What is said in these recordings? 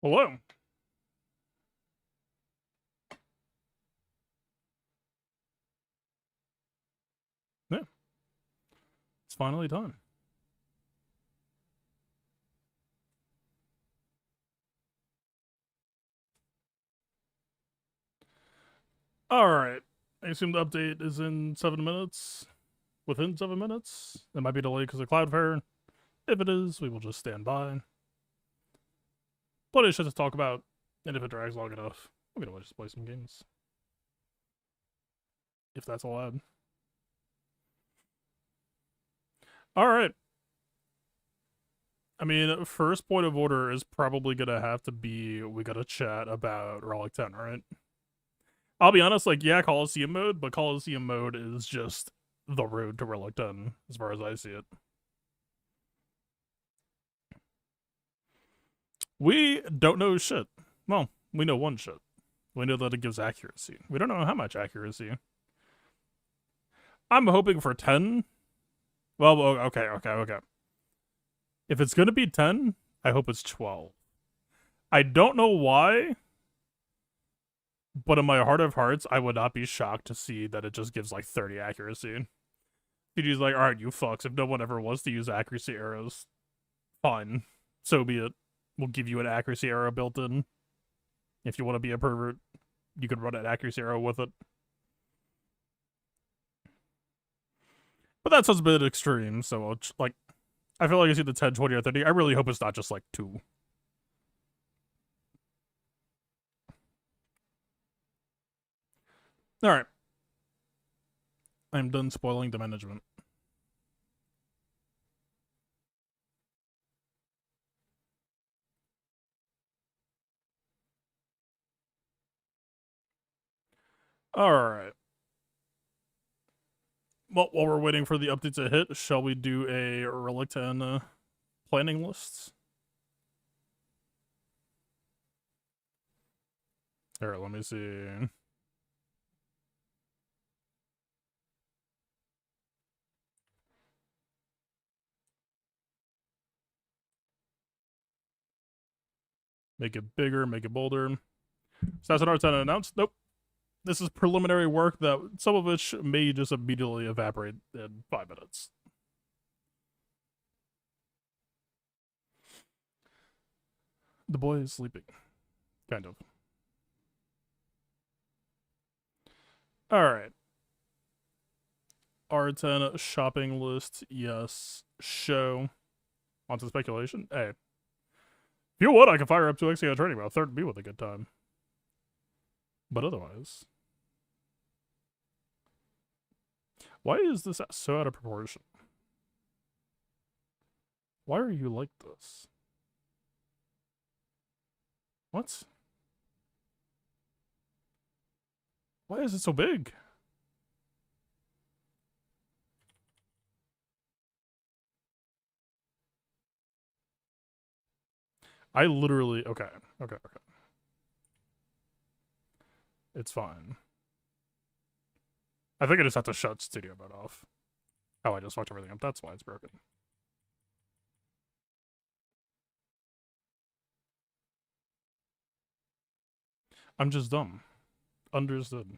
Hello. Yeah, it's finally done. All right. I assume the update is in 7 minutes. Within 7 minutes. It might be delayed because of Cloudflare. If it is, we will just stand by. Plenty of shit to talk about, and if it drags long enough, we can always just play some games. If that's allowed. All right. I mean, first point of order is probably gonna have to be we gotta chat about Relic 10, right? I'll be honest, like, yeah, Coliseum mode, but Coliseum mode is just the road to Relic 10, as far as I see it. We don't know shit. Well, we know one shit. We know that it gives accuracy. We don't know how much accuracy. I'm hoping for 10. Well, okay. If it's going to be 10, I hope it's 12. I don't know why, but in my heart of hearts, I would not be shocked to see that it just gives like 30 accuracy. PG's like, alright, you fucks, if no one ever wants to use accuracy arrows, fine. So be it. We'll give you an accuracy arrow built in. If you want to be a pervert, you could run an accuracy arrow with it. But that sounds a bit extreme, so I'll, like, I feel like I see the 10, 20, or 30. I really hope it's not just like 2. Alright. I'm done spoiling the management. Alright. Well, while we're waiting for the update to hit, shall we do a Relic 10 planning list? Here, let me see. Make it bigger, make it bolder. So that's an R10 announced. Nope. This is preliminary work that some of which may just immediately evaporate in 5 minutes. The boy is sleeping. Kind of. Alright. R10 shopping list, yes. Show. On to speculation. Hey. If you would, I can fire up 2x on training, but I'll third be with a good time. But otherwise. Why is this so out of proportion? Why are you like this? What? Why is it so big? I literally... Okay. It's fine. I think I just have to shut studio mode off. Oh, I just fucked everything up. That's why it's broken. I'm just dumb. Understood.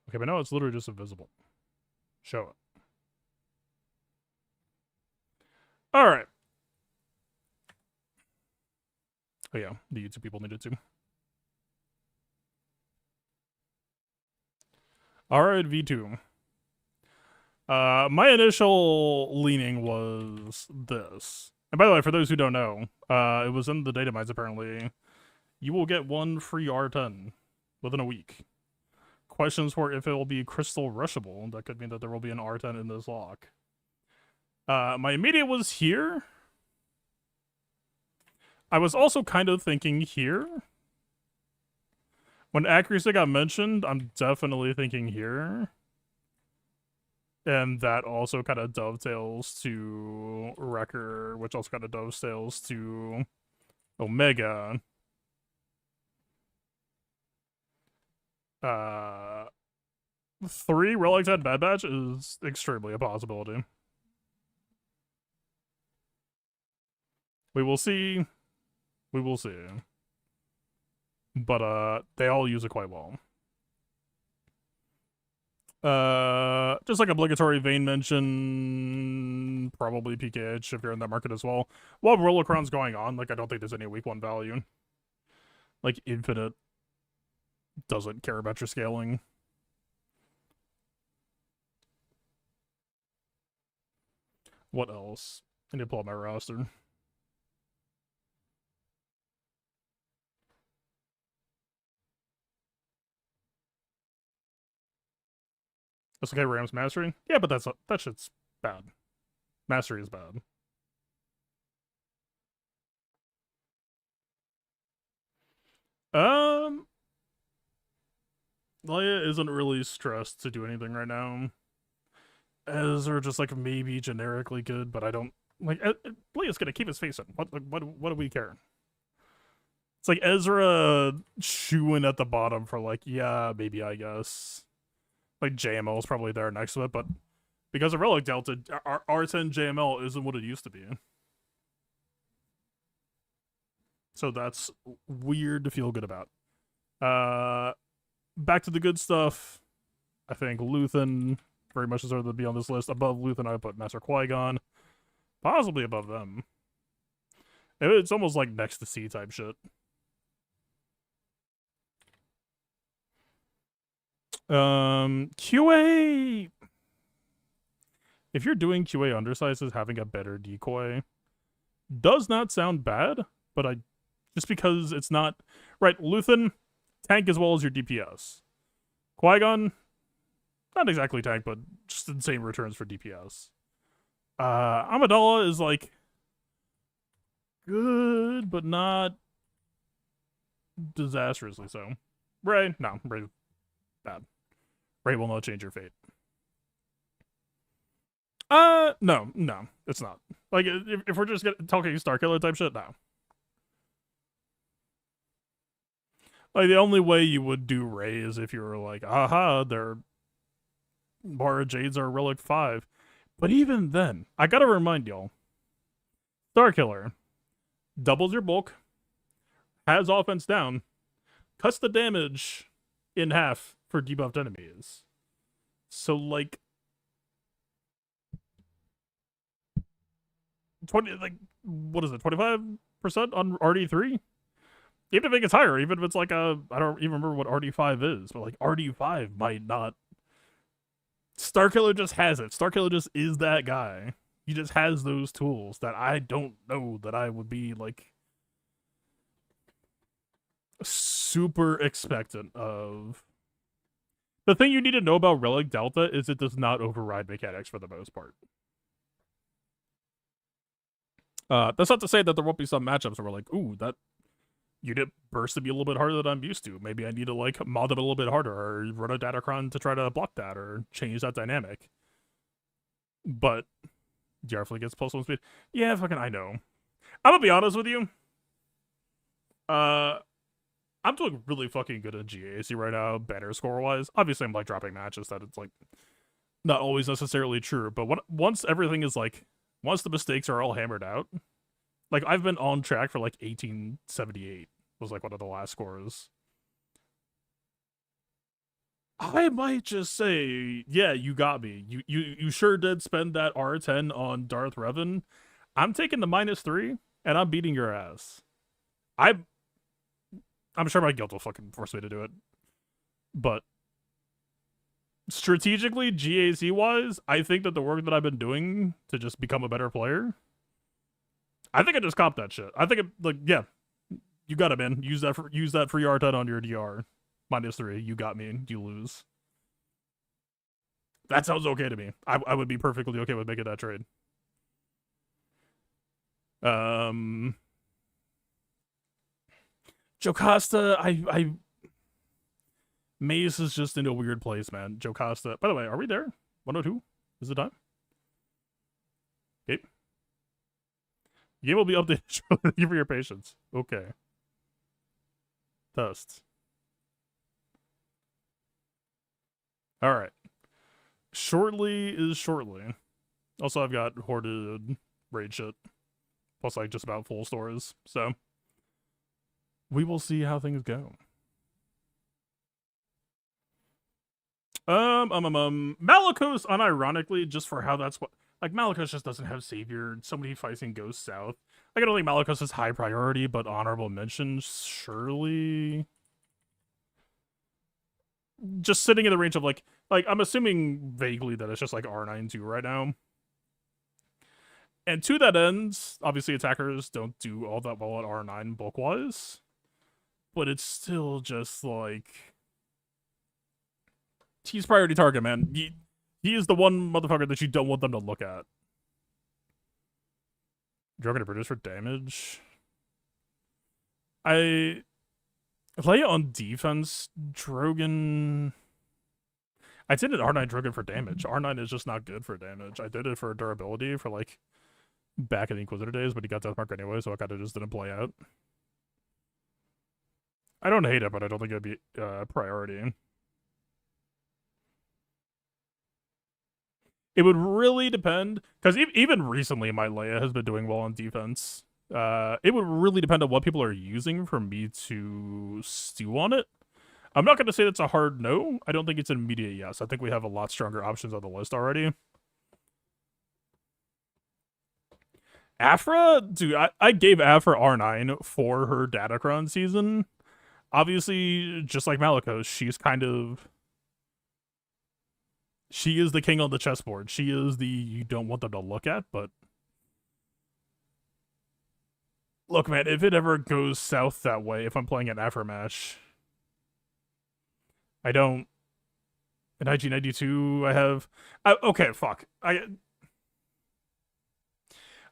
Okay, but now it's literally just invisible. Show it. Alright. Oh yeah, the YouTube people needed to. Alright, V2. My initial leaning was this. And by the way, for those who don't know, it was in the data mines apparently. You will get 1 free R10 within a week. Questions for if it will be crystal rushable. That could mean that there will be an R10 in this lock. My immediate was here. I was also kind of thinking here. When accuracy got mentioned, I'm definitely thinking here. And that also kind of dovetails to Wrecker, which also kind of dovetails to Omega. 3 Relic 10 Bad Batch is extremely a possibility. We will see. We will see. But they all use it quite well. Just like obligatory vein mention, probably PKH if you're in that market as well. While Rolocron's going on, like I don't think there's any week 1 value. Like Infinite doesn't care about your scaling. What else? I need to pull up my roster. That's okay, Rams Mastery? Yeah, but that shit's bad. Mastery is bad. Leia isn't really stressed to do anything right now. Ezra just like maybe generically good, but I don't like. Leia's gonna keep his face in. What do we care? It's like Ezra chewing at the bottom for like, yeah, maybe I guess. Like JML is probably there next to it, but because of Relic Delta, R10 JML isn't what it used to be. So that's weird to feel good about. Back to the good stuff. I think Luthen very much deserves to be on this list. Above Luthen, I would put Master Qui-Gon. Possibly above them. It's almost like next to C type shit. QA. If you're doing QA undersizes, having a better decoy does not sound bad, but just because it's not right. Luthen, tank as well as your DPS. Qui-Gon, not exactly tank, but just insane returns for DPS. Amidala is like good, but not disastrously so. Rey, no, Rey bad. Rey will not change your fate. No, it's not. Like, if we're just talking Starkiller type shit, no. Like, the only way you would do Rey is if you were like, aha, their Mara Jades are Relic 5. But even then, I gotta remind y'all, Starkiller doubles your bulk, has offense down, cuts the damage in half for debuffed enemies. So, like, 20, like, what is it, 25% on RD3? Even if it gets higher, even if it's like I don't even remember what RD5 is, but like RD5 might not. Starkiller just has it. Starkiller just is that guy. He just has those tools that I don't know that I would be like super expectant of. The thing you need to know about Relic Delta is it does not override mechanics for the most part. That's not to say that there won't be some matchups where we're like, ooh, that unit burst to be a little bit harder than I'm used to. Maybe I need to like mod it a little bit harder or run a Datacron to try to block that or change that dynamic. But Jarfleet gets +1 speed. Yeah, fucking I know. I'm gonna be honest with you. I'm doing really fucking good at GAC right now, banner score wise. Obviously, I'm like dropping matches that it's like not always necessarily true, but once everything is like, once the mistakes are all hammered out, like I've been on track for like 1878 was like one of the last scores. I might just say, yeah, you got me. You sure did spend that R10 on Darth Revan. I'm taking the -3 and I'm beating your ass. I'm sure my guild will fucking force me to do it. But strategically, GAC wise, I think that the work that I've been doing to just become a better player, I think I just copped that shit. I think it, like, yeah, you got it, man. Use that free R10 on your DR. -3. You got me. You lose. That sounds okay to me. I would be perfectly okay with making that trade. Jocasta, Maze is just in a weird place, man. Jocasta. By the way, are we there? 102? Is it time? Okay. Game will be updated. Thank you for your patience. Okay. Test. All right. Shortly is shortly. Also, I've got hoarded raid shit. Plus, like, just about full stores. So, we will see how things go. Malicos, unironically, just for how that's what. Like, Malicos just doesn't have Savior. So many fighting goes south. Like, I don't think Malicos is high priority, but honorable mention, surely. Just sitting in the range of, like, I'm assuming vaguely that it's just, like, R9 2 right now. And to that end, obviously attackers don't do all that well at R9 bulk-wise. But it's still just, like... He's priority target, man. He is the one motherfucker that you don't want them to look at. Drogon to British for damage. I lay on defense. Drogon. I did an R9 Drogon for damage. R9 is just not good for damage. I did it for durability for like back in the Inquisitor days, but he got Deathmark anyway, so I kind of just didn't play out. I don't hate it, but I don't think it'd be a priority. It would really depend, because even recently my Leia has been doing well on defense. It would really depend on what people are using for me to stew on it. I'm not going to say that's a hard no. I don't think it's an immediate yes. I think we have a lot stronger options on the list already. Afra? Dude, I gave Afra R9 for her Datacron season. Obviously, just like Malicos, she's kind of... She is the king on the chessboard. She is the you don't want them to look at, but... Look, man, if it ever goes south that way, if I'm playing an Afra match... I don't... In IG92, I have... okay, fuck.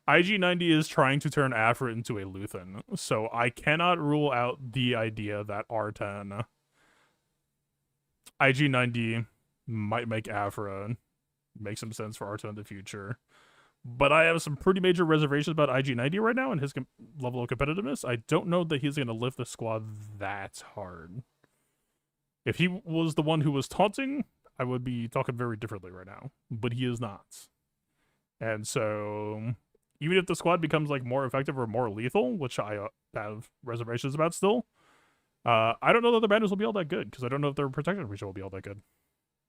IG90 is trying to turn Afra into a Luthen, so I cannot rule out the idea that R10... IG90... might make Afra make some sense for R10 in the future. But I have some pretty major reservations about IG90 right now and his level of competitiveness. I don't know that he's going to lift the squad that hard. If he was the one who was taunting, I would be talking very differently right now. But he is not. And so, even if the squad becomes like more effective or more lethal, which I have reservations about still, I don't know that the banners will be all that good, because I don't know if their protection region will be all that good.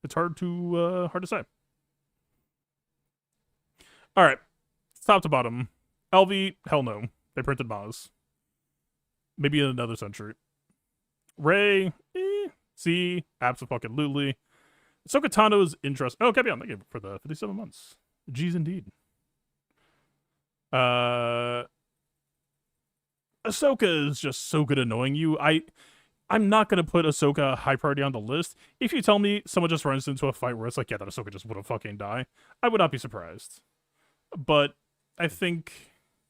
It's hard to say. All right, top to bottom. LV, hell no. They printed Maz. Maybe in another century. Rey, C, abso-fucking-lutely. Ahsoka Tano's interest. Oh, Kepion, thank you for the 57 months. G's indeed. Ahsoka is just so good at annoying you. I'm not going to put Ahsoka high priority on the list. If you tell me someone just runs into a fight where it's like, yeah, that Ahsoka just would have fucking die, I would not be surprised. But I think,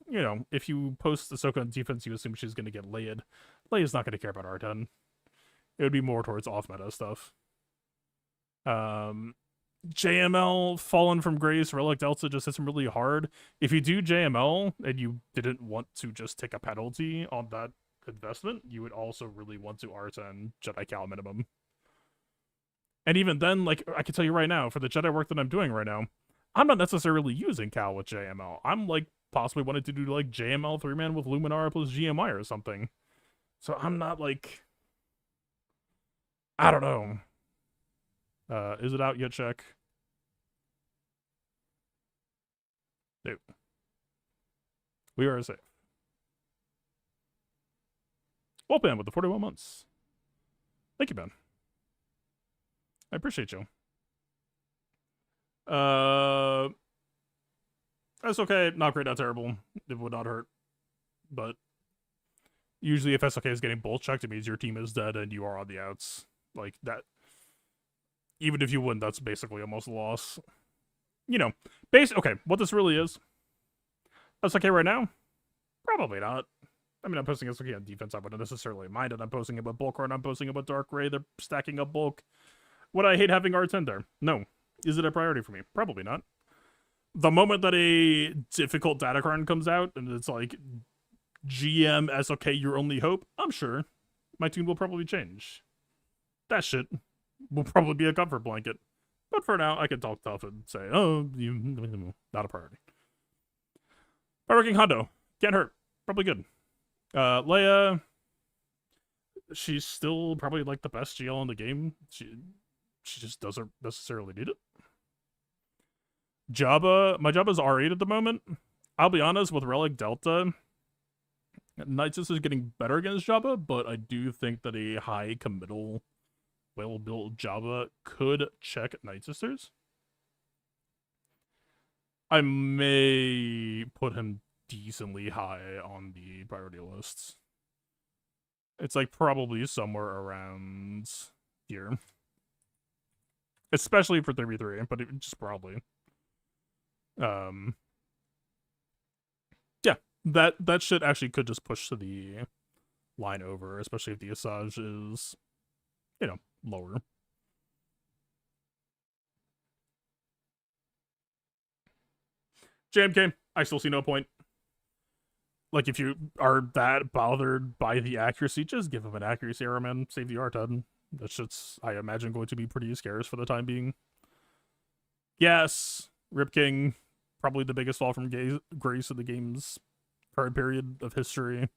you know, if you post Ahsoka on defense, you assume she's going to get laid. Leia's not going to care about R10. It would be more towards off-meta stuff. JML, Fallen from Grace, Relic Delta just hits him really hard. If you do JML and you didn't want to just take a penalty on that investment, you would also really want to R10 Jedi Cal minimum. And even then, like, I can tell you right now, for the Jedi work that I'm doing right now, I'm not necessarily using Cal with JML. I'm, like, possibly wanting to do, like, JML 3-man with Luminara plus GMI or something. So I'm not, like... I don't know. Is it out yet, check? No. We are safe. Well, Ben, with the 41 months. Thank you, Ben. I appreciate you. That's okay. Not great, not terrible. It would not hurt. But usually if SOK is getting bull checked, it means your team is dead and you are on the outs. Like, that. Even if you win, that's basically almost a loss. You know, okay, what this really is. SOK right now? Probably not. I mean, I'm posting SOK on defense. I wouldn't necessarily mind it. I'm posting about bulk or I'm posting about Dark Ray. They're stacking up bulk. Would I hate having R10 there? No. Is it a priority for me? Probably not. The moment that a difficult Datacron comes out and it's like GM SOK your only hope, I'm sure my tune will probably change. That shit. will probably be a comfort blanket. But for now, I can talk tough and say, oh, not a priority. Hardworking Hondo. Can't hurt. Probably good. Leia, she's still probably like the best GL in the game. She just doesn't necessarily need it. Jabba, my Jabba's R8 at the moment. I'll be honest, with Relic Delta, Night Sister is getting better against Jabba, but I do think that a high committal, well-built Jabba could check Night Sisters. I may put him decently high on the priority lists. It's like probably somewhere around here. Especially for 3v3, but just probably. Yeah, that shit actually could just push to the line over, especially if the Asajj is, you know, lower. JMK, I still see no point. Like, if you are that bothered by the accuracy, just give him an accuracy error, man. Save the R10. That shit's, I imagine, going to be pretty scarce for the time being. Yes, Rip King, probably the biggest fall from grace of the game's current period of history.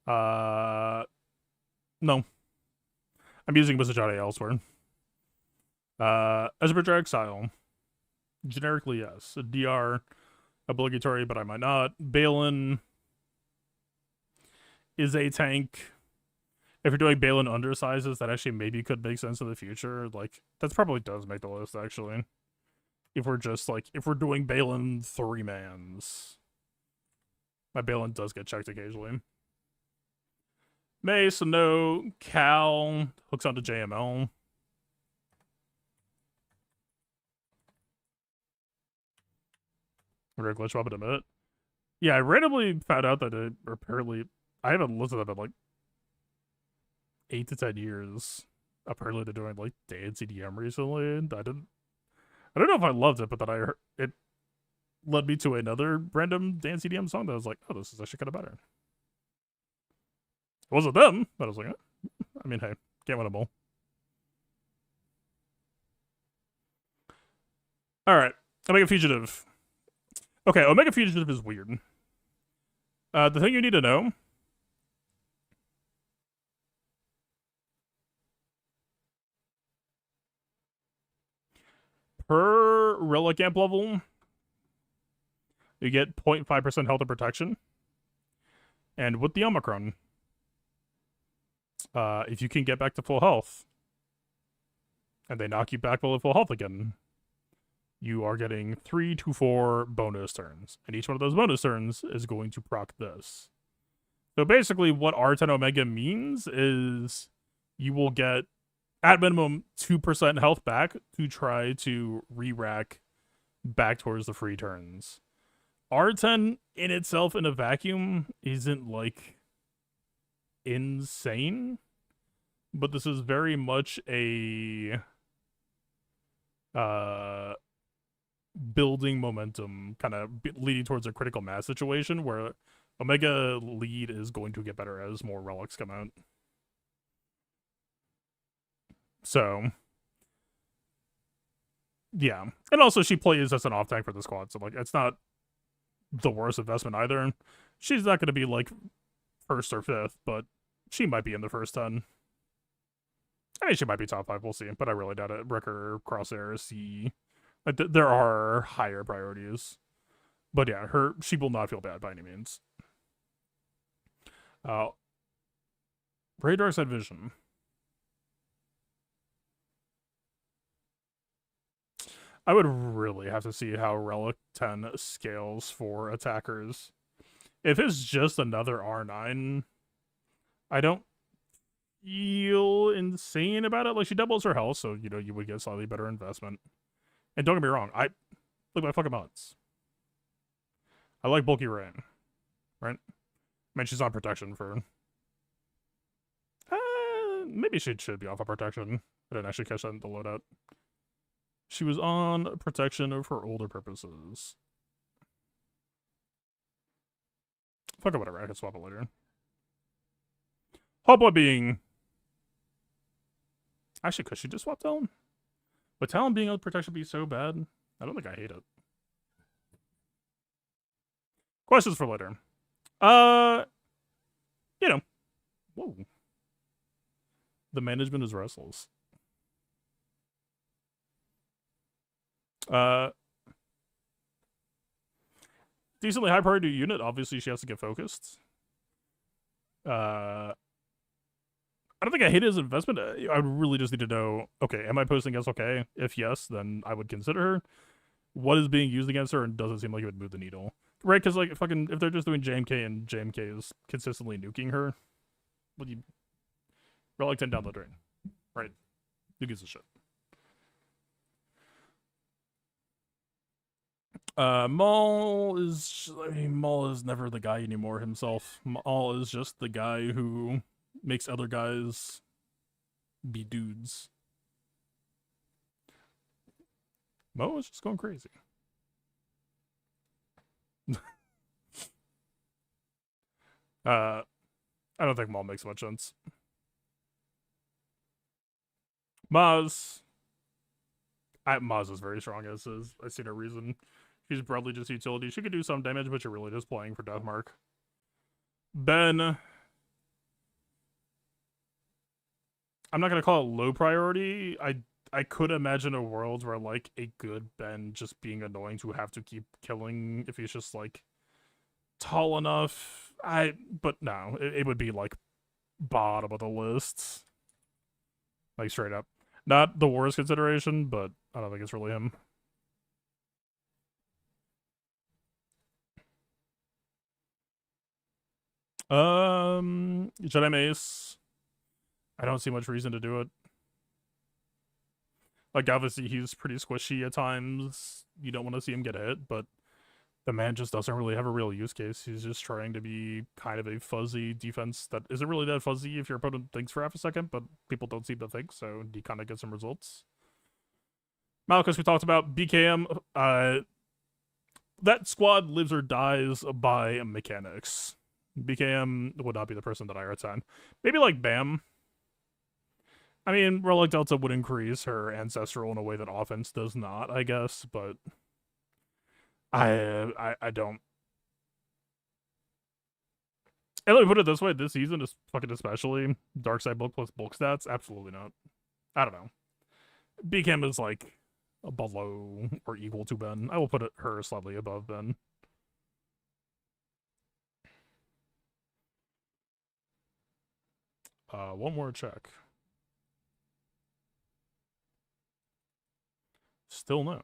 No. I'm using Wizardjade elsewhere. Ezra Exile. Generically, yes. A DR, obligatory, but I might not. Balin is a tank. If you're doing Balin undersizes, that actually maybe could make sense in the future. Like, that probably does make the list, actually. If we're just, like, if we're doing Balin 3-mans. My Balin does get checked occasionally. May, so no. Cal hooks onto JML. We're gonna glitch up in a minute. Yeah, I randomly found out that it apparently, I haven't listened to them in like 8 to 10 years. Apparently they're doing like dance EDM recently, and I don't know if I loved it, but then I heard it led me to another random dance EDM song that I was like, oh, this is actually kind of better. It wasn't them, but I was like, I mean, hey, can't win them all. Alright, Omega Fugitive. Okay, Omega Fugitive is weird. The thing you need to know, per Relic Amp level, you get 0.5% health and protection. And with the Omicron, if you can get back to full health, and they knock you back below full health again, you are getting 3 to 4 bonus turns. And each one of those bonus turns is going to proc this. So basically what R10 Omega means is you will get, at minimum, 2% health back to try to re-rack back towards the free turns. R10 in itself in a vacuum isn't, like, insane, but this is very much a building momentum, kind of leading towards a critical mass situation where Omega lead is going to get better as more relics come out. So, yeah. And also she plays as an off tank for the squad, so like it's not the worst investment either. She's not going to be like first or fifth, but she might be in the first 10. I mean, she might be top 5, we'll see, but I really doubt it. Wrecker, Crosshair, C. There are higher priorities. But yeah, she will not feel bad by any means. Ray Darkside Vision. I would really have to see how Relic 10 scales for attackers. If it's just another R9, I don't feel insane about it. Like, she doubles her health, so, you know, you would get slightly better investment. And don't get me wrong, I look at my fucking mods. I like Bulky Rain, right? I mean, she's on protection for... maybe she should be off of protection. I didn't actually catch that in the loadout. She was on protection for older purposes. Fuck it, whatever. I can swap it later. Whole point being, Actually, could she just swap Talon? But Talon being out of protection be so bad? I don't think I hate it. Questions for later. You know. Whoa. The management is restless. Decently high priority unit. Obviously, she has to get focused. I don't think I hate his investment. I really just need to know, okay, am I posting SLK? If yes, then I would consider her. What is being used against her, and does it seem like it would move the needle? Right, because, like, fucking, if they're just doing JMK and JMK is consistently nuking her, well, you relic 10 down the drain. Right? Who gives a shit? Maul is, I mean, Maul is never the guy anymore himself. Maul is just the guy who makes other guys be dudes. Mo is just going crazy. I don't think Maul makes much sense. Maz is very strong as is. I see no reason. She's broadly just utility. She could do some damage, but you're really just playing for Deathmark. Ben. I'm not gonna call it low priority. I could imagine a world where, like, a good Ben just being annoying to have to keep killing if he's just, like, tall enough. But no, it would be, like, bottom of the list. Like, straight up. Not the worst consideration, but I don't think it's really him. Jedi Mace. I don't see much reason to do it. Like, obviously, he's pretty squishy at times. You don't want to see him get hit, but the man just doesn't really have a real use case. He's just trying to be kind of a fuzzy defense that isn't really that fuzzy if your opponent thinks for half a second, but people don't seem to think, so he kind of gets some results. Malchus, we talked about. BKM, that squad lives or dies by mechanics. BKM would not be the person that I R10. Maybe like Bam. I mean, Relic Delta would increase her ancestral in a way that offense does not, I guess, but I don't. And let me put it this way: this season is fucking especially Dark Side bulk plus bulk stats. Absolutely not. I don't know. BKM is like below or equal to Ben. I will put her slightly above Ben. One more check. Still no.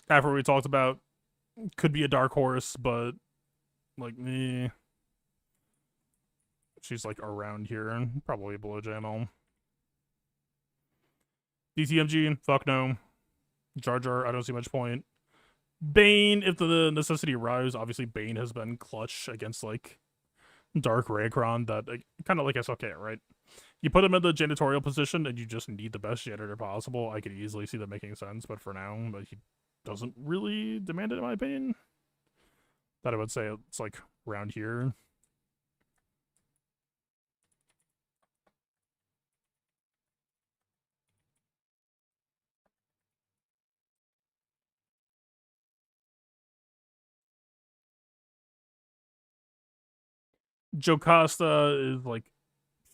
After we talked about could be a dark horse, but like she's like around here and probably below JML. DTMG, fuck no. Jar Jar, I don't see much point. Bane, if the necessity arrives, obviously Bane has been clutch against like Dark Raycron that kind of like SLK, right? You put him in the janitorial position and you just need the best janitor possible. I could easily see that making sense, but for now, but he doesn't really demand it in my opinion. That I would say it's like around here. Jocasta is like,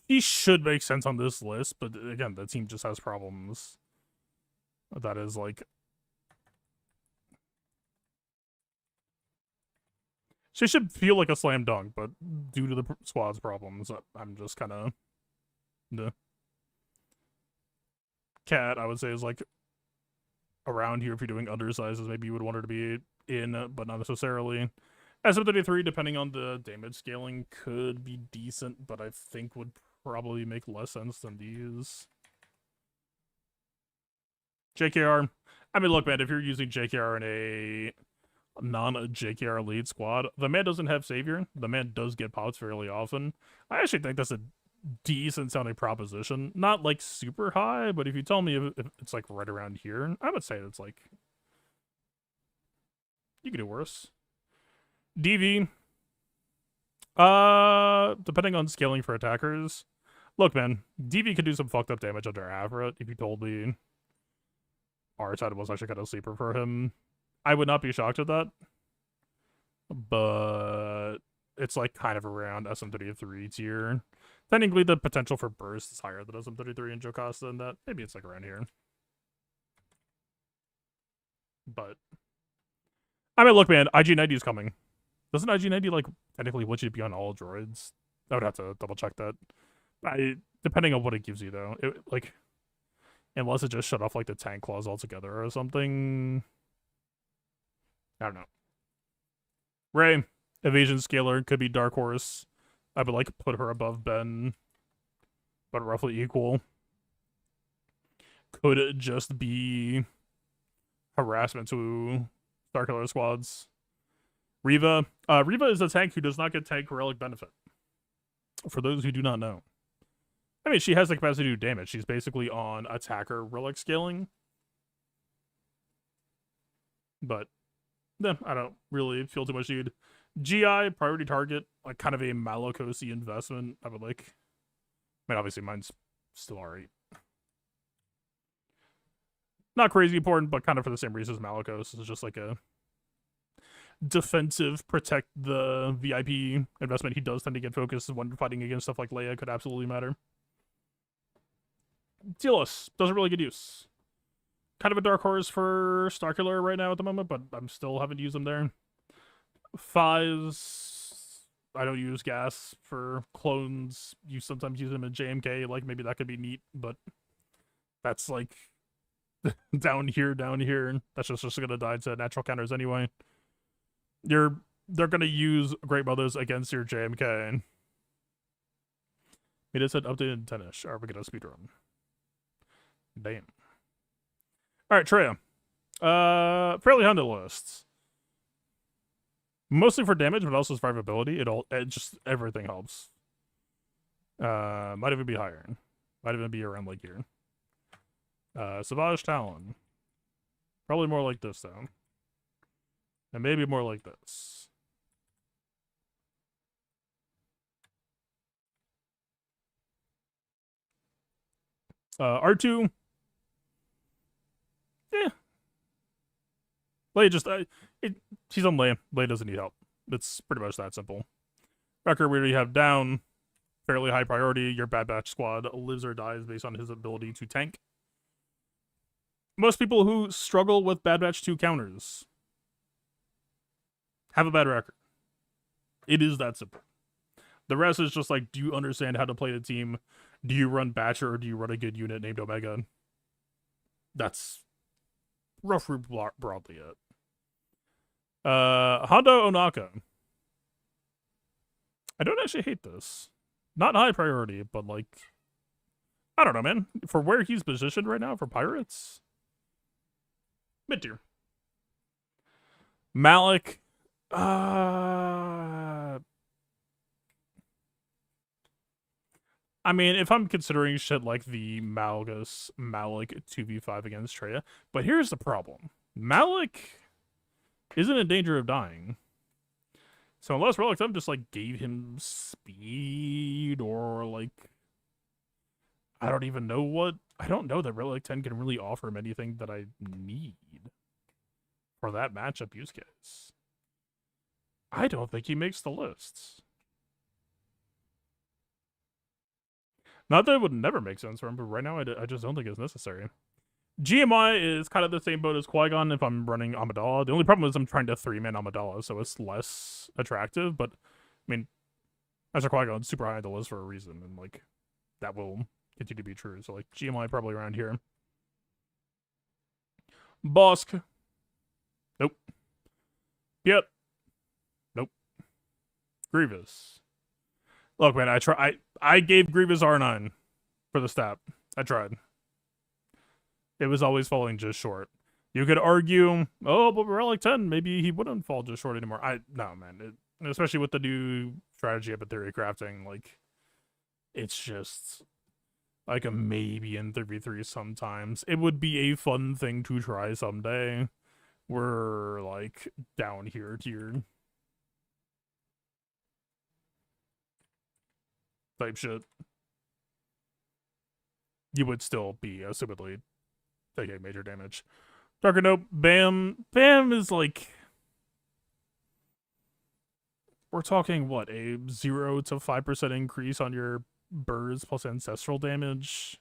he should make sense on this list, but again, the team just has problems. That is like, she should feel like a slam dunk, but due to the squad's problems, I'm just kind of the Cat. I would say is like around here if you're doing undersizes. Maybe you would want her to be in, but not necessarily. SM33, depending on the damage scaling, could be decent, but I think would probably make less sense than these. JKR. I mean, look, man, if you're using JKR in a non-JKR lead squad, the man doesn't have Savior. The man does get pops fairly often. I actually think that's a decent sounding proposition. Not like super high, but if you tell me if it's like right around here, I would say it's like you could do worse. DV. Depending on scaling for attackers. Look, man, DV could do some fucked up damage under Avra if you told me R10 was actually kind of sleeper for him. I would not be shocked at that. But it's like kind of around SM33 tier. Technically, the potential for burst is higher than SM33 and Jocasta, and that maybe it's like around here. But I mean, look, man, IG90 is coming. Doesn't IG90 like technically let you be on all droids? I would have to double check that. Depending on what it gives you though, like unless it just shut off like the tank claws altogether or something. I don't know. Ray, evasion scaler could be Dark Horse. I would like put her above Ben, but roughly equal. Could it just be harassment to Starkiller squads? Reva. Reva is a tank who does not get tank relic benefit. For those who do not know. I mean, she has the capacity to do damage. She's basically on attacker relic scaling. But, yeah, I don't really feel too much need. GI, priority target, like kind of a Malakosy investment. I would like. I mean, obviously mine's still alright. Not crazy important, but kind of for the same reason as Malakos. It's just like a defensive, protect the VIP investment. He does tend to get focused when fighting against stuff like Leia could absolutely matter. Telos, doesn't really get use. Kind of a dark horse for Starkiller right now at the moment, but I'm still having to use them there. Fives, I don't use gas for clones. You sometimes use them in JMK, like maybe that could be neat, but that's like down here. That's just gonna die to natural counters anyway. They're gonna use Great Mothers against your JMK. It is an updated 10ish. Are we gonna speedrun? Damn. Alright, Treya. Fairly hunted lists. Mostly for damage, but also survivability. It just everything helps. Might even be higher. Might even be around like here. Savage Talon. Probably more like this though. And maybe more like this. R2. Yeah. Leia just she's on Leia. Leia doesn't need help. It's pretty much that simple. Wrecker, we already have down. Fairly high priority. Your Bad Batch squad lives or dies based on his ability to tank. Most people who struggle with Bad Batch 2 counters have a bad record. It is that simple. The rest is just like, do you understand how to play the team? Do you run Batcher or do you run a good unit named Omega? That's roughly broadly it. Hondo Onaka. I don't actually hate this. Not high priority, but like, I don't know, man. For where he's positioned right now for Pirates, mid tier. Malik. I mean, if I'm considering shit like the Malik 2v5 against Treya, but here's the problem. Malik isn't in danger of dying. So unless Relic 7 just like gave him speed or like I don't even know what I don't know that Relic 10 can really offer him anything that I need for that matchup use case. I don't think he makes the lists. Not that it would never make sense for him, but right now I just don't think it's necessary. GMI is kind of the same boat as Qui-Gon if I'm running Amidala. The only problem is I'm trying to 3-man Amidala, so it's less attractive, but, I mean, Master Qui-Gon's super high on the list for a reason, and, like, that will continue to be true. So, like, GMI probably around here. Bosk. Nope. Yep. Nope. Grievous. Look, man, I gave Grievous R9 for the stat. I tried. It was always falling just short. You could argue, oh, but Relic 10, maybe he wouldn't fall just short anymore. No, man. Especially with the new strategy up at Theory Crafting, like, it's just like a maybe in 3v3 sometimes. It would be a fun thing to try someday. We're, like, down here tiered. type shit, you would still be assumedly taking major damage. Darker Note, Bam. Bam is like, we're talking what, a 0 to 5% increase on your birds plus ancestral damage.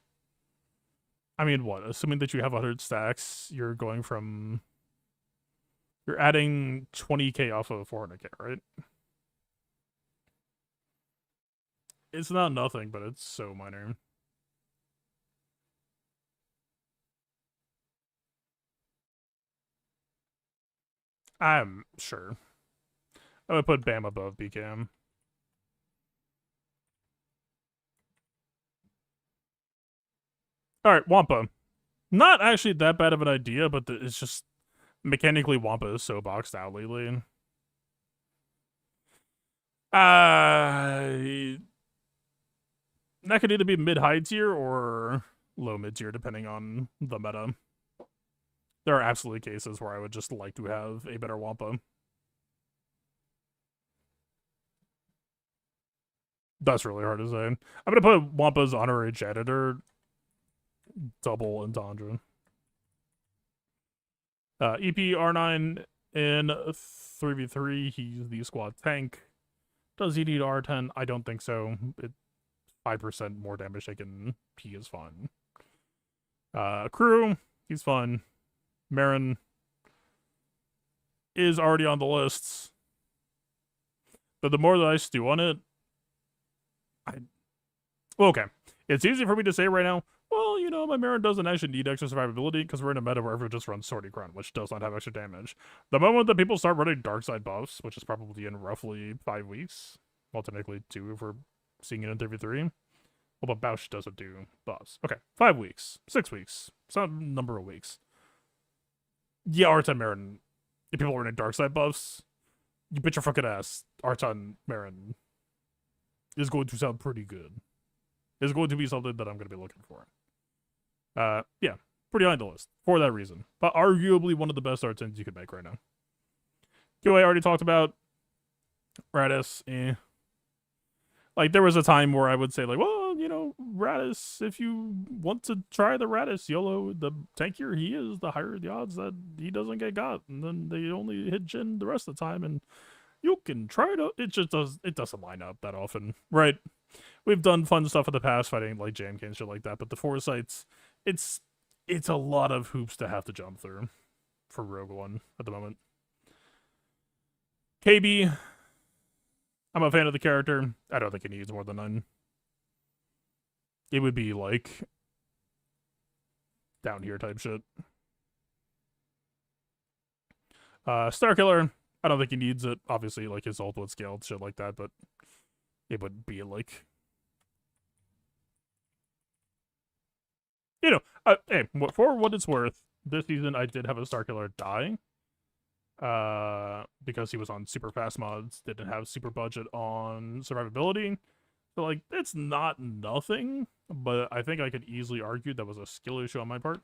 I mean, what? Assuming that you have 100 stacks, you're going from, you're adding 20k off of 400k, right? It's not nothing, but it's so minor. I'm sure. I would put Bam above BKM. Alright, Wampa. Not actually that bad of an idea, but it's just mechanically Wampa is so boxed out lately. That could either be mid-high tier or low mid-tier, depending on the meta. There are absolutely cases where I would just like to have a better Wampa. That's really hard to say. I'm gonna put Wampa's honorary janitor double entendre. EP R9 in 3v3. He's the squad tank. Does he need R10? I don't think so. 5% more damage taken. He is fun. Crew, he's fun. Marin is already on the lists. But the more that I stew on it, okay. It's easy for me to say right now, well, you know, my Marin doesn't actually need extra survivability because we're in a meta where everyone just runs Sortie Crown, which does not have extra damage. The moment that people start running dark side buffs, which is probably in roughly 5 weeks, well, technically 2 if we're seeing it in 3v3. Well, but Bausch doesn't do buffs. Okay, 5 weeks, 6 weeks, some number of weeks. Yeah, R10 Marin, if people are running dark side buffs, you bet your fucking ass, R10 Marin is going to sound pretty good. Is going to be something that I'm going to be looking for. Yeah, pretty high on the list for that reason. But arguably one of the best R10s you could make right now. QA I already talked about. Radis, Like, there was a time where I would say, like, well, you know, Radis, if you want to try the Radis YOLO, the tankier he is, the higher the odds that he doesn't get got. And then they only hit Jhin the rest of the time, and you can try it. It just doesn't line up that often, right? We've done fun stuff in the past fighting like Jamkin and shit like that, but the Foresights, it's a lot of hoops to have to jump through for Rogue One at the moment. KB, I'm a fan of the character. I don't think he needs more than 9. It would be like down here type shit. Starkiller, I don't think he needs it. Obviously, like his ult would scale, shit like that, but it would be like, you know, hey, for what it's worth, this season I did have a Starkiller die. Because he was on super fast mods, didn't have super budget on survivability. So, like, it's not nothing, but I think I could easily argue that was a skill issue on my part.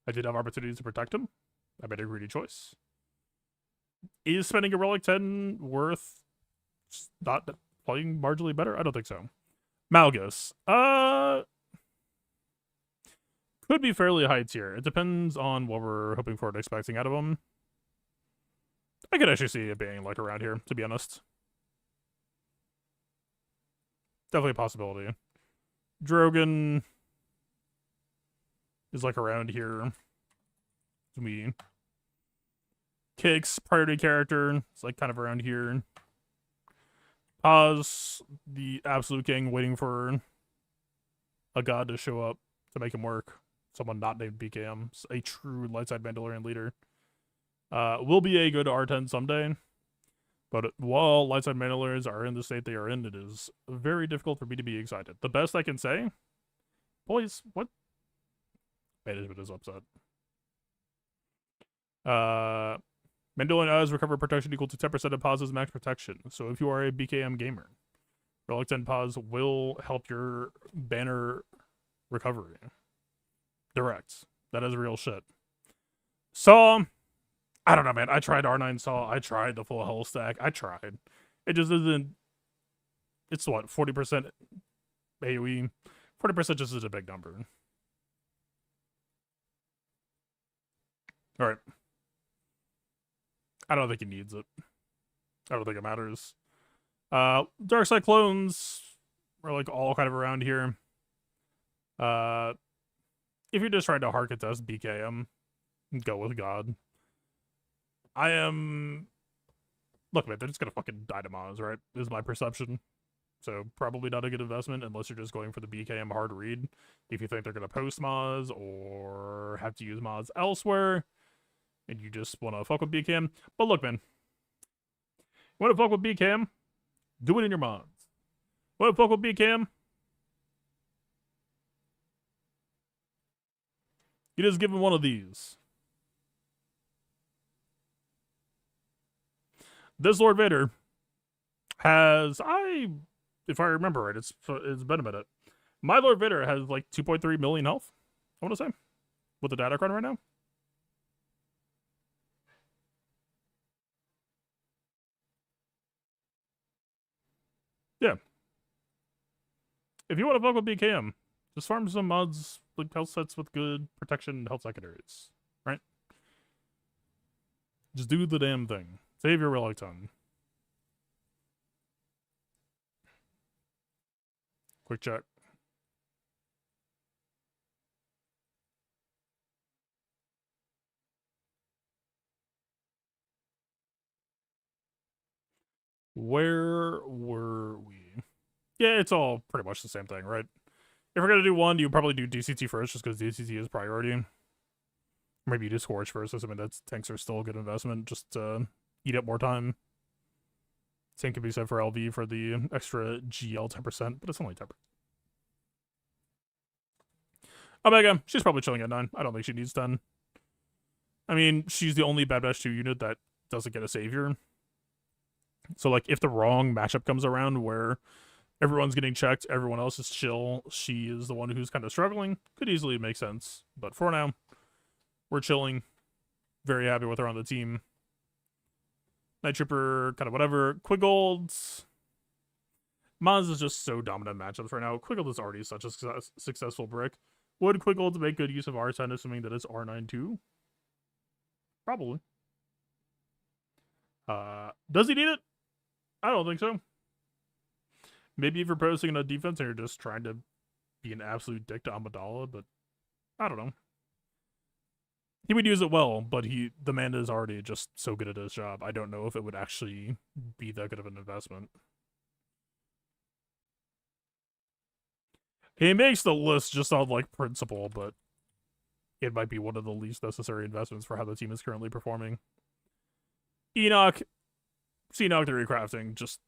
I did have opportunities to protect him. I made a greedy choice. Is spending a Relic 10 worth not playing marginally better? I don't think so. Malgus. Could be fairly high tier. It depends on what we're hoping for and expecting out of him. I could actually see it being, like, around here, to be honest. Definitely a possibility. Drogon is, like, around here. To me. Kix, priority character, it's, like, kind of around here. Paz, the absolute king, waiting for a god to show up to make him work. Someone not named BKM. A true lightside Mandalorian leader. Will be a good R10 someday, but while lightside Mandalorians are in the state they are in, it is very difficult for me to be excited. The best I can say, boys, what? Management is upset. Mandalorian eyes recover protection equal to 10% of Paz's max protection. So if you are a BKM gamer, Relic 10 Paz will help your banner recovery. Direct. That is real shit. So, I don't know, man. I tried R9 Saw. I tried the full hell stack. I tried. It just isn't it's what, 40% AoE? 40% just is a big number. Alright. I don't think he needs it. I don't think it matters. Dark Side clones are like all kind of around here. If you're just trying to hard contest BKM, go with God. I am. Look, man, they're just gonna fucking die to Maz, right? Is my perception. So probably not a good investment unless you're just going for the BKM hard read. If you think they're gonna post Maz or have to use Maz elsewhere, and you just want to fuck with BKM. But look, man, you want to fuck with BKM? Do it in your mods. Want to fuck with BKM? You just give him one of these. This Lord Vader has, if I remember right, it's been a minute. My Lord Vader has like 2.3 million health, I want to say, with the data run right now. Yeah. If you want to fuck with BKM, just farm some mods, like health sets with good protection and health secondaries, right? Just do the damn thing. Save your relic ton. Quick check. Where were we? Yeah, it's all pretty much the same thing, right? If we're gonna do one, you probably do DCT first, just because DCT is priority. Maybe you do Scorch first. I mean, that's tanks are still a good investment. Just eat up more time. Same can be said for LV for the extra GL 10%, but it's only 10%. Omega, she's probably chilling at 9. I don't think she needs 10. I mean, she's the only Bad Batch 2 unit that doesn't get a savior. So, like, if the wrong matchup comes around where everyone's getting checked, everyone else is chill, she is the one who's kind of struggling, could easily make sense. But for now, we're chilling. Very happy with her on the team. Night Trooper, kind of whatever. Quiggold. Maz is just so dominant in matchups right now. Quiggold is already such a successful brick. Would Quiggold make good use of R10, assuming that it's R9 too? Probably. Does he need it? I don't think so. Maybe if you're posting on defense and you're just trying to be an absolute dick to Amidala, but I don't know. He would use it well, but the man is already just so good at his job. I don't know if it would actually be that good of an investment. He makes the list just on, like, principle, but it might be one of the least necessary investments for how the team is currently performing. Enoch, Enoch the recrafting just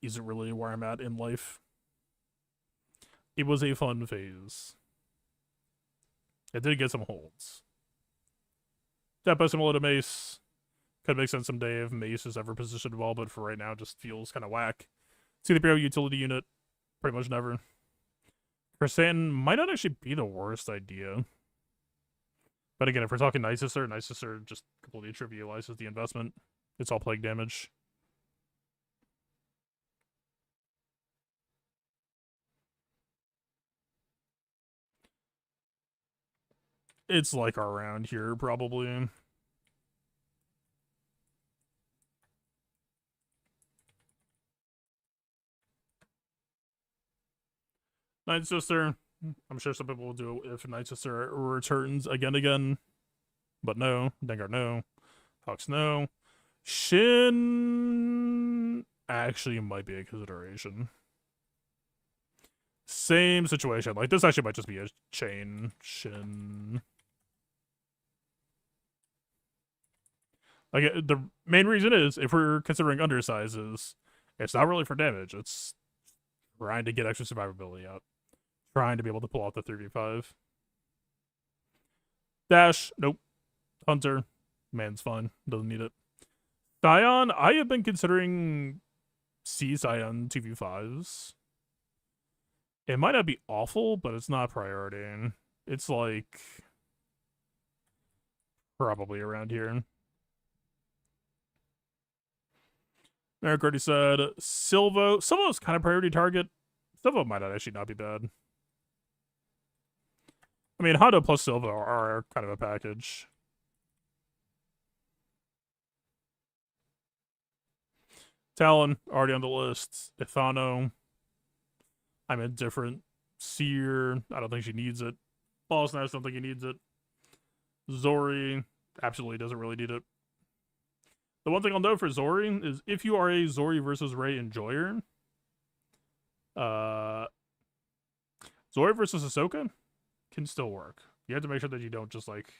isn't really where I'm at in life. It was a fun phase. It did get some holds. Depo similar to Mace. Could make sense someday if Mace is ever positioned well, but for right now, just feels kind of whack. C3PO utility unit, pretty much never. Chrysanthemum might not actually be the worst idea. But again, if we're talking Night Sister just completely trivializes the investment. It's all plague damage. It's like around here, probably. Night Sister. I'm sure some people will do it if Night Sister returns again. But no. Dengar, no. Hux, no. Shin actually might be a consideration. Same situation. Like, this actually might just be a chain. Shin. Like, the main reason is, if we're considering undersizes, it's not really for damage. It's trying to get extra survivability out. Trying to be able to pull out the 3v5. Dash, nope. Hunter, man's fine. Doesn't need it. Scion, I have been considering Scion 2v5s. It might not be awful, but it's not priority. It's like probably around here. Eric already said Silvo. Silvo's kind of priority target. Silvo might actually not be bad. I mean, Hondo plus Silvo are kind of a package. Talon, already on the list. Ithano. I'm indifferent. Seer, I don't think she needs it. Boss Nash, don't think he needs it. Zori, absolutely doesn't really need it. The one thing I'll note for Zori is if you are a Zori versus Rey enjoyer, Zori versus Ahsoka can still work. You have to make sure that you don't just like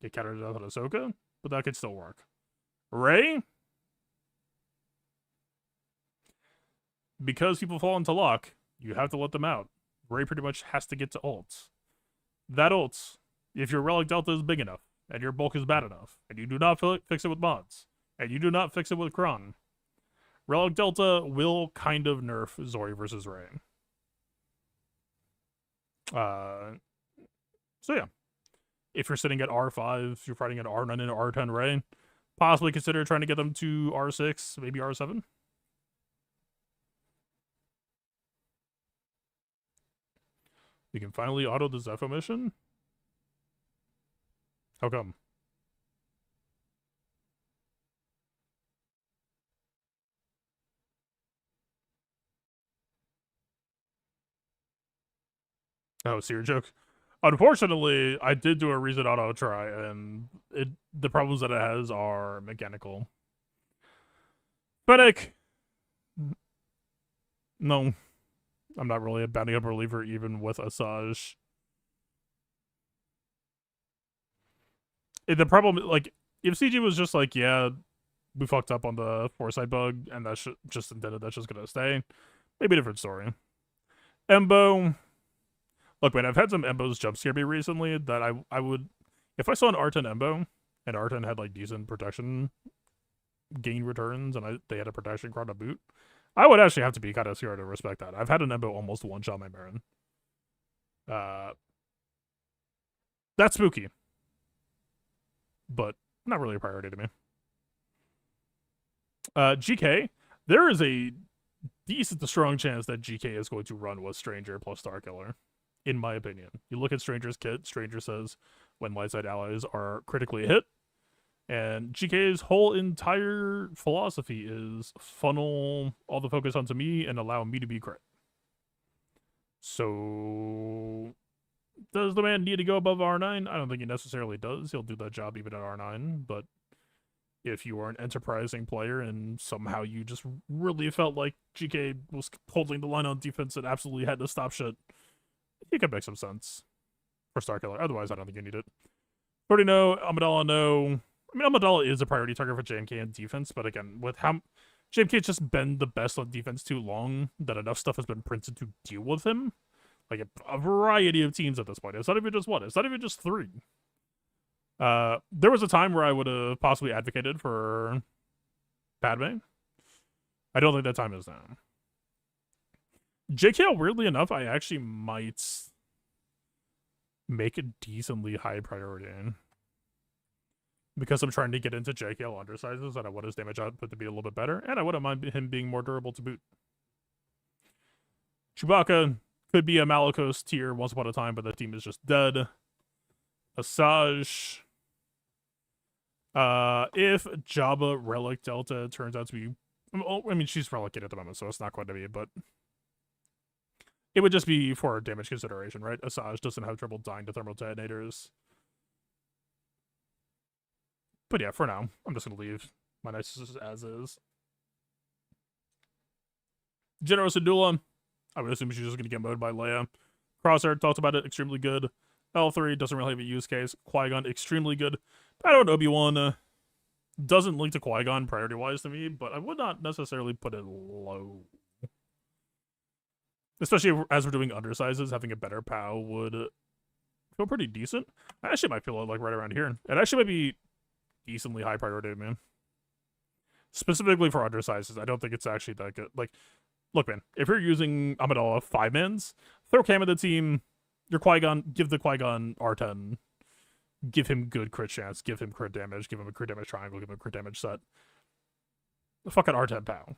get countered out on Ahsoka, but that can still work. Rey, because people fall into luck, you have to let them out. Rey pretty much has to get to ults. That ults, if your relic delta is big enough, and your bulk is bad enough, and you do not fix it with mods, and you do not fix it with Kron, relic delta will kind of nerf Zori versus Rey. So yeah. If you're sitting at R5, you're fighting at R9 and R10 Rey, possibly consider trying to get them to R6, maybe R7. We can finally auto the Zepho mission? How come? Oh, Seer joke. Unfortunately, I did do a recent auto try, and the problems that it has are mechanical. Fennec! No. I'm not really a bounty up reliever even with Asajj. The problem, like, if CG was just like, yeah, we fucked up on the foresight bug, and that's just intended, that's just gonna stay, maybe a different story. Embo. Look, man, I've had some Embos jump scare me recently that I would, if I saw an R10 Embo, and R10 had, like, decent protection gain returns, and they had a protection card to boot, I would actually have to be kind of scared to respect that. I've had an Embo almost one-shot my Marin. That's spooky. But not really a priority to me. GK, there is a decent to strong chance that GK is going to run with Stranger plus Starkiller, in my opinion. You look at Stranger's kit, Stranger says when lightside allies are critically hit, and GK's whole entire philosophy is funnel all the focus onto me and allow me to be crit. So, does the man need to go above R9? I don't think he necessarily does. He'll do that job even at R9, but if you are an enterprising player and somehow you just really felt like GK was holding the line on defense and absolutely had to stop shit, you could make some sense for Starkiller. Otherwise, I don't think you need it. 40 no, Amidala no. I mean, Amidala is a priority target for JMK in defense, but again, with how JMK's just been the best on defense too long that enough stuff has been printed to deal with him. Like a variety of teams at this point. It's not even just one. It's not even just three. There was a time where I would have possibly advocated for Padme. I don't think that time is now. JKL, weirdly enough, I actually might make a decently high priority because I'm trying to get into JKL undersizes and I want his damage output to be a little bit better, and I wouldn't mind him being more durable to boot. Chewbacca could be a Malicos tier once upon a time, but the team is just dead. Asajj. If Jabba Relic Delta turns out to be... I mean, she's Relic at the moment, so it's not quite to be, but... It would just be for damage consideration, right? Asajj doesn't have trouble dying to thermal detonators. But yeah, for now, I'm just going to leave my nice as is. General Syndulla, I would assume she's just going to get mowed by Leia. Crosshair talked about it, extremely good. L3 doesn't really have a use case. Qui-Gon, extremely good. Padawan Obi-Wan doesn't link to Qui-Gon priority-wise to me, but I would not necessarily put it low. Especially as we're doing undersizes, having a better POW would feel pretty decent. I actually might feel like right around here. It actually might be decently high priority, man. Specifically for undersizes, I don't think it's actually that good. Like, look, man, if you're using Amidala 5-mans, throw Cam at the team, your Qui-Gon, give the Qui-Gon R10, give him good crit chance, give him crit damage, give him a crit damage triangle, give him a crit damage set. Fucking R10 POW.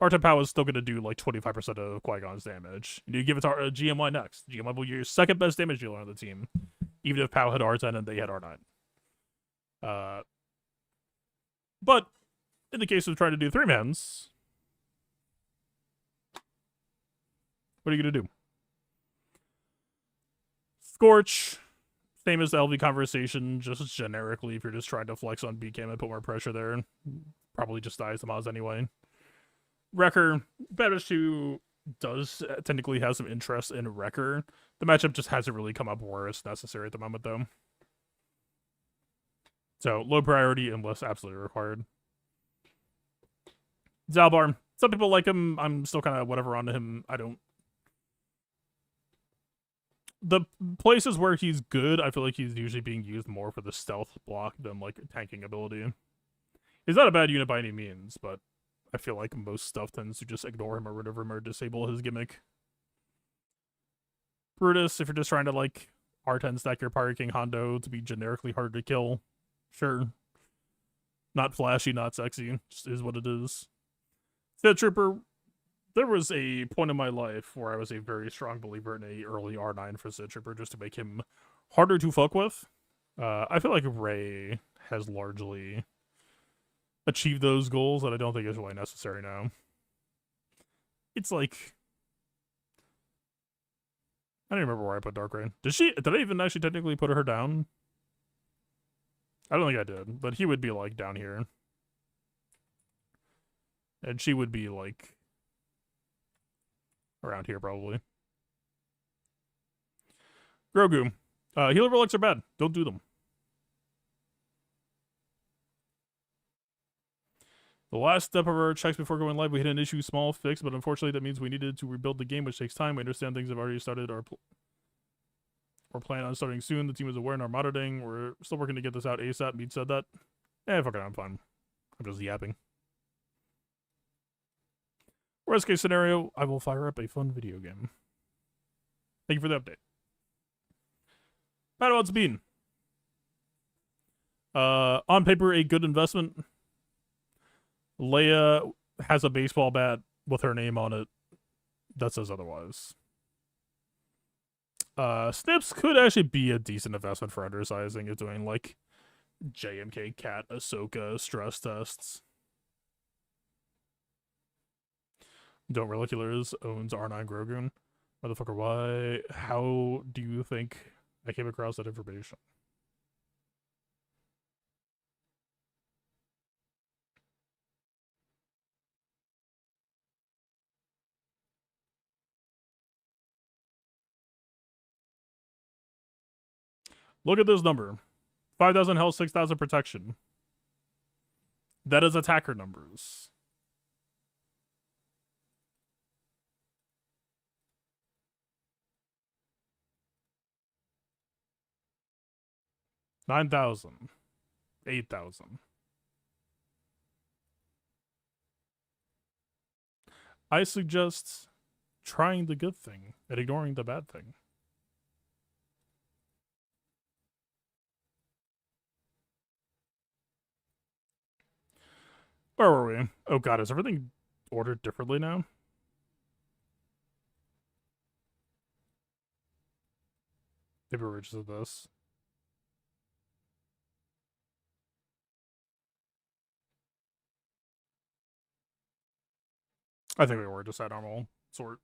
R10 POW is still going to do like 25% of Qui-Gon's damage. You give it to GMY next. GMY will be your second best damage dealer on the team, even if POW had R10 and they had R9. But in the case of trying to do 3-mans, what are you going to do? Scorch, same as the LV conversation, just generically, if you're just trying to flex on BKM and put more pressure there, probably just dies the Moz anyway. Wrecker, Babish 2 does technically have some interest in Wrecker. The matchup just hasn't really come up where it's necessary at the moment, though. So, low priority unless absolutely required. Zalbar, some people like him. I'm still kind of whatever on him. I don't. The places where he's good, I feel like he's usually being used more for the stealth block than, like, tanking ability. He's not a bad unit by any means, but I feel like most stuff tends to just ignore him or rid of him or disable his gimmick. Brutus, if you're just trying to, like, R10 stack your Pirate King Hondo to be generically hard to kill, sure. Not flashy, not sexy, just is what it is. Sith Trooper, there was a point in my life where I was a very strong believer in a early R9 for Sith Trooper just to make him harder to fuck with. I feel like Ray has largely achieved those goals that I don't think is really necessary now. It's like, I don't remember where I put Dark Rain. Did I even actually technically put her down? I don't think I did, but he would be like down here. And she would be like around here probably. Grogu. Healer relics are bad. Don't do them. The last step of our checks before going live, we hit an issue, small fix, but unfortunately that means we needed to rebuild the game, which takes time. We understand things have already started or plan on starting soon. The team is aware and are monitoring. We're still working to get this out ASAP. Mead said that. Fuck it, I'm fine. I'm just yapping. Worst case scenario, I will fire up a fun video game. Thank you for the update. Battlebots Bean. On paper, a good investment. Leia has a baseball bat with her name on it that says otherwise. Snips could actually be a decent investment for undersizing. It's doing like JMK Cat Ahsoka stress tests. Don't Reliculars owns R9 Grogun. Motherfucker, why? How do you think I came across that information? Look at this number. 5,000 health, 6,000 protection. That is attacker numbers. $9,000. $8,000. I suggest trying the good thing and ignoring the bad thing. Where were we? Oh god, is everything ordered differently now? Maybe we're just at this. I think we were just at normal sort.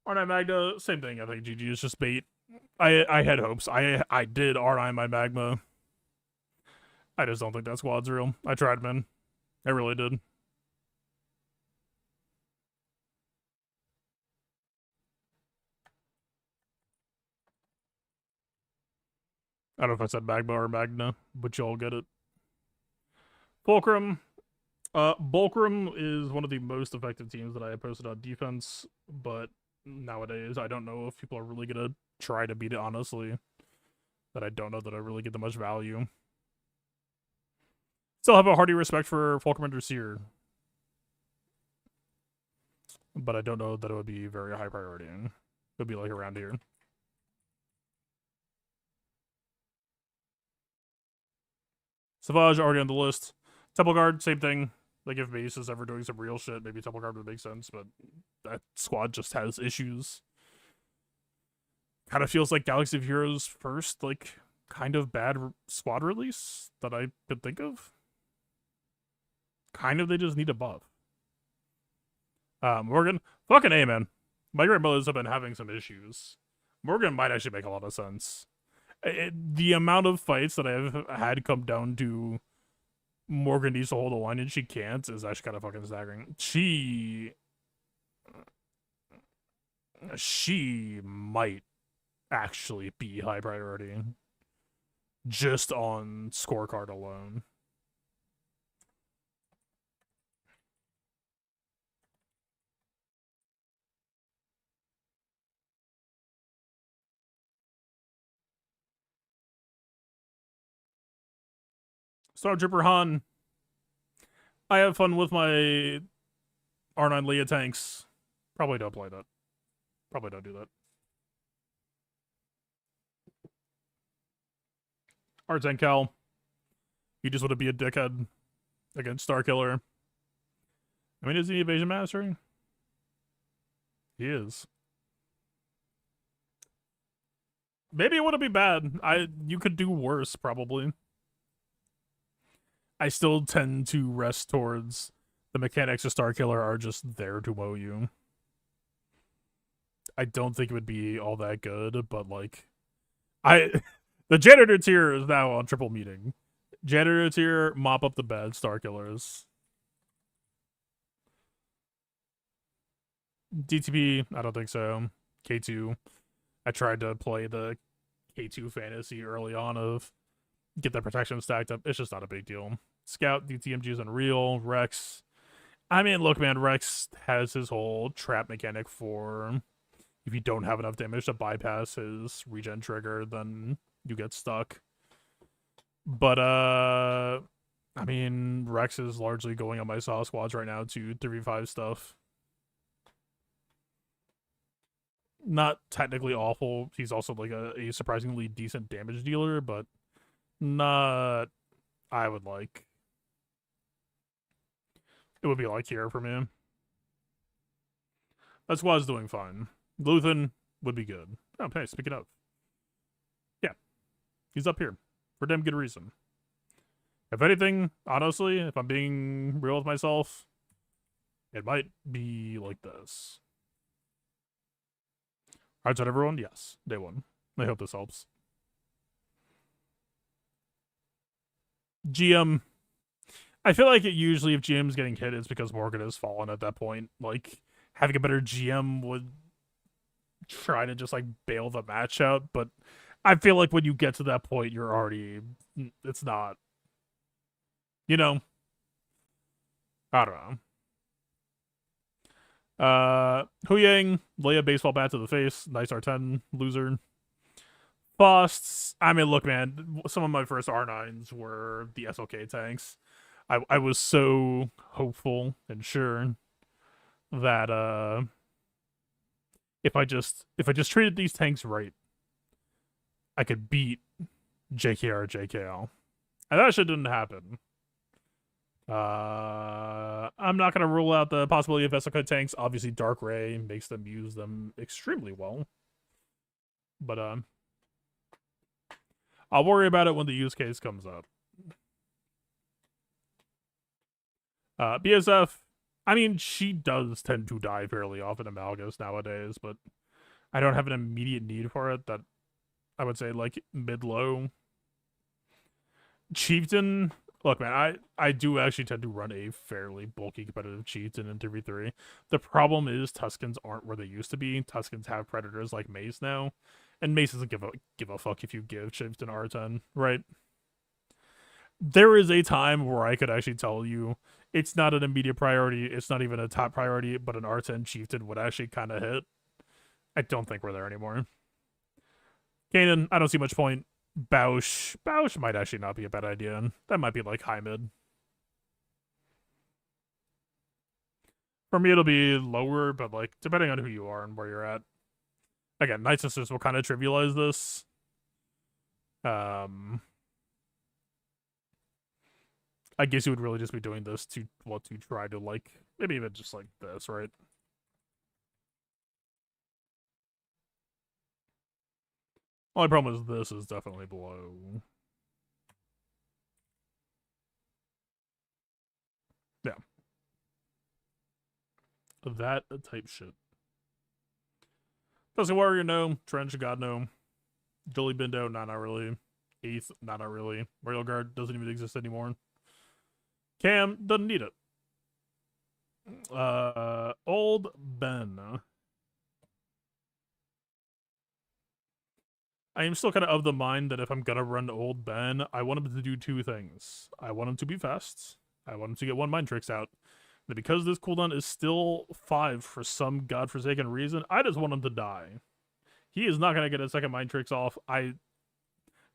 R9 Magna, same thing. I think GG is just bait. I had hopes. I did R9 my Magma. I just don't think that squad's real. I tried, man. I really did. I don't know if I said Magma or Magna, but y'all get it. Fulcrum. Fulcrum is one of the most effective teams that I have posted on defense, but nowadays I don't know if people are really gonna try to beat it, honestly. That I don't know that I really get that much value. Still have a hearty respect for Fulcrum and Seer, but I don't know that it would be very high priority. It would be like around here. Savage already on the list. Temple Guard, same thing. Like, if Mace is ever doing some real shit, maybe Temple Guard would make sense, but that squad just has issues. Kind of feels like Galaxy of Heroes' first, like, kind of bad squad release that I could think of. Kind of, they just need a buff. Morgan, fucking A, man. Migrant Mothers have been having some issues. Morgan might actually make a lot of sense. The amount of fights that I've had come down to Morgan needs to hold a line and she can't is actually kind of fucking staggering. She might actually be high priority just on scorecard alone. Stormtrooper Han, I have fun with my R9 Leia tanks. Probably don't play that. Probably don't do that. R10 Cal, you just want to be a dickhead against Starkiller. I mean, is he evasion mastery? He is. Maybe it wouldn't be bad. You could do worse, probably. I still tend to rest towards the mechanics of Starkiller are just there to mow you. I don't think it would be all that good, but like, the janitor tier is now on triple meeting. Janitor tier, mop up the bed, Starkillers. DTP, I don't think so. K2, I tried to play the K2 fantasy early on of get the protection stacked up. It's just not a big deal. Scout, DTMG is unreal. Rex, I mean, look, man, Rex has his whole trap mechanic for if you don't have enough damage to bypass his regen trigger, then you get stuck. But, I mean, Rex is largely going on my saw squads right now to 3v5 stuff. Not technically awful. He's also like a surprisingly decent damage dealer, but not I would like. It would be like here for me. That squad's doing fine. Luthen would be good. Oh, hey, speaking of. Yeah, he's up here for damn good reason. If anything, honestly, if I'm being real with myself, it might be like this. Alright, everyone? Yes, day one. I hope this helps. GM. I feel like usually if GM's getting hit, it's because Morgan has fallen at that point. Like, having a better GM would try to just, like, bail the match out, but I feel like when you get to that point, you're already... It's not... You know? I don't know. Huyang, lay a baseball bat to the face. Nice R10, loser. Busts. I mean, look, man, some of my first R9s were the SLK tanks. I was so hopeful and sure that if I just treated these tanks right, I could beat JKR JKL. And that shit didn't happen. I'm not gonna rule out the possibility of SLK tanks. Obviously, Dark Ray makes them use them extremely well. But I'll worry about it when the use case comes up. BSF, I mean, she does tend to die fairly often in Malgus nowadays, but I don't have an immediate need for it that I would say, like, mid-low. Chieftain, look, man, I do actually tend to run a fairly bulky competitive Chieftain in 3v3. The problem is Tuskens aren't where they used to be. Tuskens have predators like Mace now, and Mace doesn't give a fuck if you give Chieftain R10, right? There is a time where I could actually tell you it's not an immediate priority, it's not even a top priority, but an R10 Chieftain would actually kind of hit. I don't think we're there anymore. Kanan, I don't see much point. Bausch might actually not be a bad idea. That might be like high mid. For me, it'll be lower, but like depending on who you are and where you're at. Again, Night Sisters will kind of trivialize this. I guess you would really just be doing this to try to like maybe even just like this, right? Only problem is this is definitely below. Yeah. That type shit. Doesn't Warrior, no. Trench, God, no. Jolly Bindo, not really. Eighth, not really. Royal Guard doesn't even exist anymore. Cam doesn't need it. Old Ben. I am still kind of the mind that if I'm gonna run Old Ben, I want him to do two things. I want him to be fast. I want him to get one mind tricks out. But because this cooldown is still 5 for some godforsaken reason, I just want him to die. He is not gonna get a second mind tricks off.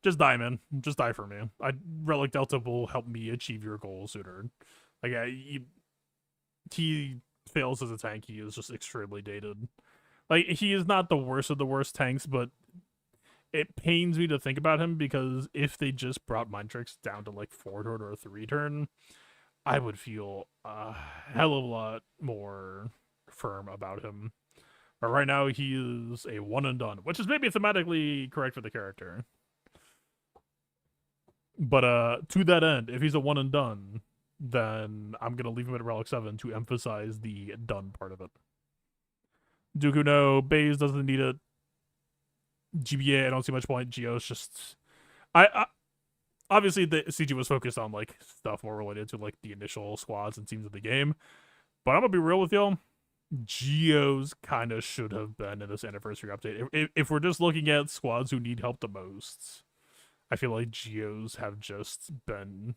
Just die, man. Just die for me. Relic Delta will help me achieve your goal sooner. Like, he fails as a tank. He is just extremely dated. Like, he is not the worst of the worst tanks, but it pains me to think about him because if they just brought mind tricks down to like 4-turn or a 3-turn, I would feel a hell of a lot more firm about him. But right now, he is a one and done, which is maybe thematically correct for the character. But to that end, if he's a one and done, then I'm gonna leave him at Relic 7 to emphasize the done part of it. Dooku no, Baze doesn't need it. GBA, I don't see much point. Geo's just I obviously the CG was focused on like stuff more related to like the initial squads and teams of the game. But I'm gonna be real with y'all. Geos kind of should have been in this anniversary update. If we're just looking at squads who need help the most, I feel like Geos have just been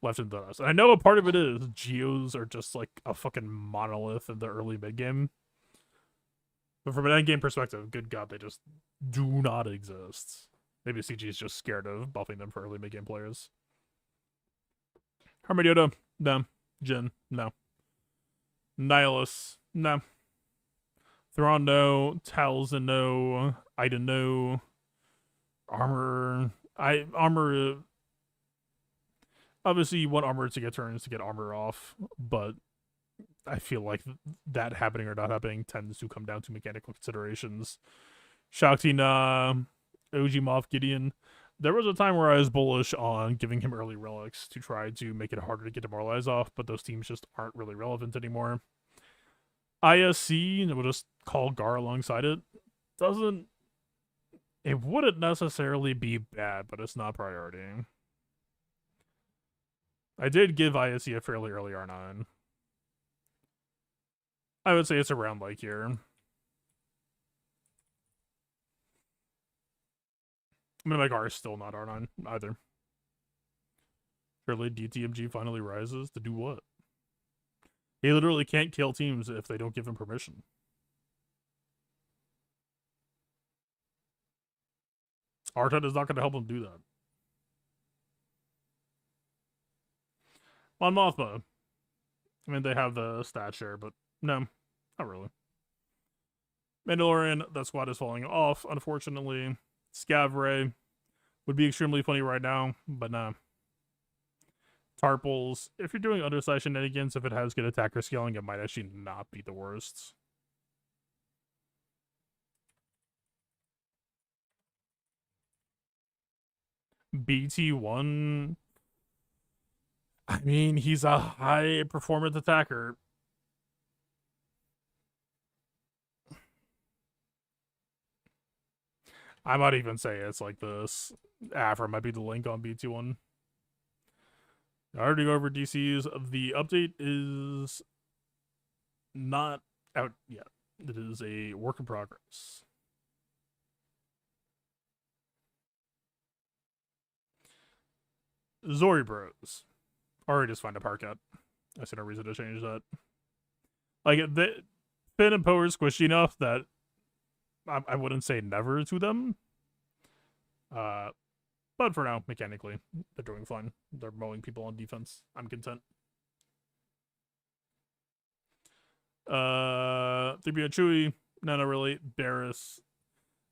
left in the dust. And I know a part of it is Geos are just like a fucking monolith in the early mid game. But from an end game perspective, good god, they just do not exist. Maybe CG is just scared of buffing them for early mid game players. Hermidioda, no. Jin, no. Nihilus, no. Thrawn, no. Talzin, no. Ida, no. Armor, Armor. Obviously, you want Armor to get turns to get Armor off, but I feel like that happening or not happening tends to come down to mechanical considerations. Shakti, nah. OG Moff Gideon. There was a time where I was bullish on giving him early relics to try to make it harder to get Demoralize off, but those teams just aren't really relevant anymore. ISC, we'll just call Gar alongside it. It wouldn't necessarily be bad, but it's not priority. I did give ISC a fairly early R9. I would say it's around like here. I mean, my Gar is still not R9 either. Surely DTMG finally rises to do what? He literally can't kill teams if they don't give him permission. R10 is not going to help him do that. On Mothma, I mean, they have the stat share, but no, not really. Mandalorian, that squad is falling off, unfortunately. Scavray would be extremely funny right now, but nah. Tarples, if you're doing underside shenanigans, if it has good attacker scaling, it might actually not be the worst. BT1, I mean, he's a high performance attacker. I might even say it's like this. Afra might be the link on BT1. I already go over DCs. The update is not out yet. It is a work in progress. Zori Bros. Already just find a park I see no reason to change that. Like, Finn and Poe are squishy enough that I wouldn't say never to them. But for now, mechanically, they're doing fine. They're mowing people on defense. I'm content. 3PO Chewie, no, not really. Barris,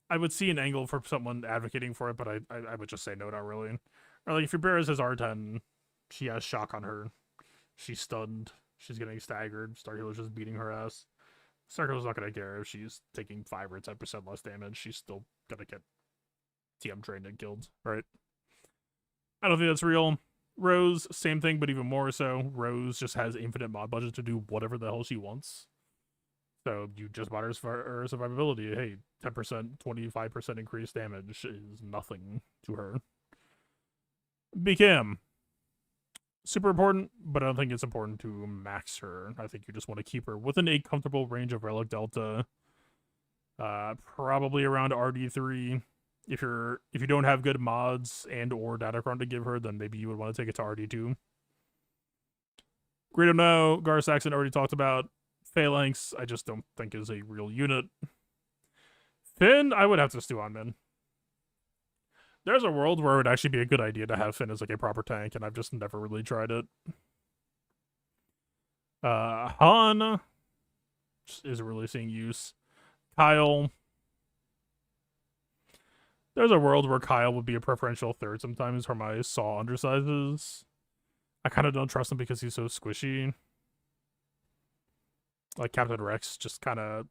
I would see an angle for someone advocating for it, but I would just say no, not really. Or like if your Barris has R10, She has shock on her. She's stunned. She's getting staggered. Starkiller's just beating her ass. Starkiller's not gonna care if she's taking 5 or 10% less damage. She's still gonna get TM trained and killed, right? I don't think that's real. Rose, same thing, but even more so. Rose just has infinite mod budget to do whatever the hell she wants. So you just bought her survivability. Hey, 10%, 25% increased damage is nothing to her. BKM. Super important, but I don't think it's important to max her. I think you just want to keep her within a comfortable range of Relic Delta. Probably around RD3. If you don't have good mods and or Datacron to give her, then maybe you would want to take it to RD2. Greedo no, Gar Saxon already talked about. Phalanx, I just don't think is a real unit. Finn, I would have to stew on, man. There's a world where it would actually be a good idea to have Finn as like a proper tank, and I've just never really tried it. Han isn't really seeing use. Kyle. There's a world where Kyle would be a preferential third sometimes for my Saw undersizes. I kind of don't trust him because he's so squishy. Like Captain Rex just kind of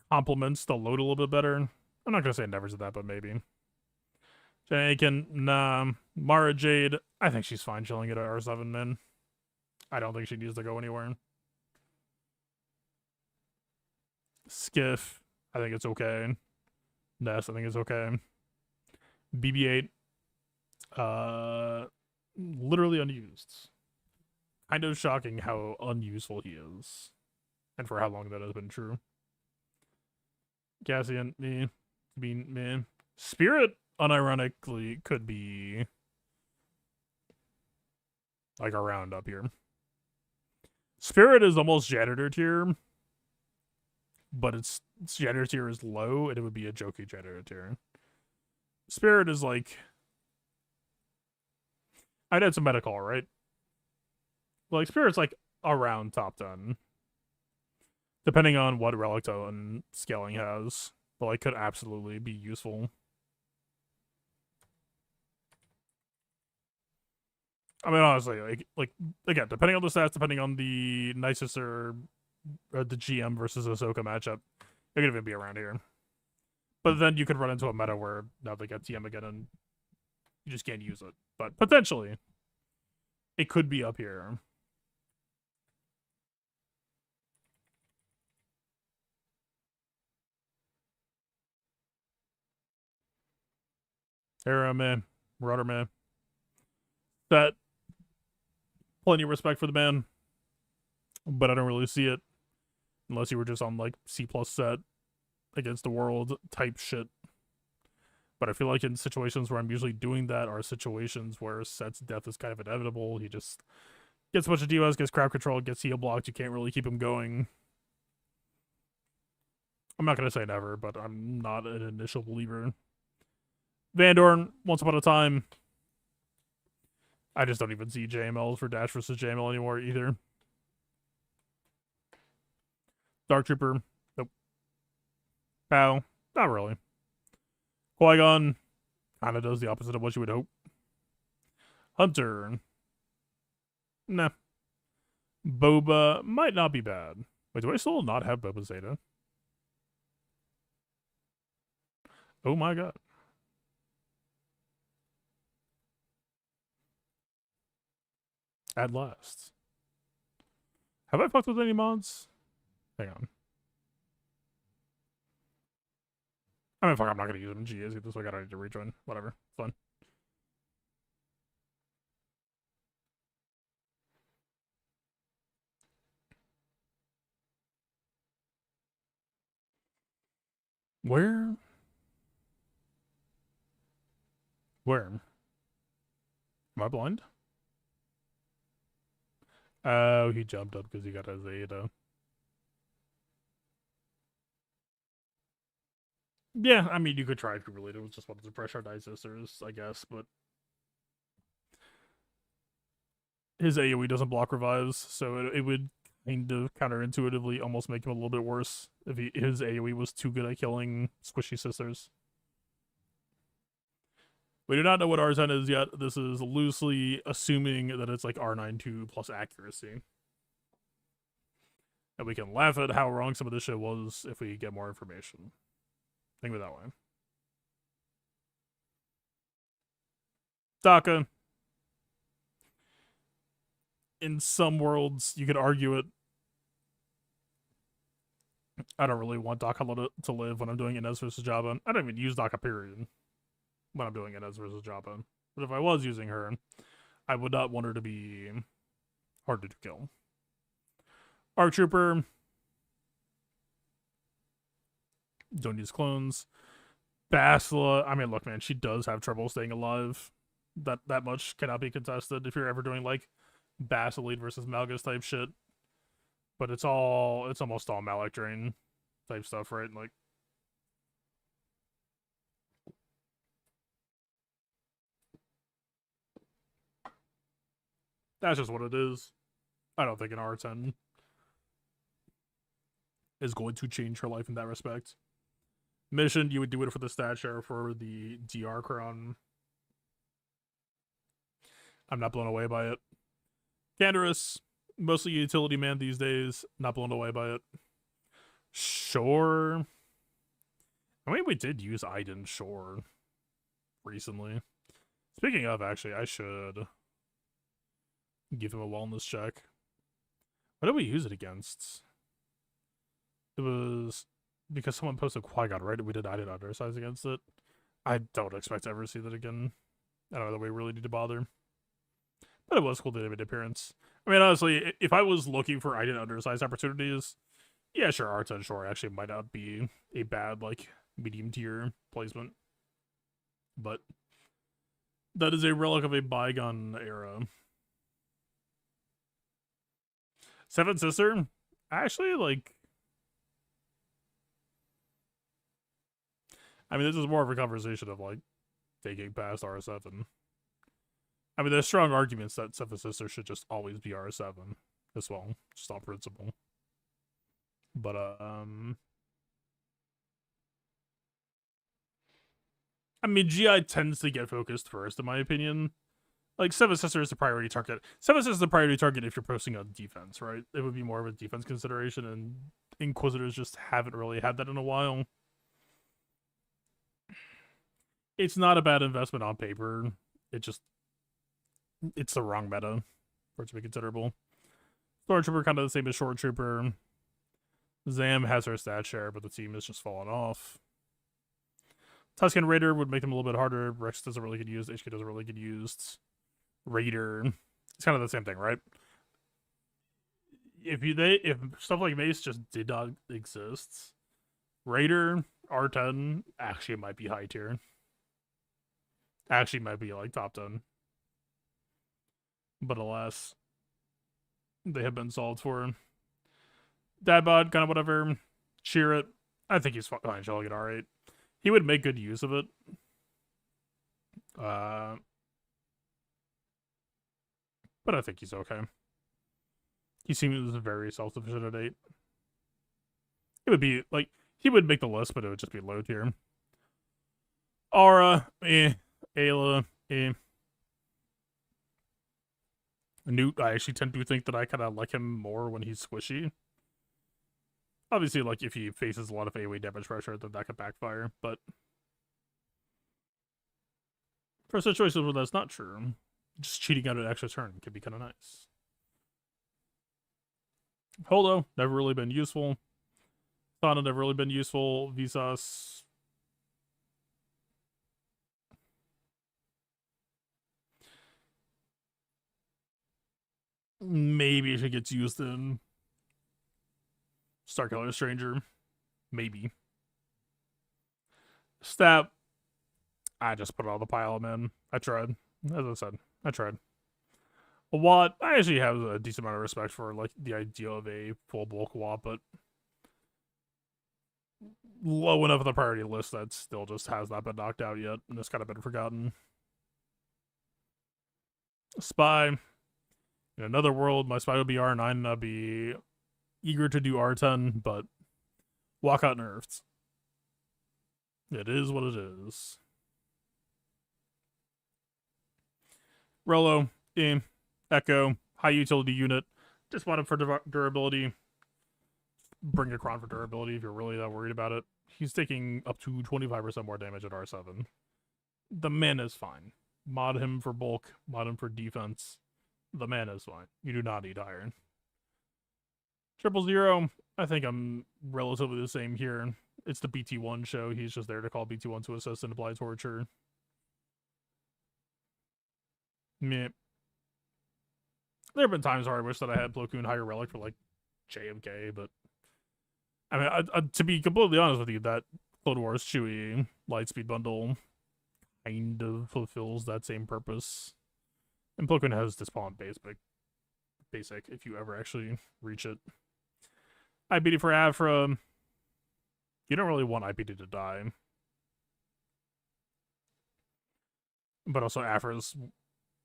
complements the load a little bit better. I'm not going to say never to that, but maybe. Aiken, nah. Mara Jade, I think she's fine chilling at R7, man. I don't think she needs to go anywhere. Skiff, I think it's okay. Ness, I think it's okay. BB-8, literally unused. Kind of shocking how unuseful he is. And for how long that has been true. Cassian, me. Spirit, unironically, could be like around up here. Spirit is almost janitor tier, but its janitor tier is low, and it would be a jokey janitor tier. Spirit is like, I'd add some medical, right? Like Spirit's like around top 10, depending on what relic and scaling has, but like could absolutely be useful. I mean, honestly, like again, depending on the stats, depending on the nicest or the GM versus Ahsoka matchup, it could even be around here. But then you could run into a meta where now they get TM again and you just can't use it. But potentially, it could be up here. Era man, Rudder man. That plenty of respect for the man, but I don't really see it unless you were just on like C+ set against the world type shit. But I feel like in situations where I'm usually doing that are situations where Set's death is kind of inevitable. He just gets a bunch of DOS, gets crowd control, gets heal blocked. You can't really keep him going. I'm not going to say never, but I'm not an initial believer. Van Dorn, once upon a time. I just don't even see JML for Dash versus JML anymore either. Dark Trooper, nope. Pow, not really. Qui-Gon kind of does the opposite of what you would hope. Hunter, nah. Boba might not be bad. Wait, do I still not have Boba Zeta? Oh my god. At last. Have I fucked with any mods? Hang on. I mean, fuck, I'm not gonna use them in GAs either, so I gotta need to rejoin. Whatever. It's fun. Where? Where? Am I blind? Oh, he jumped up because he got a Zeta. Yeah, I mean, you could try if you really just wanted to pressure Night Sisters, I guess, but his AoE doesn't block revives, so it would kind of counterintuitively almost make him a little bit worse if his AoE was too good at killing squishy sisters. We do not know what R10 is yet. This is loosely assuming that it's like R92 plus accuracy. And we can laugh at how wrong some of this shit was if we get more information. Think of it that way. DACA. In some worlds, you could argue it. I don't really want DACA to live when I'm doing Inez versus Jabba. I don't even use DACA, period, when I'm doing Inez versus Jabba. But if I was using her, I would not want her to be hard to kill. ARC Trooper. Don't use clones. Bastila. I mean, look, man, she does have trouble staying alive. That much cannot be contested if you're ever doing like Basilide versus Malgus type shit. But it's almost all Malak Drain type stuff, right? Like, that's just what it is. I don't think an R10 is going to change her life in that respect. Mission, you would do it for the stat share for the DR crown. I'm not blown away by it. Canderous, mostly utility man these days. Not blown away by it. Sure. I mean, we did use Aiden Shore recently. Speaking of, actually, I should give him a wellness check. What did we use it against? It was because someone posted Qui-Gon, right? We did Aiden Undersize against it. I don't expect to ever see that again. I don't know that we really need to bother. But it was cool to have an appearance. I mean, honestly, if I was looking for Aiden Undersize opportunities, yeah, sure, R10 Shore actually might not be a bad, like, medium tier placement. But that is a relic of a bygone era. Seven Sister, actually, like, I mean, this is more of a conversation of, like, taking past R7. I mean, there's strong arguments that Seven Sister should just always be R7 as well, just on principle. But, I mean, GI tends to get focused first, in my opinion. Like, Seven Sister is the priority target. Seven Sister is the priority target if you're posting on defense, right? It would be more of a defense consideration, and Inquisitors just haven't really had that in a while. It's not a bad investment on paper. It's the wrong meta for it to be considerable. Stormtrooper kind of the same as Short Trooper. Zam has her stat share, but the team is just falling off. Tusken Raider would make them a little bit harder. Rex doesn't really get used. HK doesn't really get used. Raider, it's kind of the same thing, right? If stuff like Mace just did not exist, Raider R10 actually might be high tier. Actually might be like top 10. But alas, they have been solved for. Dadbod, kind of whatever. Cheer it. I think he's fine. Shall get R8. He would make good use of it. But I think he's okay. He seems very self-sufficient at 8. It would be, like, he would make the list, but it would just be low tier. Aura, Ayla, Newt, I actually tend to think that I kind of like him more when he's squishy. Obviously, like, if he faces a lot of AoE damage pressure, then that could backfire, but for situations where that's not true, just cheating out an extra turn could be kind of nice. Holdo, never really been useful. Thana, never really been useful. Visas, maybe if it gets used in Starkiller Stranger. Maybe. Stab. I just put it on the pile, man. I tried. As I said, I tried. A Watt, I actually have a decent amount of respect for, like, the idea of a full bulk Watt, but low enough on the priority list that still just has not been knocked out yet, and it's kind of been forgotten. Spy. In another world, my spy would be R9, and I'd be eager to do R10, but walkout nerfed. It is what it is. Rolo, Echo, high utility unit. Just want him for durability. Bring your Kron for durability if you're really that worried about it. He's taking up to 25% more damage at R7. The man is fine. Mod him for bulk, mod him for defense. The man is fine. You do not need iron. 000, I think I'm relatively the same here. It's the BT1 show. He's just there to call BT1 to assist and apply torture. Meh. There have been times where I wish that I had Plo Koon higher relic for like JMK, but I mean, to be completely honest with you, that Clone Wars Chewie Lightspeed bundle kind of fulfills that same purpose. And Plo Koon has Despawn basic if you ever actually reach it. IPD for Afra. You don't really want IPD to die. But also Afra's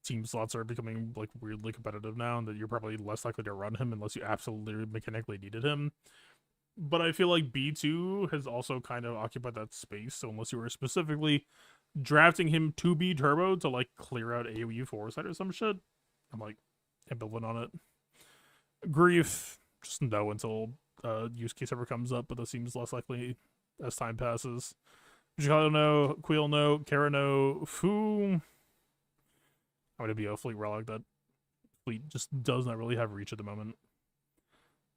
team slots are becoming like weirdly competitive now, and that you're probably less likely to run him unless you absolutely mechanically needed him. But I feel like B2 has also kind of occupied that space, so unless you were specifically drafting him to be turbo to like clear out AoE foresight or some shit, I'm like ambivalent on it. Grief, just no until use case ever comes up, but that seems less likely as time passes. Jicalo no, Queel no, Kara no, Fu. I'm gonna be a fleet relic. That fleet just does not really have reach at the moment.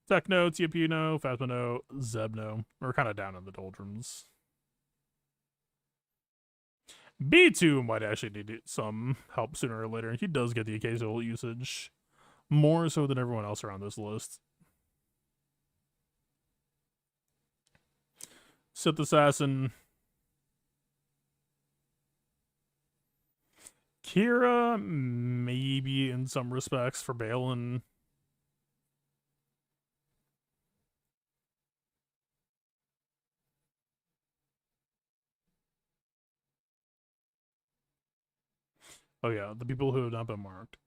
Techno, TFU no, Phasma no, Zeb no. We're kind of down in the doldrums. B2 might actually need some help sooner or later. He does get the occasional usage, more so than everyone else around this list. Sith Assassin. Kira, maybe in some respects for Balin. Oh yeah, the people who have not been marked.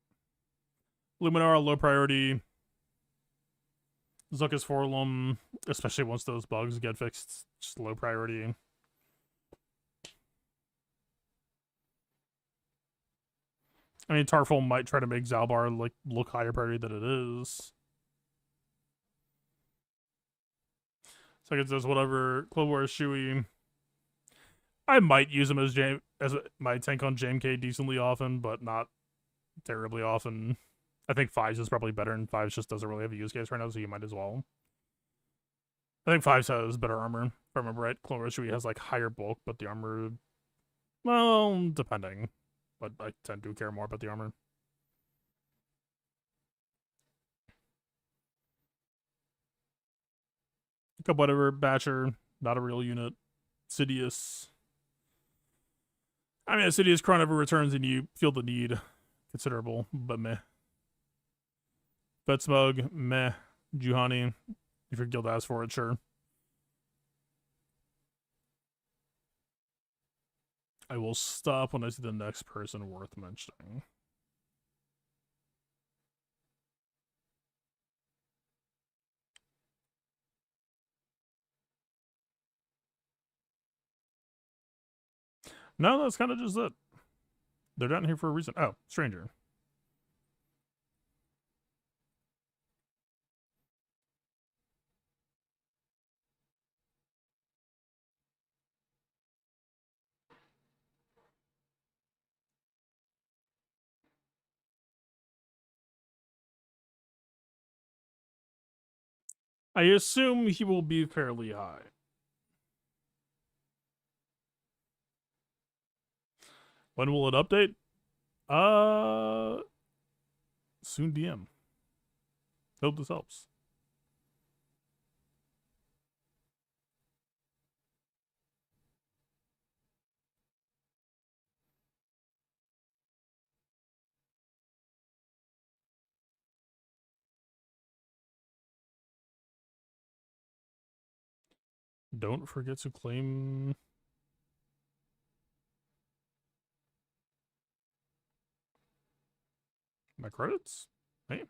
Luminar, low priority. Zuckus Forlum, especially once those bugs get fixed, just low priority. I mean, Tarful might try to make Zalbar like look higher priority than it is. Second says whatever. Clone Wars Shui. I might use him as my tank on JMK decently often, but not terribly often. I think Fives is probably better, and Fives just doesn't really have a use case right now, so you might as well. I think Fives has better armor, if I remember right. Clone Wars Shui has like higher bulk, but the armor, well, depending. But I tend to care more about the armor. Whatever, Batcher, not a real unit. Sidious. I mean, Sidious Chron ever returns and you feel the need. Considerable, but meh. Vetsmug, meh. Juhani, if your guild asks for it, sure. I will stop when I see the next person worth mentioning. No, that's kind of just it. They're down here for a reason. Oh, stranger. I assume he will be fairly high. When will it update? Soon DM. Hope this helps. Don't forget to claim my credits. Hey.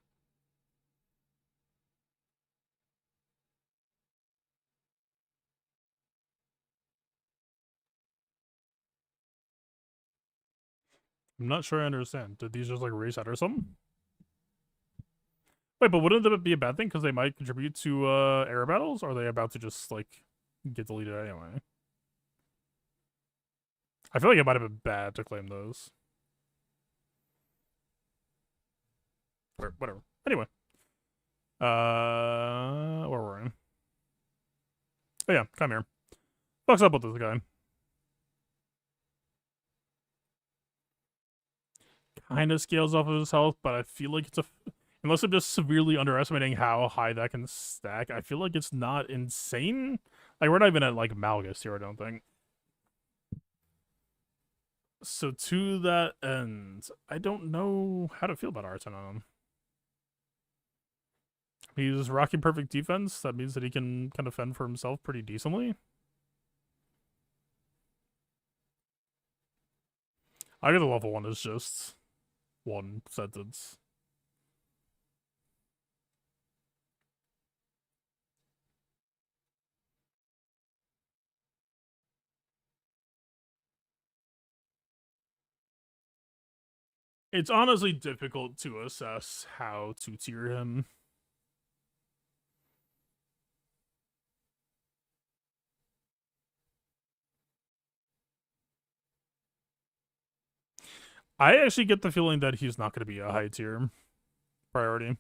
I'm not sure I understand. Did these just like reset or something? Wait, but wouldn't that be a bad thing because they might contribute to air battles? Or are they about to just like get deleted anyway? I feel like it might have been bad to claim those. Or whatever. Anyway. Where were we? Oh yeah, come here. Fuck's up with this guy. Kind of scales off of his health, but I feel like it's a... Unless I'm just severely underestimating how high that can stack, I feel like it's not insane. Like, we're not even at, like, Malgus here, I don't think. So, to that end, I don't know how to feel about R10 on him. He's rocking perfect defense. That means that he can kind of fend for himself pretty decently. I get the level 1 is just one sentence. It's honestly difficult to assess how to tier him. I actually get the feeling that he's not going to be a high tier priority.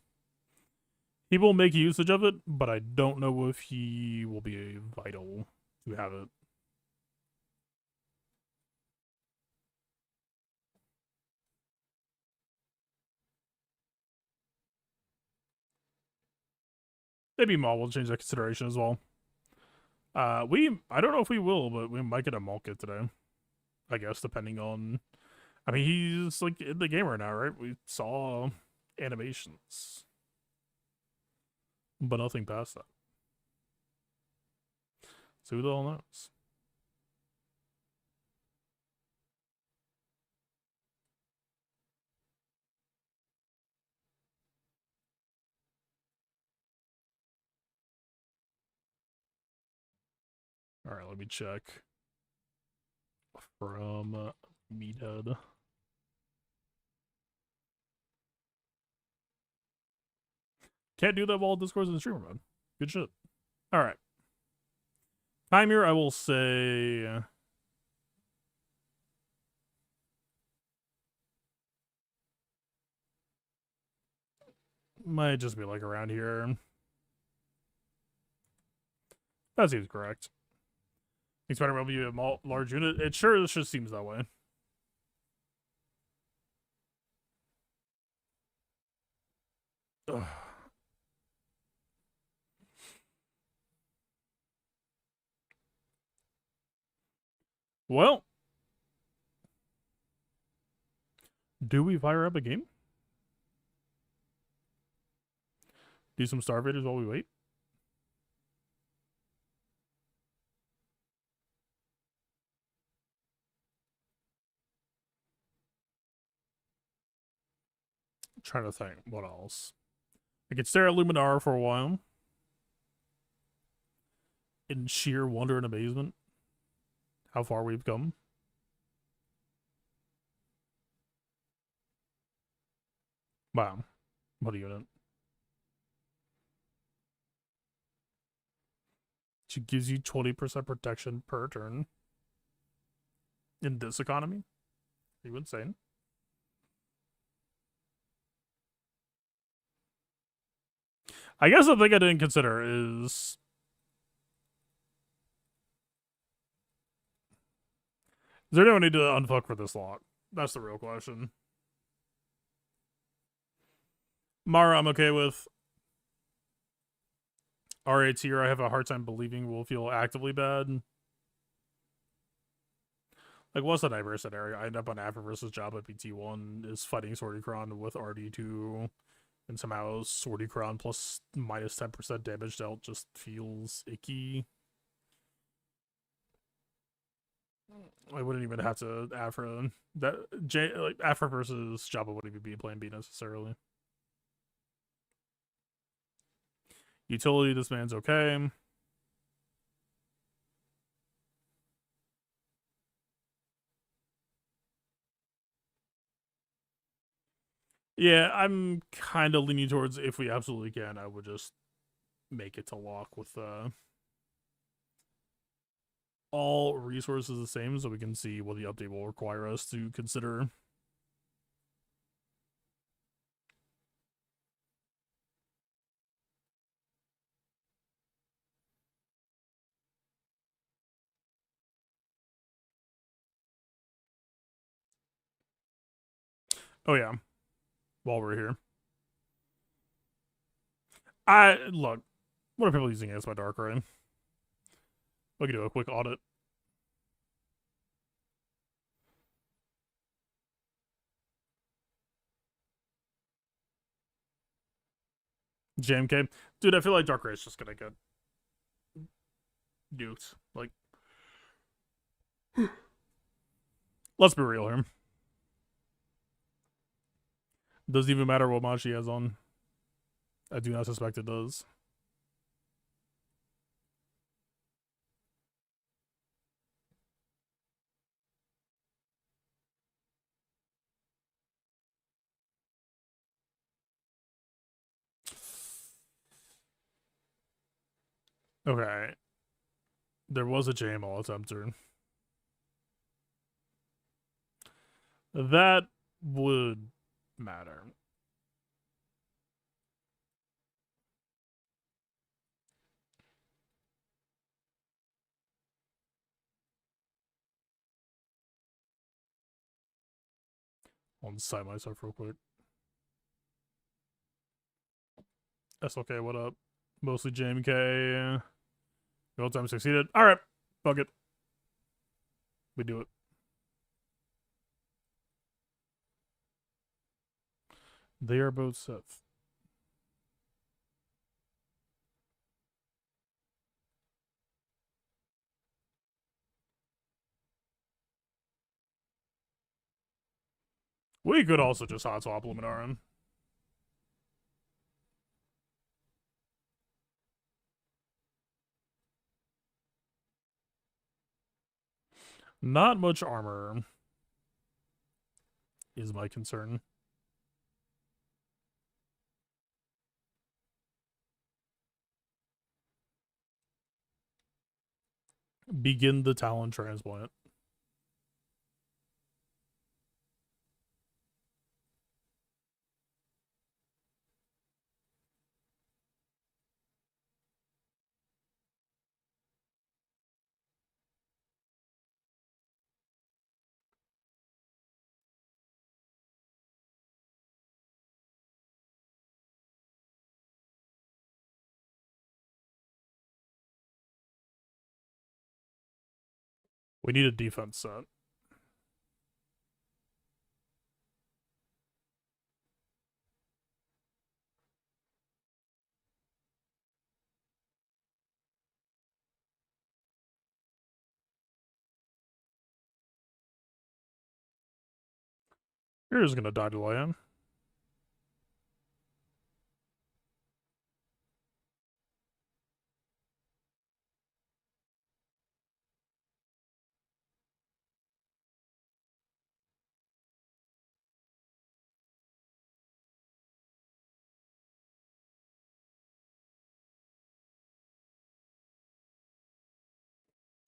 He will make usage of it, but I don't know if he will be vital to have it. Maybe Maul will change that consideration as well. I don't know if we will, but we might get a Malkit today. I guess, depending on... I mean, he's, like, in the game right now, right? We saw animations. But nothing past that. So who the hell knows? Alright, let me check. From Meathead. Can't do that while Discord's in the streamer mode. Good shit. Alright. Time here, I will say... Might just be like around here. That seems correct. Spider will be a large unit. It sure just seems that way. Ugh. Well, do we fire up a game? Do some Starvaders while we wait? I'm trying to think. What else? I could stare at Luminar for a while. In sheer wonder and amazement. How far we've come. Wow. What a unit. She gives you 20% protection per turn. In this economy? Are you insane? I guess the thing I didn't consider is... Is there anyone need to unfuck for this lot? That's the real question. Mara, I'm okay with. R8 tier, I have a hard time believing will feel actively bad. Like, what's the diverse scenario? I end up on Afro versus Jabba PT1 is fighting Sordicron with RD2, and somehow Sordicron plus minus 10% damage dealt just feels icky. I wouldn't even have to Afro that like Afro versus Jabba wouldn't even be plan B necessarily. Utility, this man's okay. Yeah, I'm kind of leaning towards if we absolutely can, I would just make it to lock with all resources the same so we can see what the update will require us to consider. Oh yeah, while we're here. I look, what are people using against my dark ray? We can do a quick audit. JMK. Dude, I feel like dark ray is just gonna get nuked. Like, let's be real here. Doesn't even matter what mod she has on. I do not suspect it does. Okay. There was a JML attempter. That would matter. I'll cite myself real quick. That's okay, what up? Mostly JMK. Gold time succeeded. Alright, fuck it. We do it. They are both Seth. We could also just hot swap Luminarum. Not much armor is my concern. Begin the talent transplant. We need a defense set. You're just gonna die to land.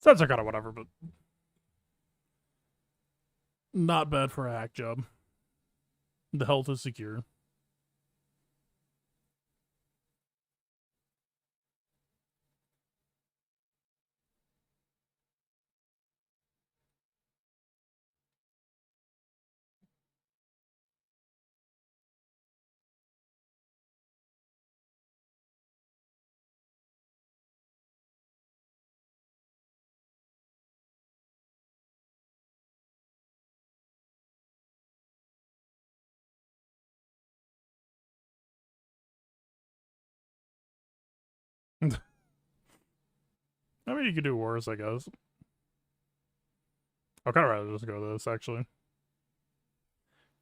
Sets are kind of whatever, but not bad for a hack job. The health is secure. I mean, you could do worse, I guess. I'd kind of rather just go this, actually.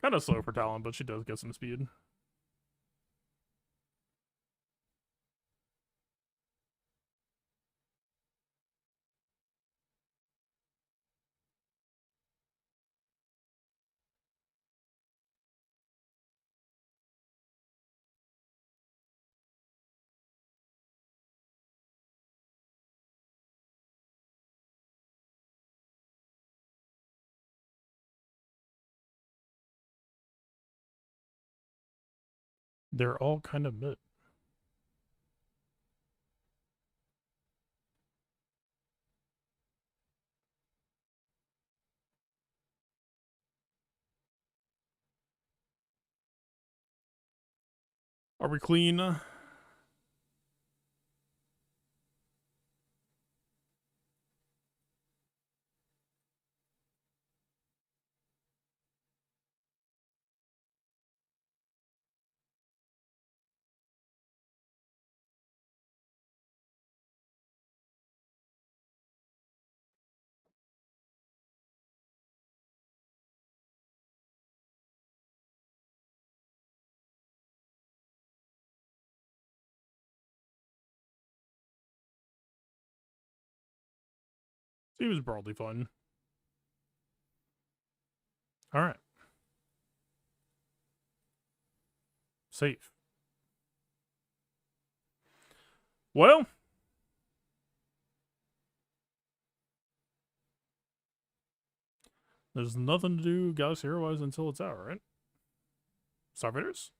Kind of slow for talent, but she does get some speed. They're all kind of mid. Are we clean? Seems broadly fun. All right. Safe. Well, there's nothing to do Galaxy Hero-wise until it's out, right? Starfighters?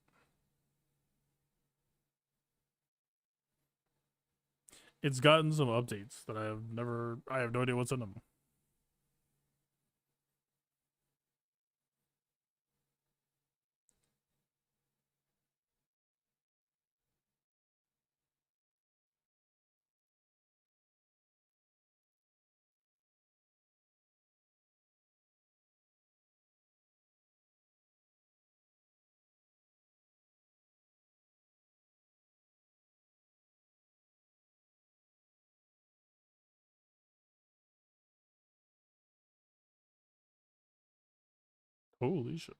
It's gotten some updates that I have no idea what's in them. Holy shit.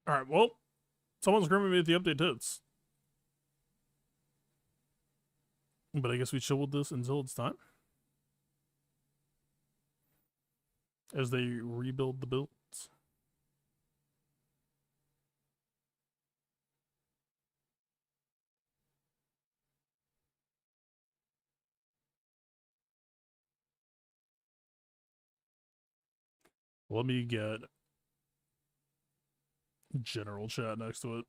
All right, well, someone's screaming me at the update hits. But I guess we chill with this until it's time. As they rebuild the builds. Let me get general chat next to it.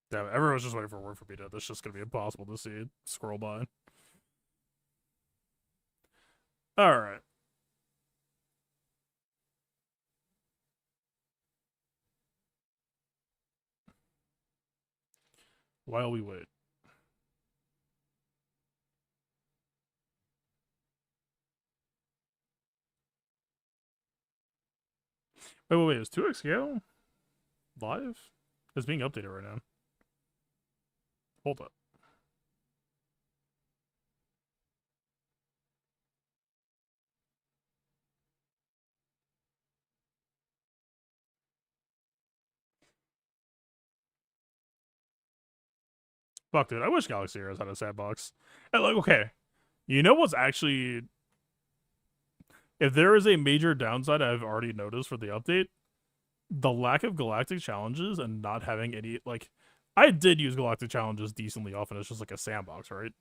Damn, everyone's just waiting for a word from me. That's just gonna be impossible to see it scroll by. All right. While we wait. Wait. Is 2XKO live? It's being updated right now. Hold up. Fuck, dude. I wish Galaxy Heroes had a sandbox. And like, okay. You know what's actually. If there is a major downside I've already noticed for the update, the lack of galactic challenges and not having any. Like, I did use galactic challenges decently often. It's just like a sandbox, right?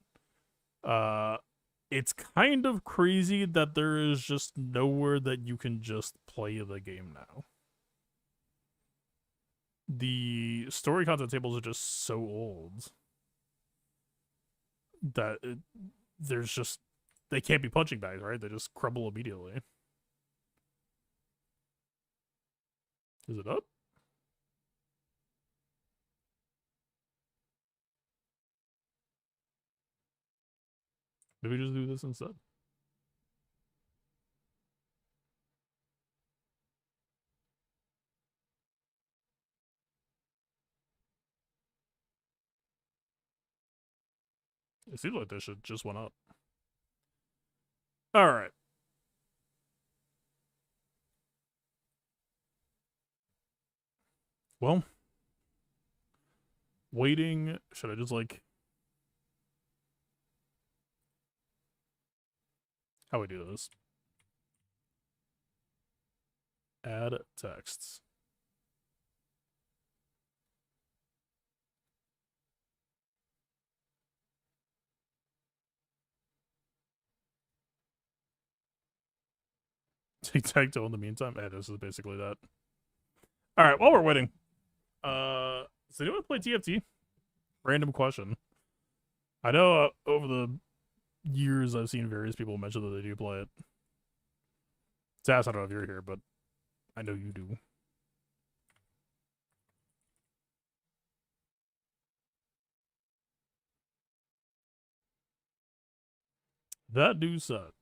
It's kind of crazy that there is just nowhere that you can just play the game now. The story content tables are just so old that there's just they can't be punching bags, right? They just crumble immediately. Is it up? Maybe just do this instead. It seems like this should just went up. All right. Well, waiting. Should I just like how we do this? Add texts. Tic-tac-toe in the meantime. Hey, this is basically that. All right, while we're waiting, does anyone play TFT? Random question. I know over the years I've seen various people mention that they do play it. Sass, I don't know if you're here, but I know you do. That do suck.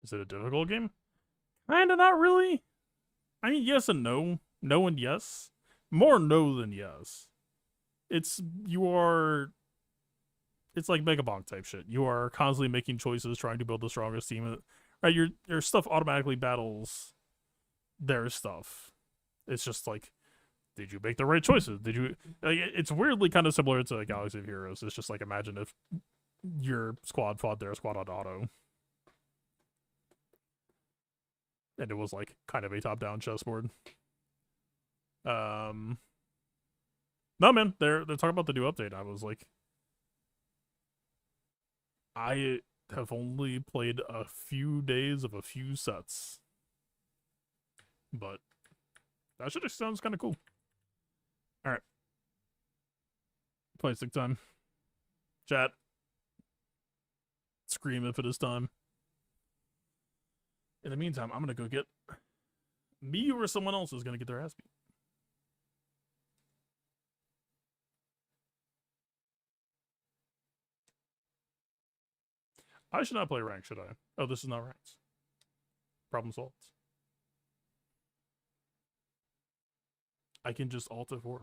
Is it a difficult game? Kinda not really. I mean, yes and no. No and yes. More no than yes. It's you are it's like Mega Bonk type shit. You are constantly making choices, trying to build the strongest team. Right, your stuff automatically battles their stuff. It's just like, did you make the right choices? Did you? Like, it's weirdly kind of similar to Galaxy of Heroes. It's just like, imagine if your squad fought their squad on auto, and it was like kind of a top-down chessboard. No man, they're talking about the new update. I was like, I have only played a few days of a few sets, but that shit sounds kind of cool. All right, play stick time. Chat, scream if it is time. In the meantime, I'm gonna go get me or someone else is gonna get their ass beat. I should not play rank, should I? Oh, this is not ranked. Problem solved. I can just alt F4.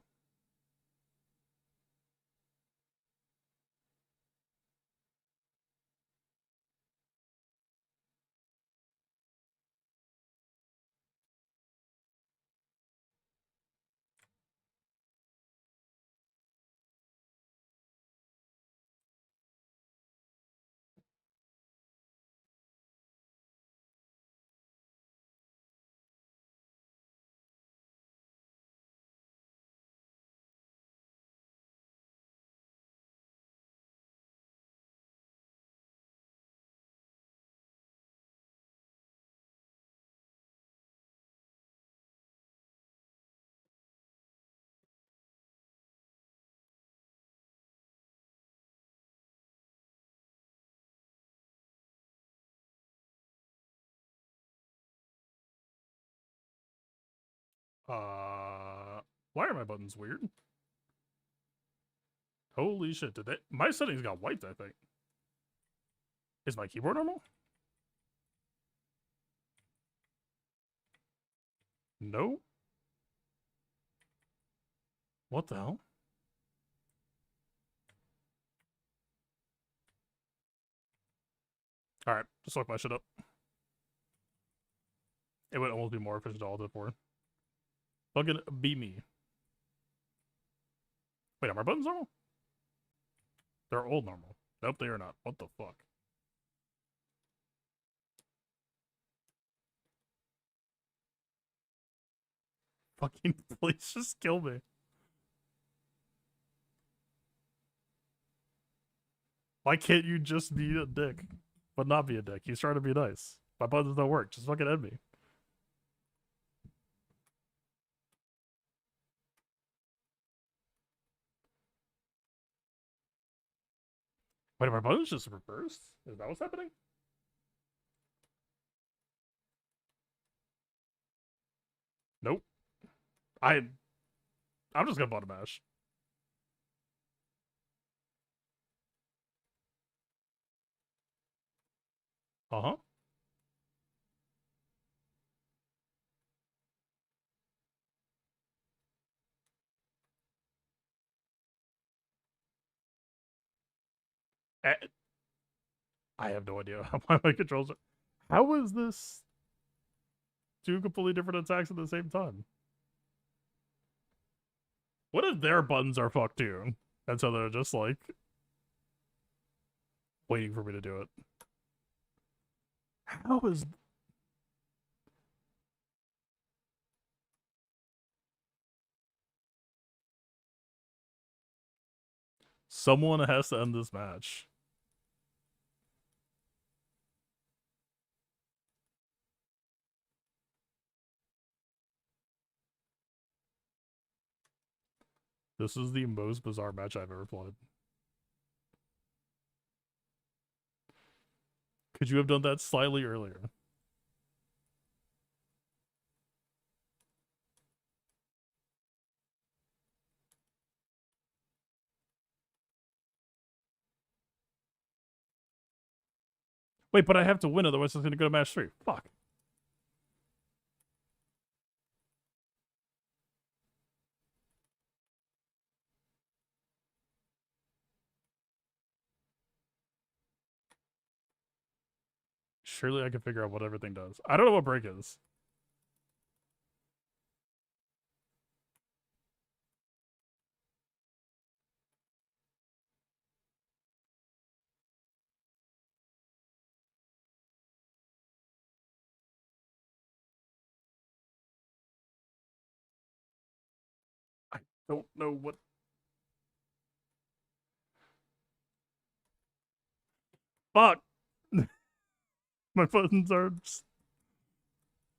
Why are my buttons weird? Holy shit, did they? My settings got wiped, I think. Is my keyboard normal? No. What the hell? Alright, just look my shit up. It would almost be more efficient to alt F4. Fucking be me. Wait, are my buttons normal? They're old normal. Nope, they are not. What the fuck? Fucking please just kill me. Why can't you just be a dick? But not be a dick. He's trying to be nice. My buttons don't work. Just fucking end me. Wait, are my buttons just reversed? Is that what's happening? Nope. I'm just gonna button mash. Uh-huh. I have no idea how my controls are. How is this two completely different attacks at the same time? What if their buttons are fucked too? And so they're just like, waiting for me to do it. How is someone has to end this match? This is the most bizarre match I've ever played. Could you have done that slightly earlier? Wait, but I have to win, otherwise it's gonna go to match 3. Fuck. Surely I can figure out what everything does. I don't know what break is. I don't know what. Fuck. My buttons are.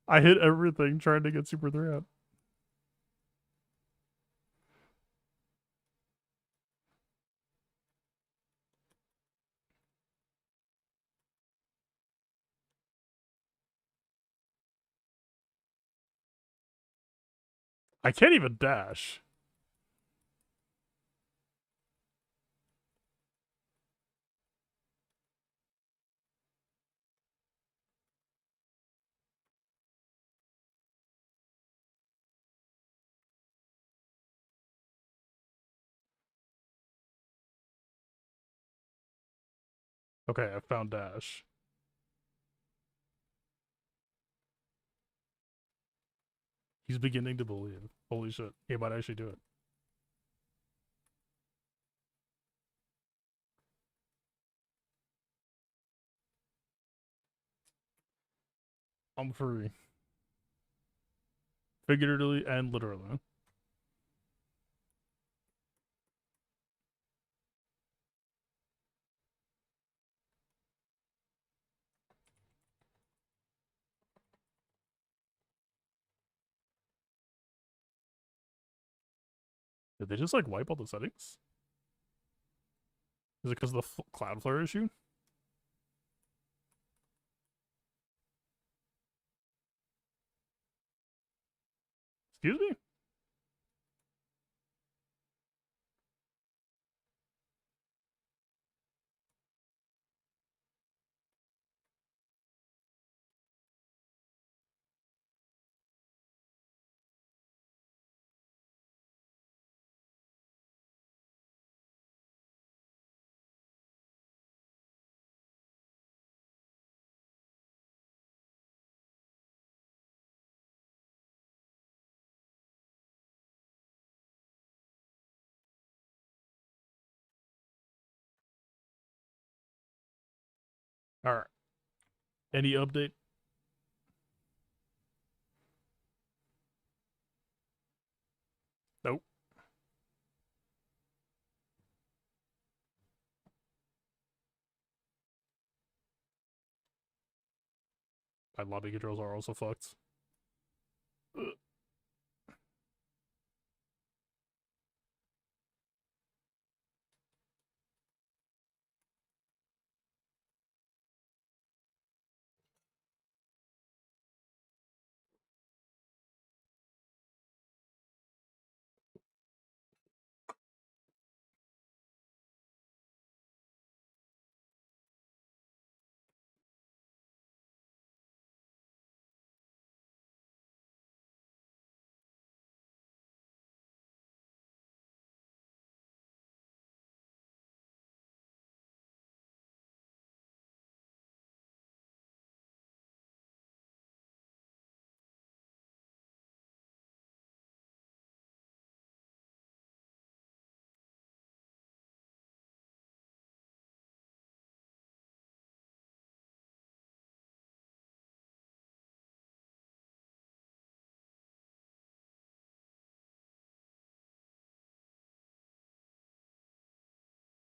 I hit everything trying to get Super 3 out. I can't even dash. Okay, I found dash. He's beginning to believe. Holy shit. He might actually do it. I'm free. Figuratively and literally. Did they just like wipe all the settings? Is it because of the Cloudflare issue? Excuse me? Alright. Any update? Nope. My lobby controls are also fucked. Ugh.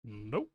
Nope.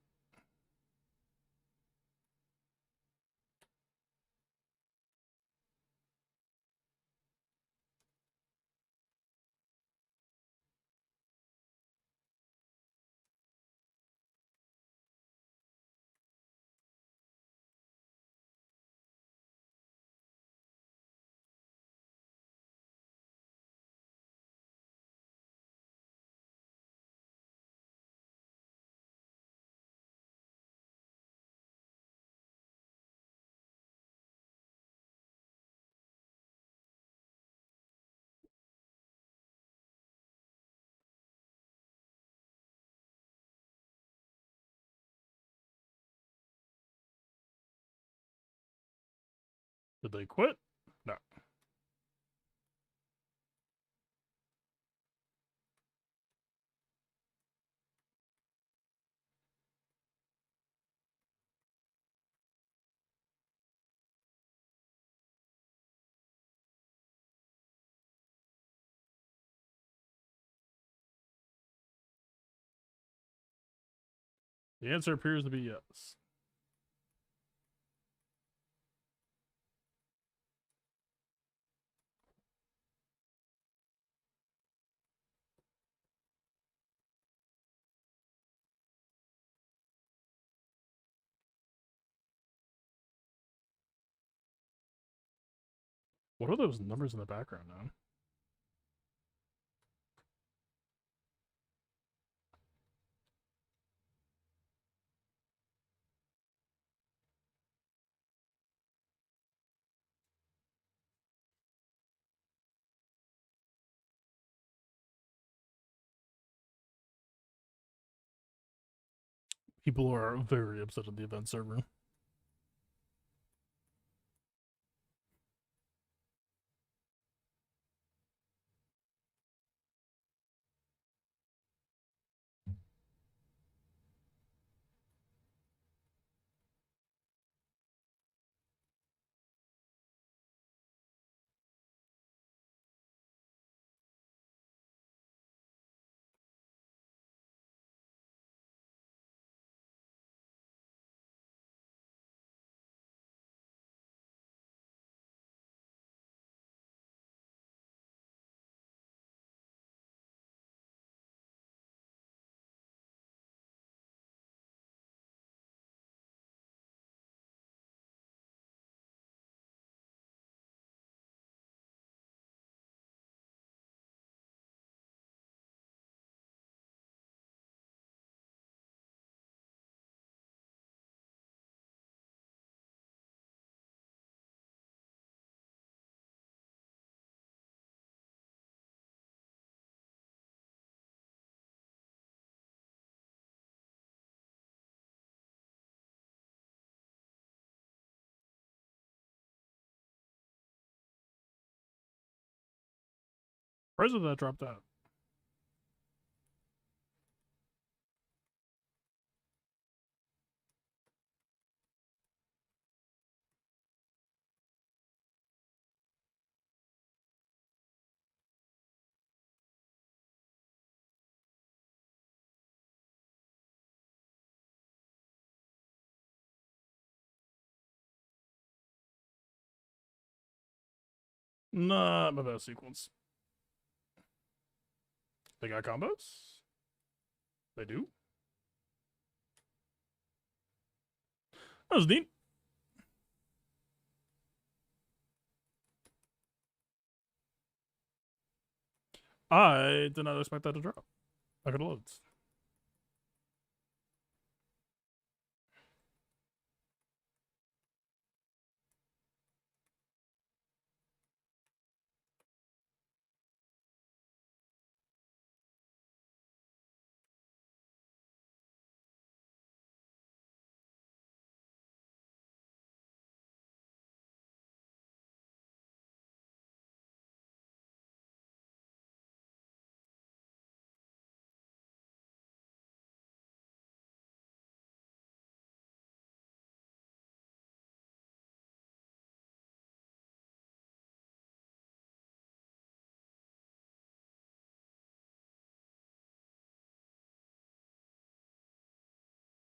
Did they quit? No. The answer appears to be yes. What are those numbers in the background now? People are very upset at the event server. Where's it that dropped out? Not my best sequence. They got combos? They do? That was neat. I did not expect that to drop. I could have loads.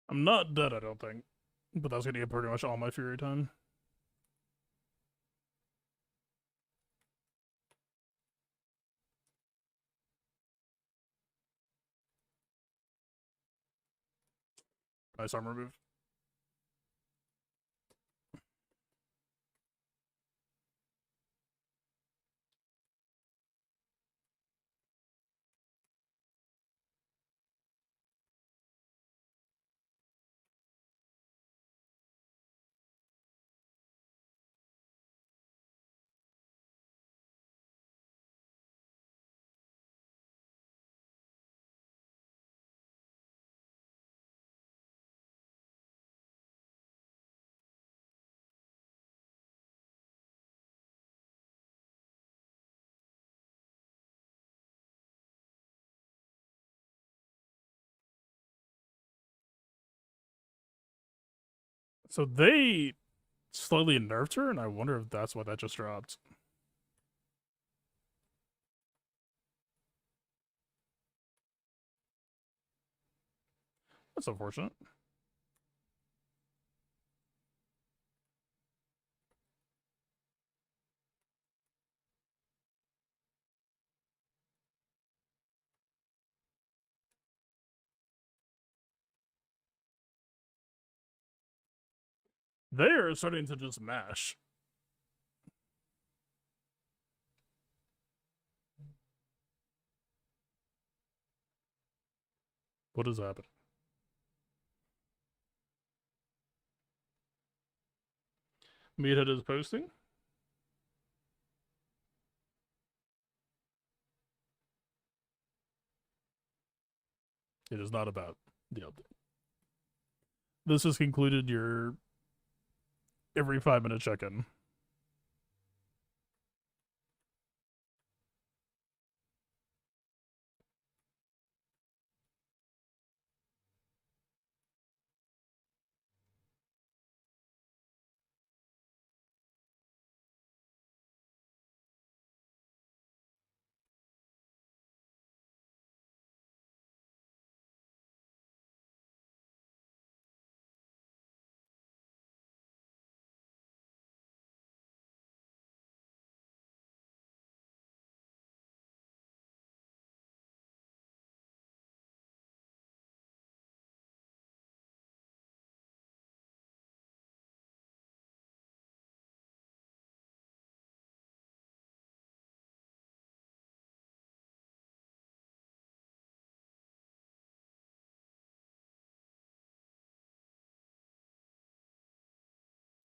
I'm not dead, I don't think. But that's gonna get pretty much all my Fury time. Nice armor move. So they slightly nerfed her, and I wonder if that's why that just dropped. That's unfortunate. They are starting to just mash. What is happening? Meathead is posting. It is not about the update. This has concluded your every 5-minute check-in.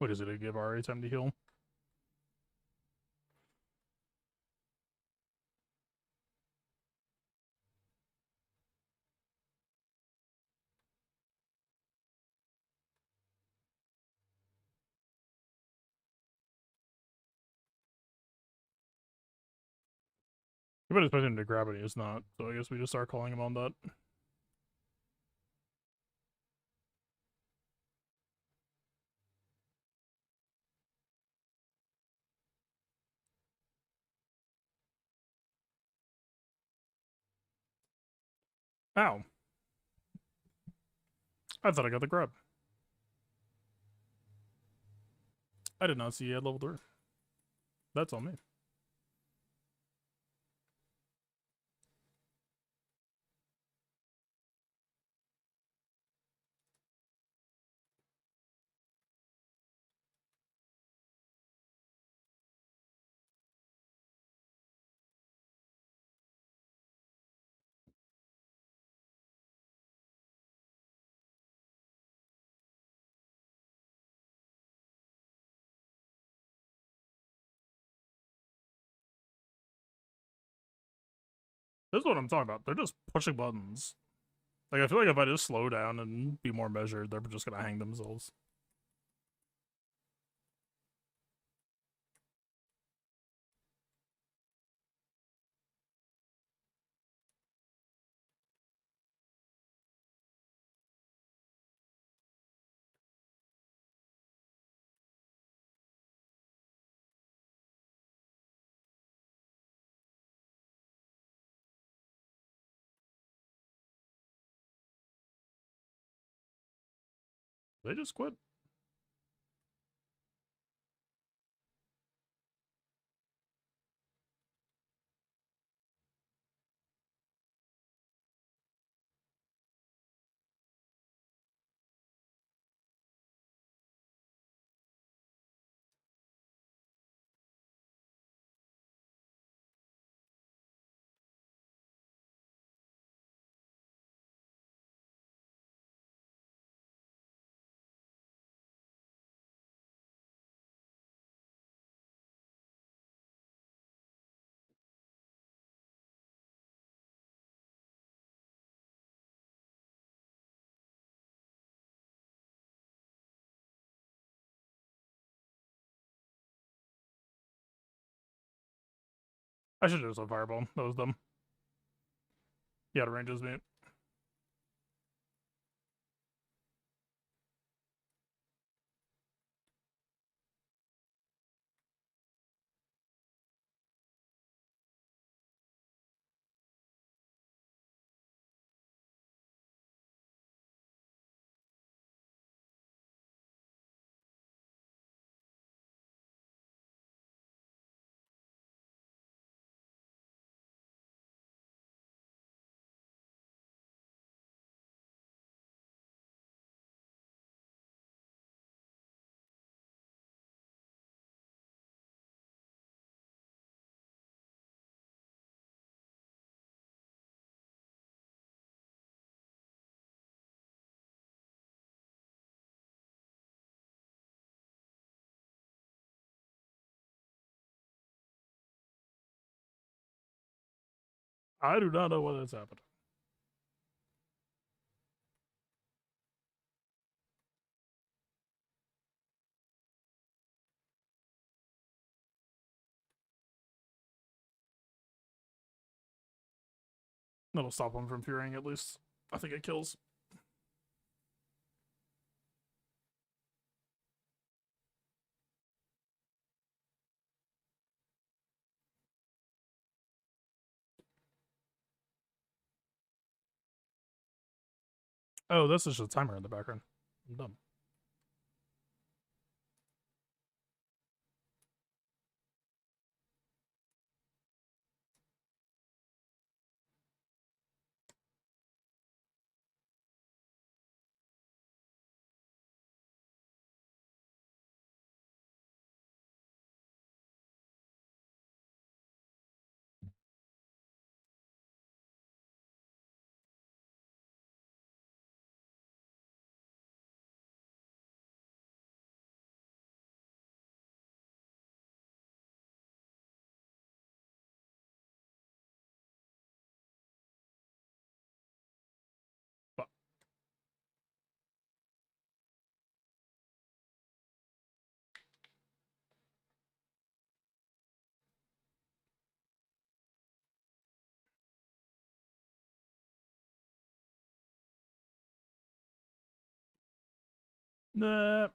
What is it to give RA time to heal? You better expect him to grab it, he's not. So I guess we just start calling him on that. Ow. I thought I got the grab. I did not see he had level 3. That's on me. This is what I'm talking about. They're just pushing buttons. Like, I feel like if I just slow down and be more measured, they're just gonna hang themselves. They just quit. I should have just a fireball. That was dumb. Yeah, the ranges me. I do not know whether it's happened. That'll stop him from furying at least. I think it kills. Oh, this is just a timer in the background. I'm dumb. But nah.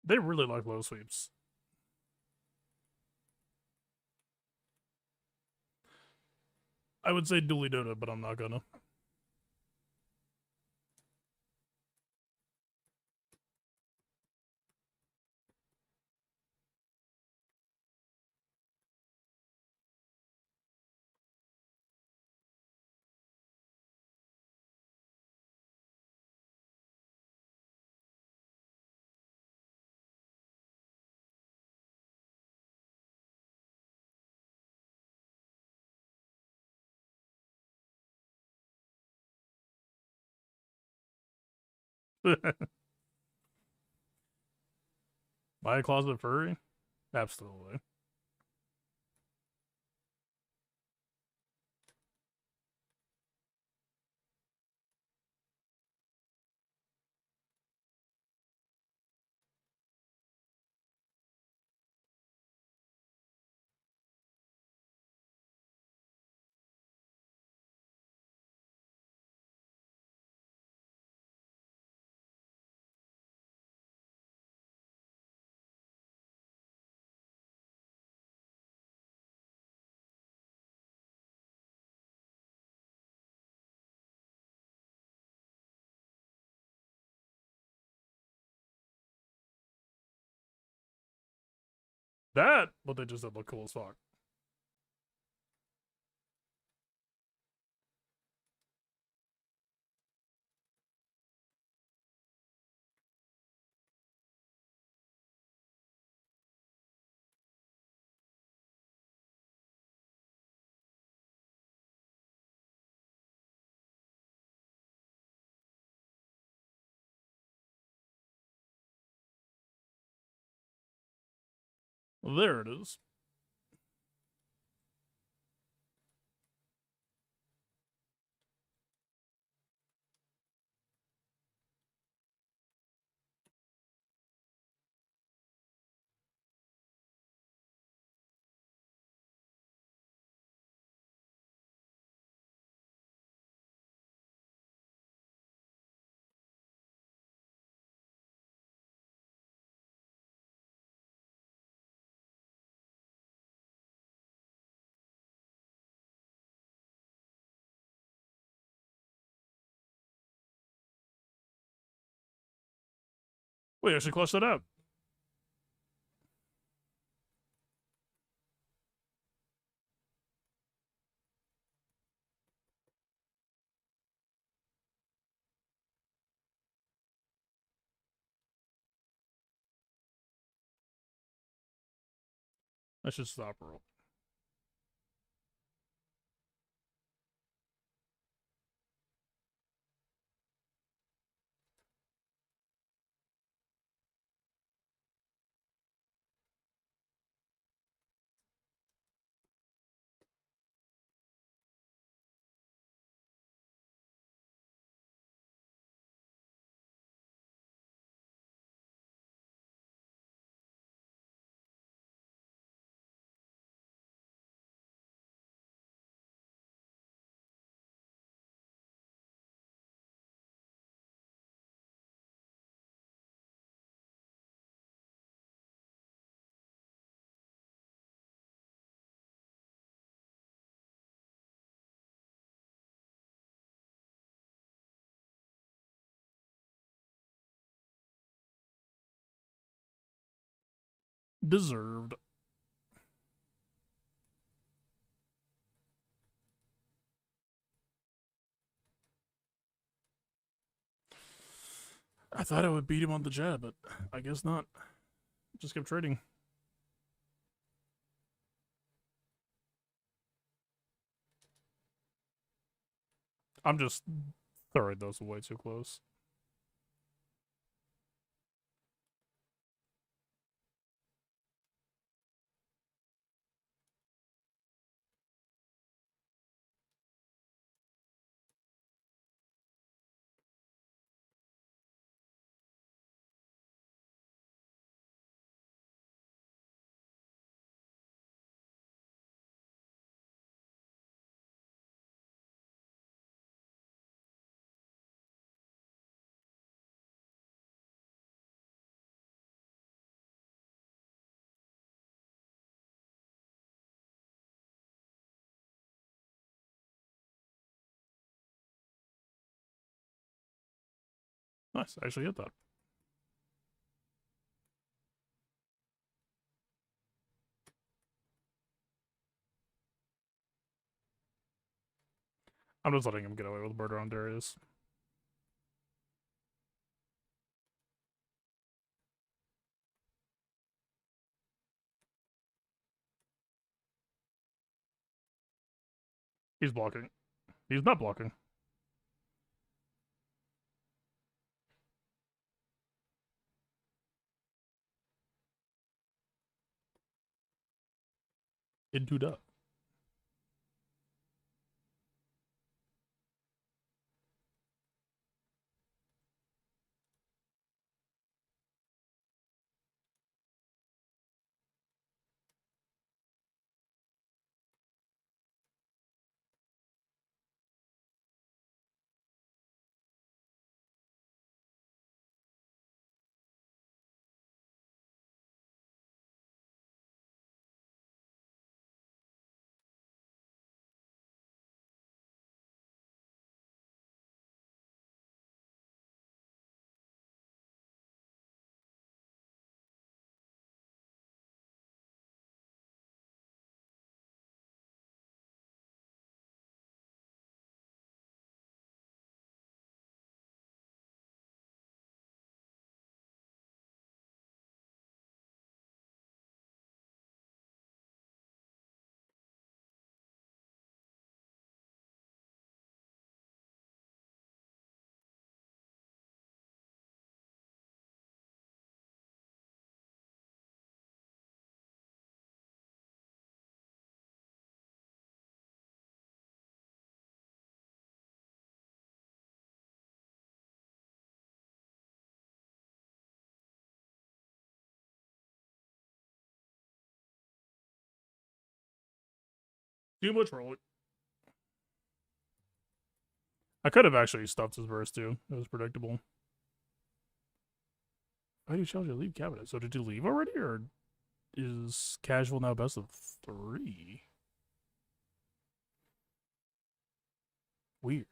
They really like low sweeps. I would say duly noted, but I'm not gonna. Buy a closet furry? Absolutely. That, but they just did look cool as fuck. There it is. Wait, I should clutch that out. I should stop roll. Deserved. I thought I would beat him on the jab, but I guess not. Just kept trading. I'm just throwing those way too close. Nice. I actually hit that. I'm just letting him get away with murder on Darius. He's blocking. He's not blocking. Into the. Too much rolling. I could have actually stuffed his verse too. It was predictable. Why do you challenge your leave cabinet? So did you leave already, or is casual now best of 3? Weird.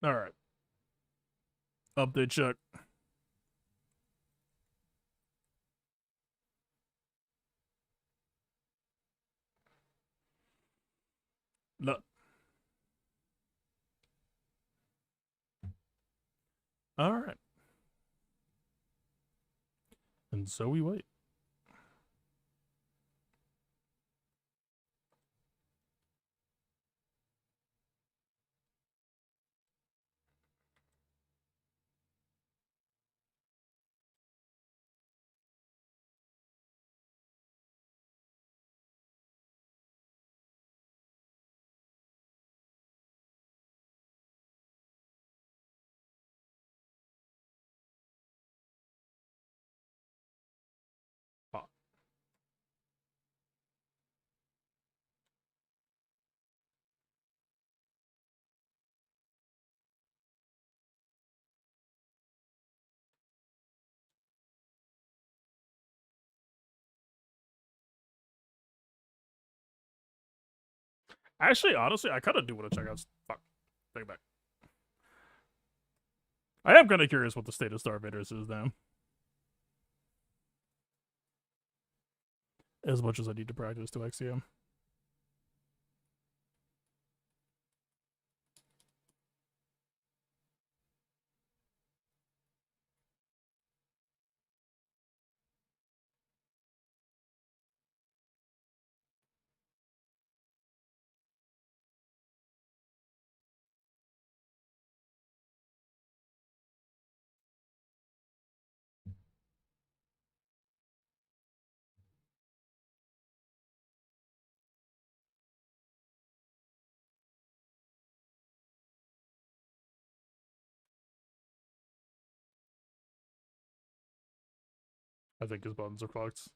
All right. Update check. No. All right. And so we wait. Oh. Actually, honestly, I kind of do want to check out. Fuck. Take it back. I am kind of curious what the state of Star Invaders is now. As much as I need to practice to XCM. I think his buttons are fucked.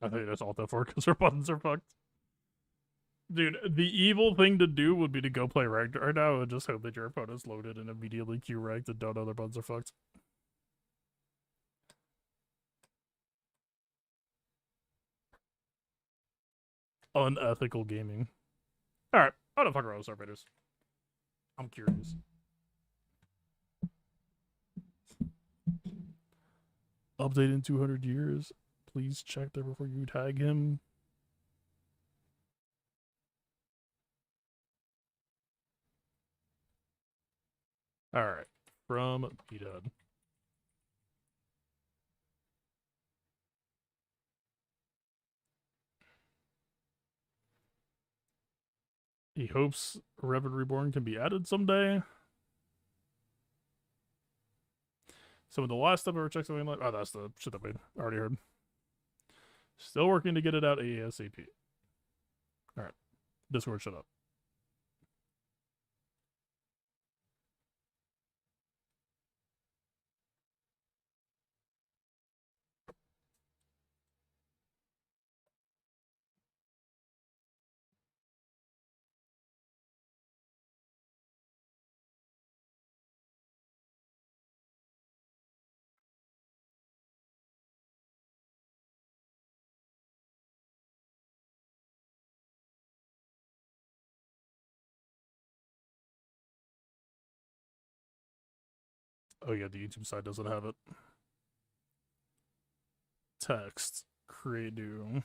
I think that's all that for because her buttons are fucked. Dude, the evil thing to do would be to go play ranked right now and just hope that your opponent's loaded and immediately queue ranked and don't know their buttons are fucked. Unethical gaming. Alright, I don't fuck around with Star Invaders. I'm curious. Update in 200 years. please check there before you tag him? Alright. From B-Dub. He hopes Revan Reborn can be added someday. So when the last step ever checked something like, oh, that's the shit that we already heard. Still working to get it out ASAP. All right, Discord, shut up. Oh yeah, the YouTube side doesn't have it. Text, create new.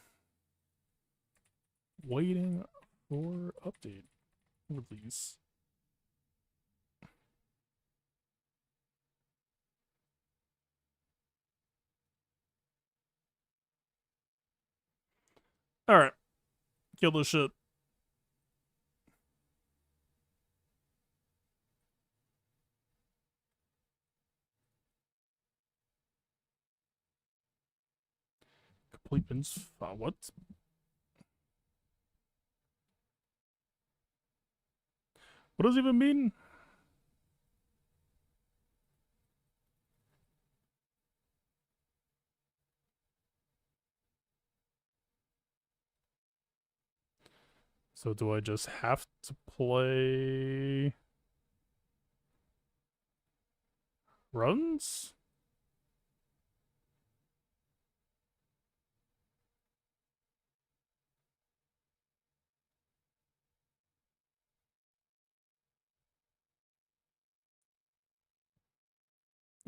Waiting for update release. All right, kill this shit. Complete pins. What? What does it even mean? So do I just have to play runs?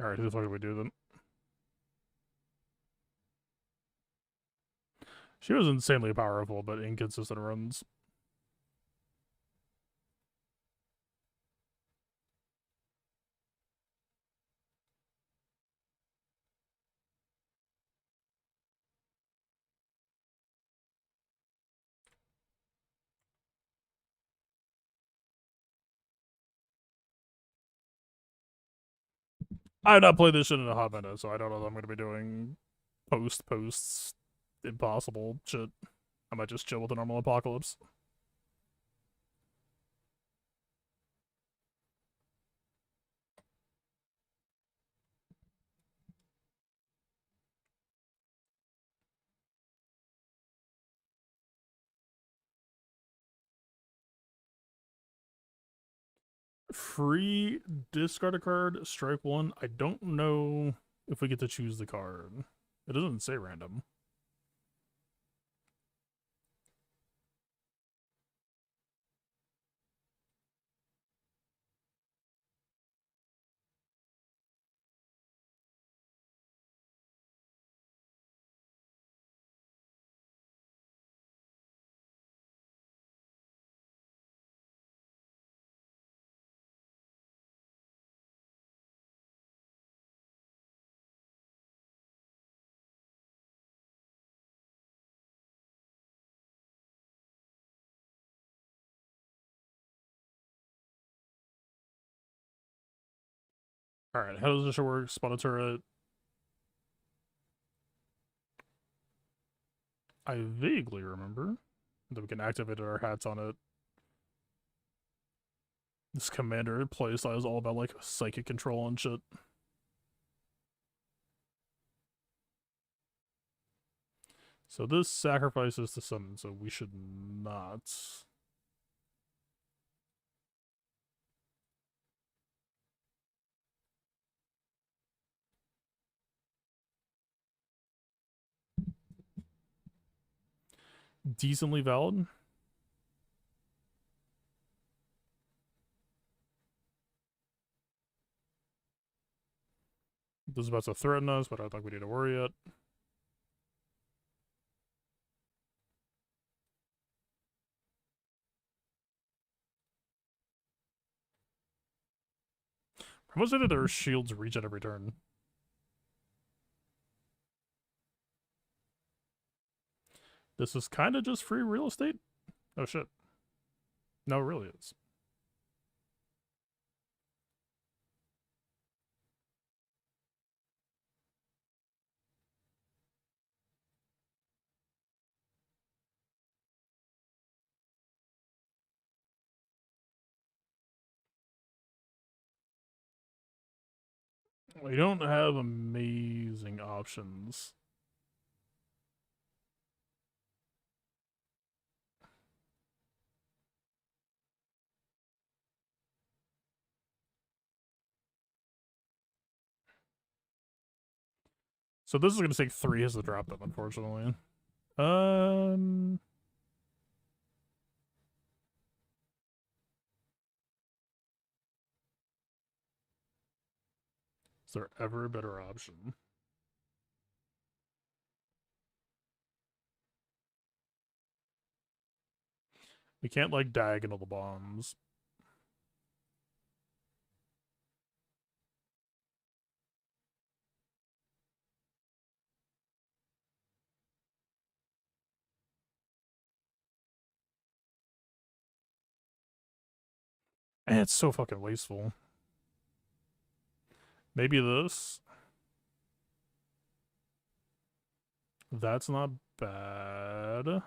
All right, who the fuck do we do then? She was insanely powerful, but inconsistent runs. I have not played this shit in a hot minute, so I don't know that I'm going to be doing posts, impossible shit. I might just chill with the normal apocalypse. Free discard a card, strike one. I don't know if we get to choose the card. It doesn't say random. Alright, how does this work? Spawn a turret. I vaguely remember that we can activate our hats on it. This commander playstyle is all about like psychic control and shit. So this sacrifices to summon, so we should not. Decently valid. This is about to threaten us, but I don't think we need to worry yet. How much did their shields reach at every turn? This is kind of just free real estate? Oh shit. No, it really is. We don't have amazing options. So this is going to take 3 hits to drop them, unfortunately. Um... Is there ever a better option? We can't, like, diagonal the bombs. And it's so fucking wasteful. Maybe this. That's not bad.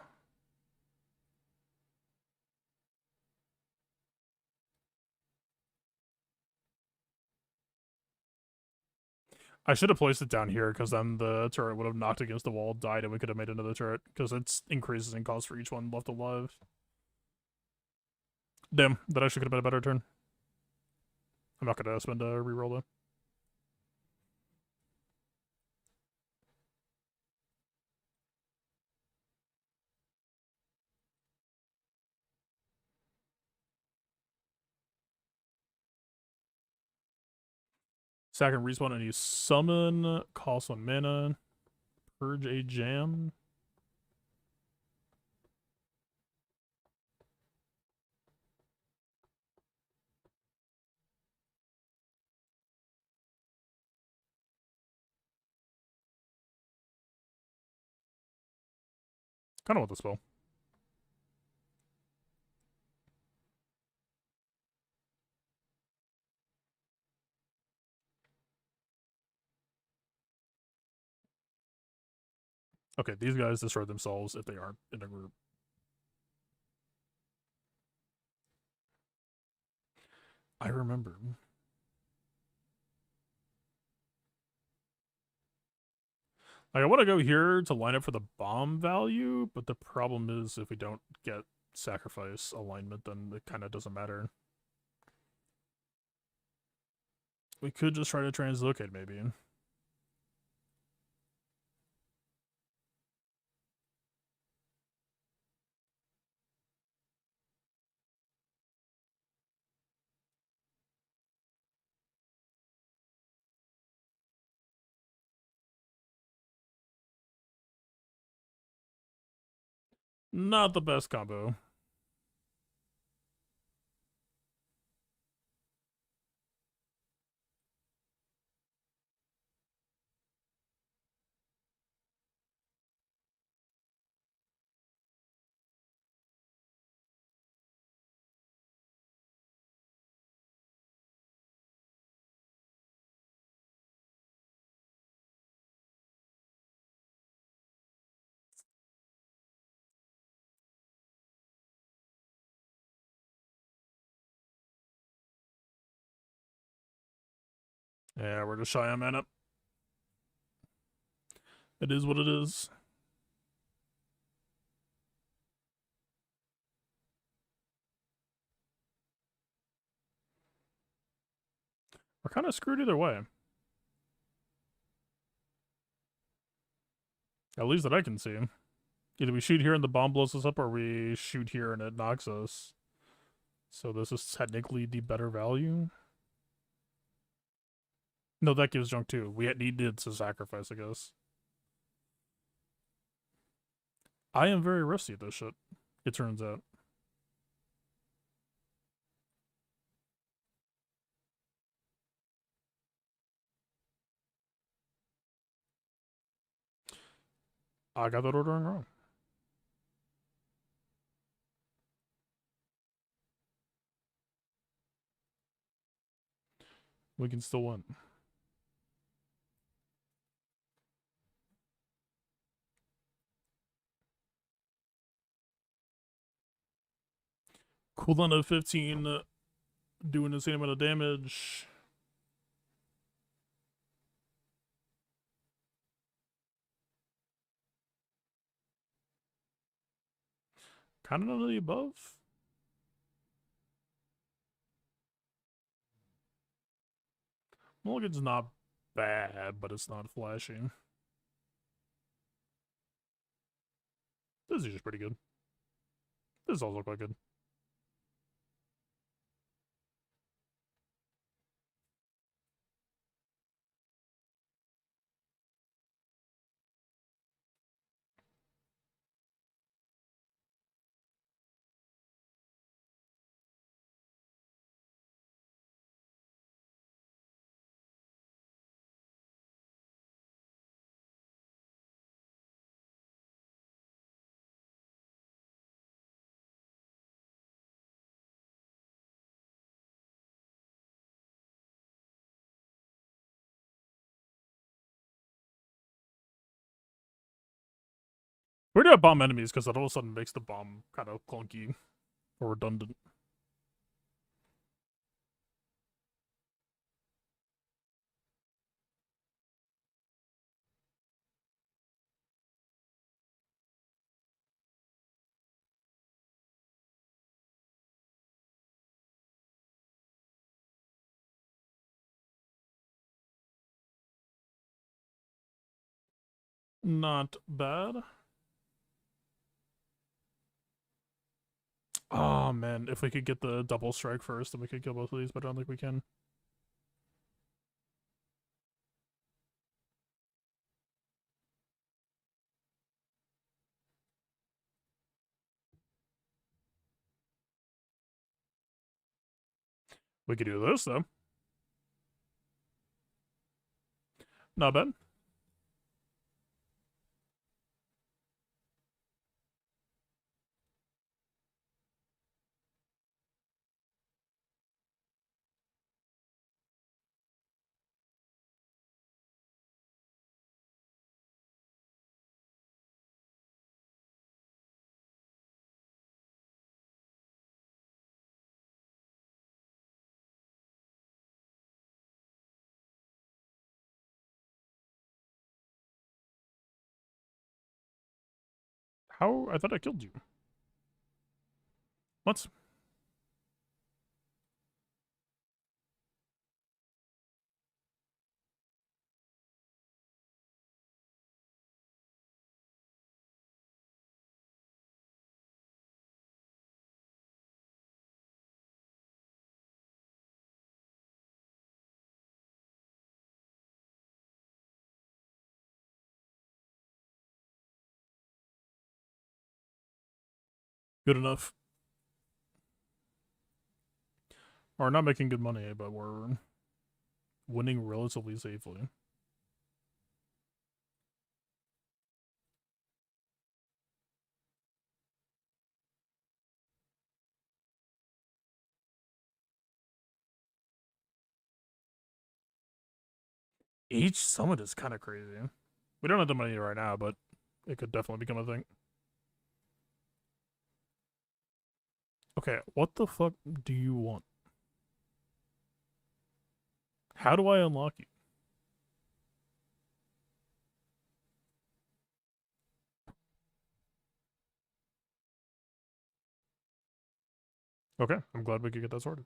I should have placed it down here because then the turret would have knocked against the wall, died, and we could have made another turret because it increases in cost for each one left alive. Damn, that actually could have been a better turn. I'm not gonna spend a reroll though. Second respawn and you summon, cost 1 mana, purge a jam. Kind of want the spell. Okay, these guys destroy themselves if they aren't in a group. I remember. Like, I want to go here to line up for the bomb value, but the problem is if we don't get sacrifice alignment, then it kind of doesn't matter. We could just try to translocate, maybe. Not the best combo. Yeah, we're just shy on mana. It is what it is. We're kind of screwed either way. At least that I can see. Either we shoot here and the bomb blows us up, or we shoot here and it knocks us. So this is technically the better value. No, that gives junk too. We needed to sacrifice, I guess. I am very rusty at this shit, it turns out. I got that ordering wrong. We can still win. Cooldown of 15, doing the same amount of damage. Kind of none of the above. Mulligan's not bad, but it's not flashing. This is just pretty good. This is also quite good. We're gonna bomb enemies because that all of a sudden makes the bomb kind of clunky or redundant. Not bad. Oh man, if we could get the double strike first, then we could kill both of these, but I don't think we can. We could do this though. Not bad. How? I thought I killed you. What? Good enough. We're not making good money, but we're winning relatively safely. Each summit is kind of crazy. We don't have the money right now, but it could definitely become a thing. Okay, what the fuck do you want? How do I unlock you? Okay, I'm glad we could get that sorted.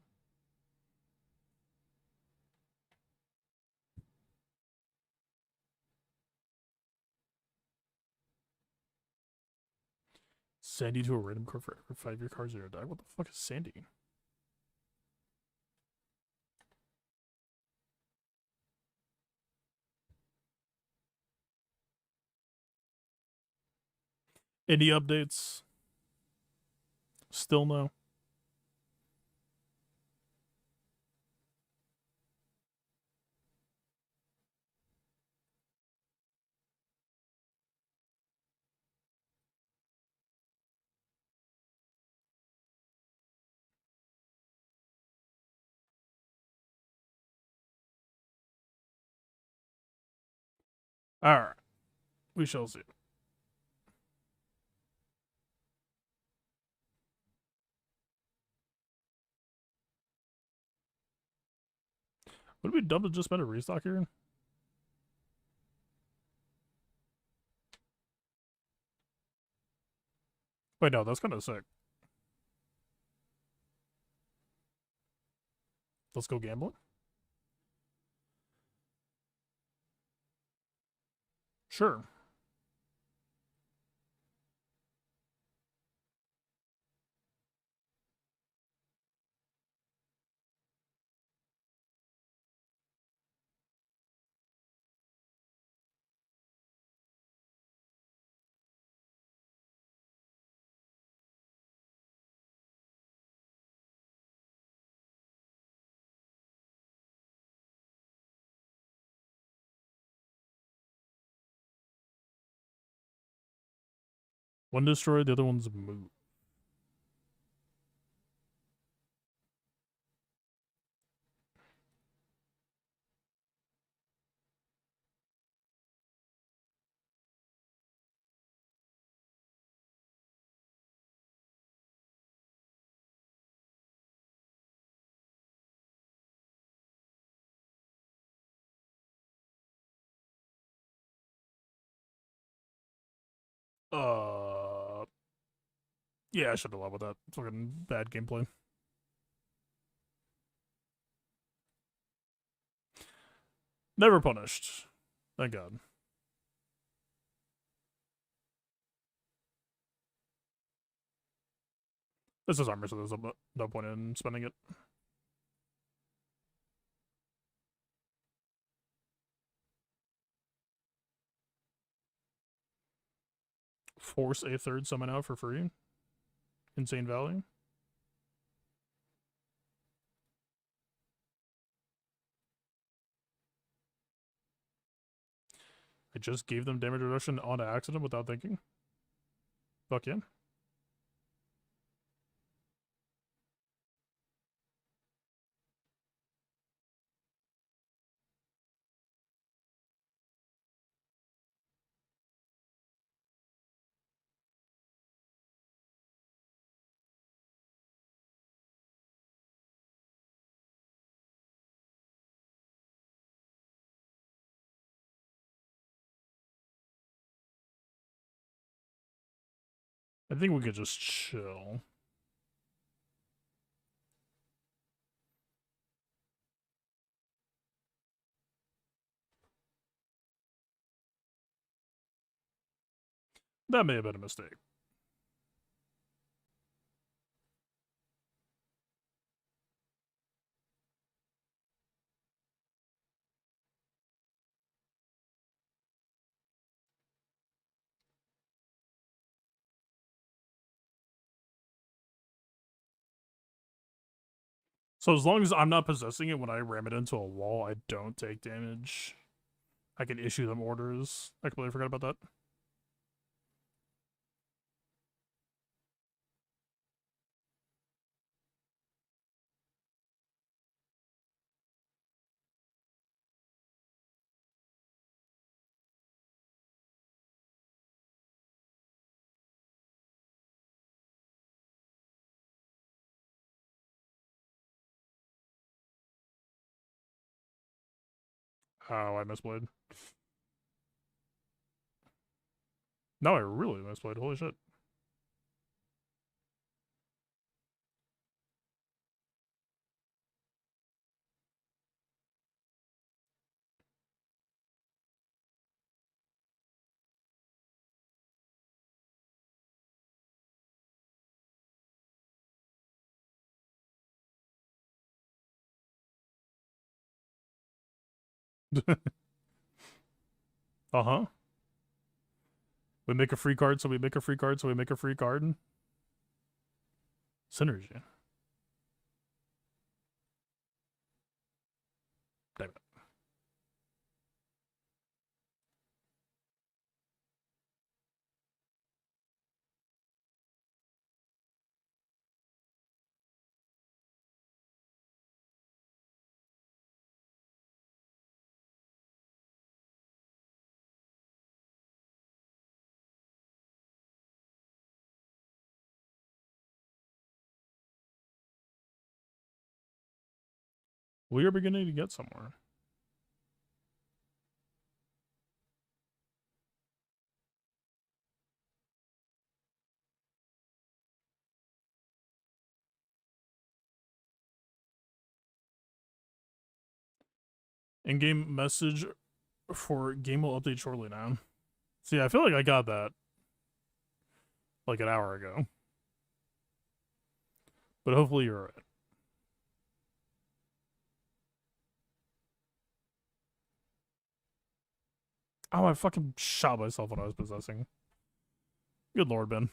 Sandy to a random card for every 5 year cards in your deck? What the fuck is Sandy? Any updates? Still no. Alright. We shall see. Would it be dumb to just spend a restock here? Wait, no, that's kind of sick. Let's go gambling. Sure. One destroyed, the other one's moved. Yeah, I should have allowed with that. Fucking bad gameplay. Never punished. Thank God. This is armor, so there's no point in spending it. Force a third summon out for free. Insane value. I just gave them damage reduction on accident without thinking. Fuck yeah. I think we could just chill. That may have been a mistake. So as long as I'm not possessing it when I ram it into a wall, I don't take damage. I can issue them orders. I completely forgot about that. Oh, I misplayed. No, I really misplayed. Holy shit. Uh-huh. We make a free card, so we make a free card, so we make a free card. Synergy. Damn it. We are beginning to get somewhere. In-game message for game will update shortly now. See, I feel like I got that like an hour ago. But hopefully you're right. Oh, I fucking shot myself when I was possessing. Good lord, Ben.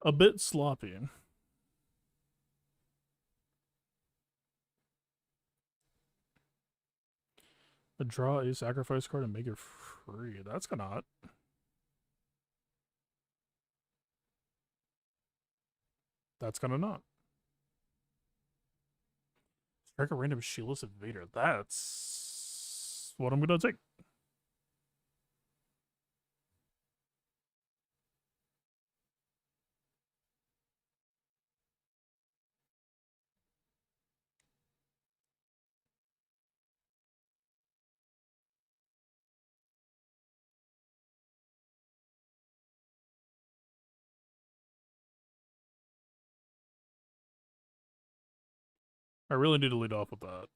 A bit sloppy. Draw a sacrifice card and make it free. That's gonna not. That's gonna not. Strike a random shieldless invader. That's what I'm gonna take. I really need to lead off with that.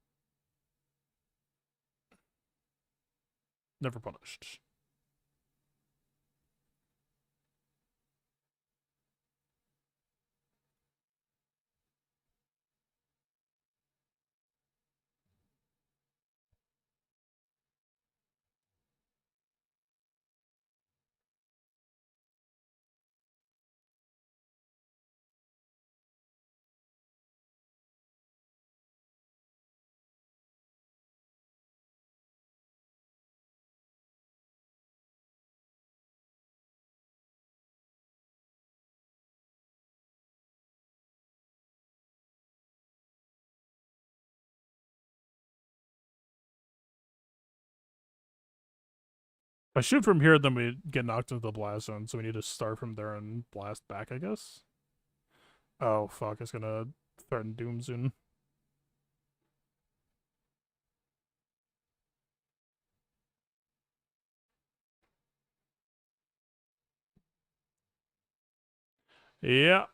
Never punished. If I shoot from here, then we get knocked into the blast zone, so we need to start from there and blast back, I guess. Oh, fuck. It's gonna threaten doom soon. Yeah.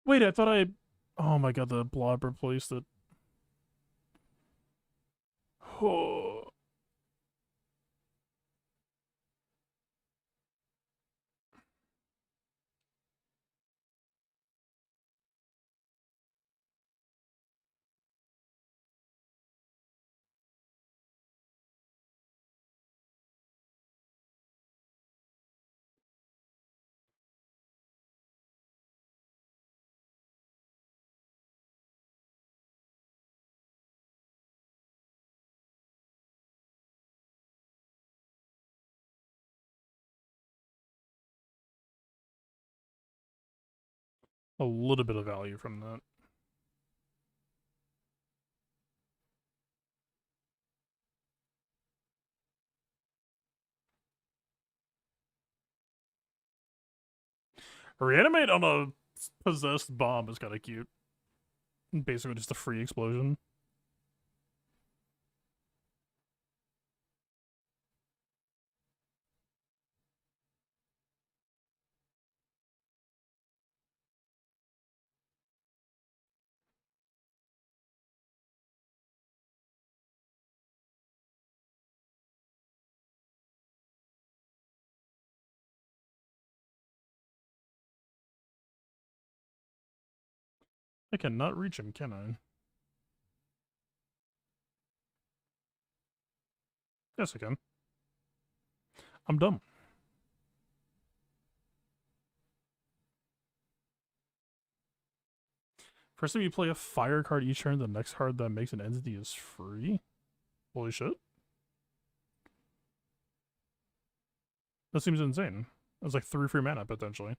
Wait, I thought I... Oh my god, the blob replaced it. Oh. A little bit of value from that. Reanimate on a possessed bomb is kind of cute. Basically just a free explosion. I cannot reach him, can I? Yes, I can. I'm dumb. First time you play a fire card each turn, the next card that makes an entity is free? Holy shit. That seems insane. That's like 3 free mana, potentially.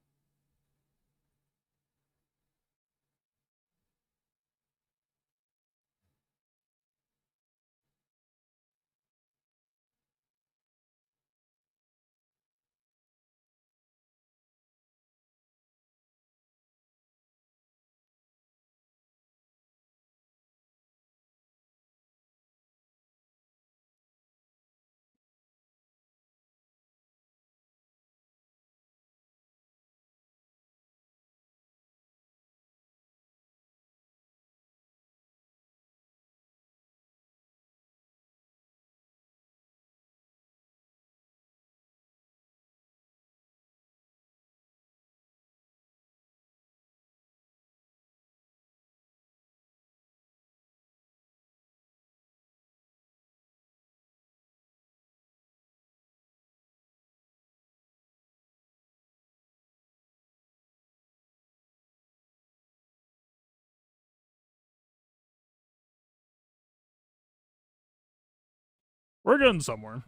We're getting somewhere.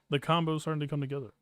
The combo's starting to come together.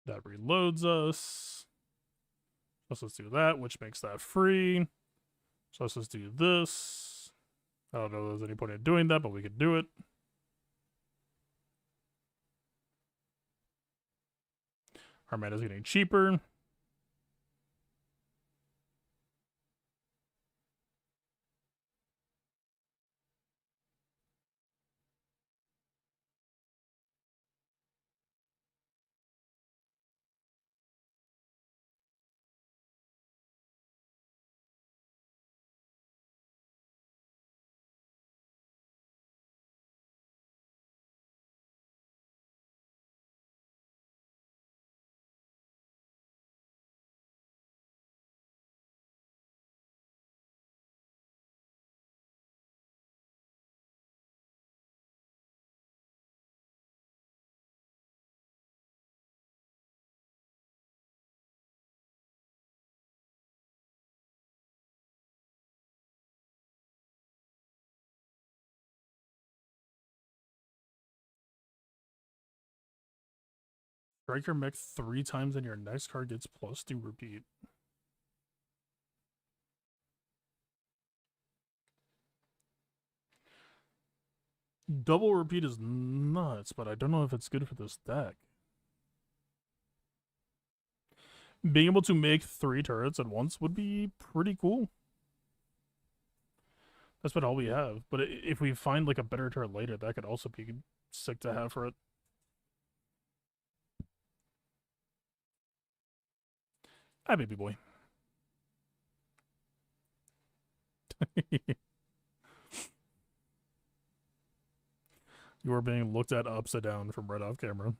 That reloads us. Let's do that, which makes that free. So let's just do this. I don't know if there's any point in doing that, but we could do it. Our mana's getting cheaper. Strike your mech 3 times and your next card gets +2 repeat. Double repeat is nuts, but I don't know if it's good for this deck. Being able to make 3 turrets at once would be pretty cool. That's about all we have. But if we find like a better turret later, that could also be sick to have for it. Hi, baby boy. You are being looked at upside down from right off camera.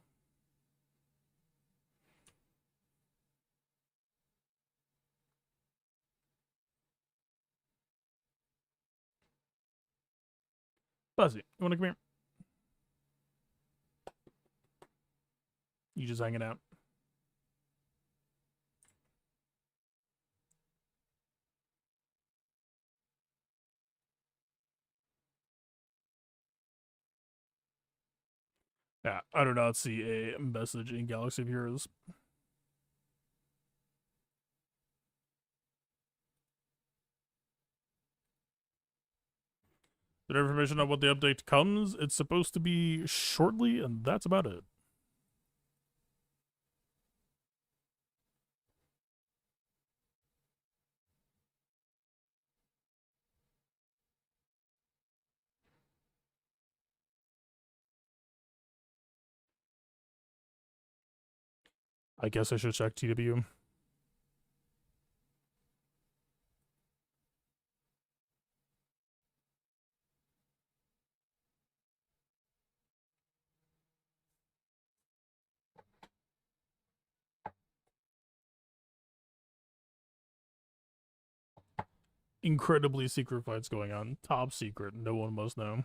Buzzy, you want to come here? You just hanging out. Yeah, I do not see a message in Galaxy of Heroes. There's information on what the update comes. It's supposed to be shortly, and that's about it. I guess I should check TW. Incredibly secret fights going on. Top secret. No one must know.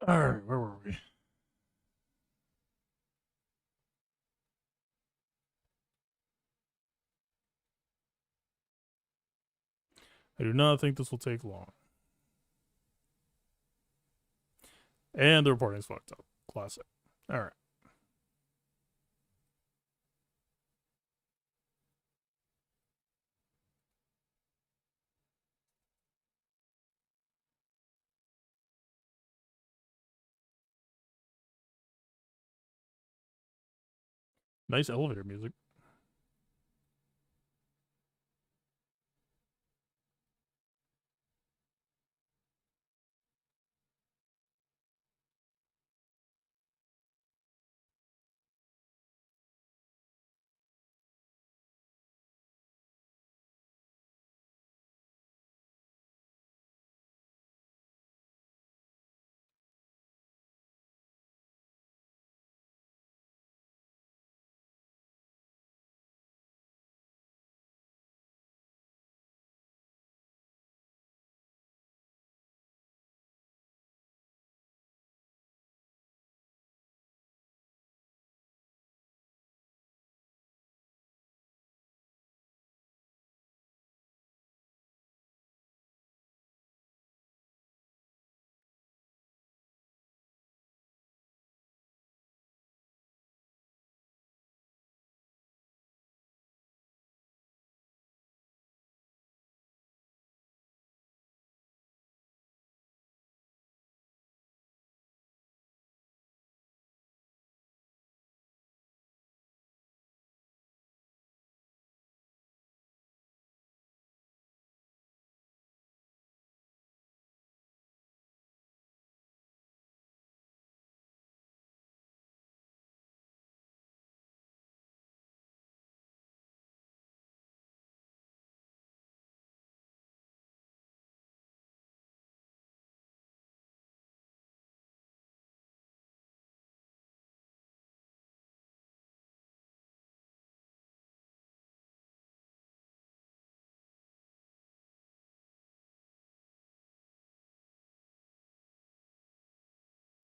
Alright, where were we? I do not think this will take long. And the reporting's fucked up. Classic. Alright. Nice elevator music.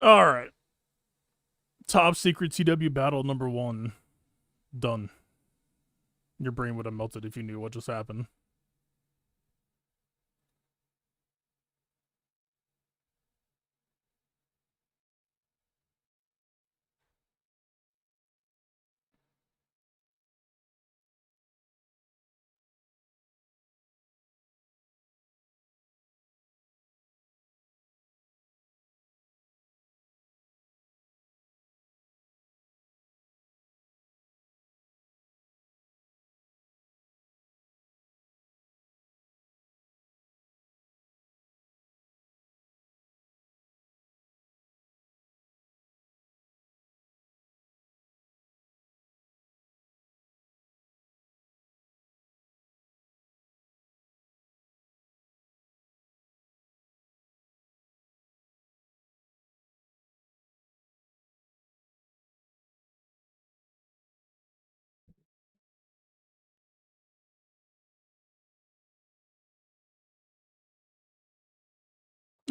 Alright. Top secret CW battle number 1. Done. Your brain would have melted if you knew what just happened.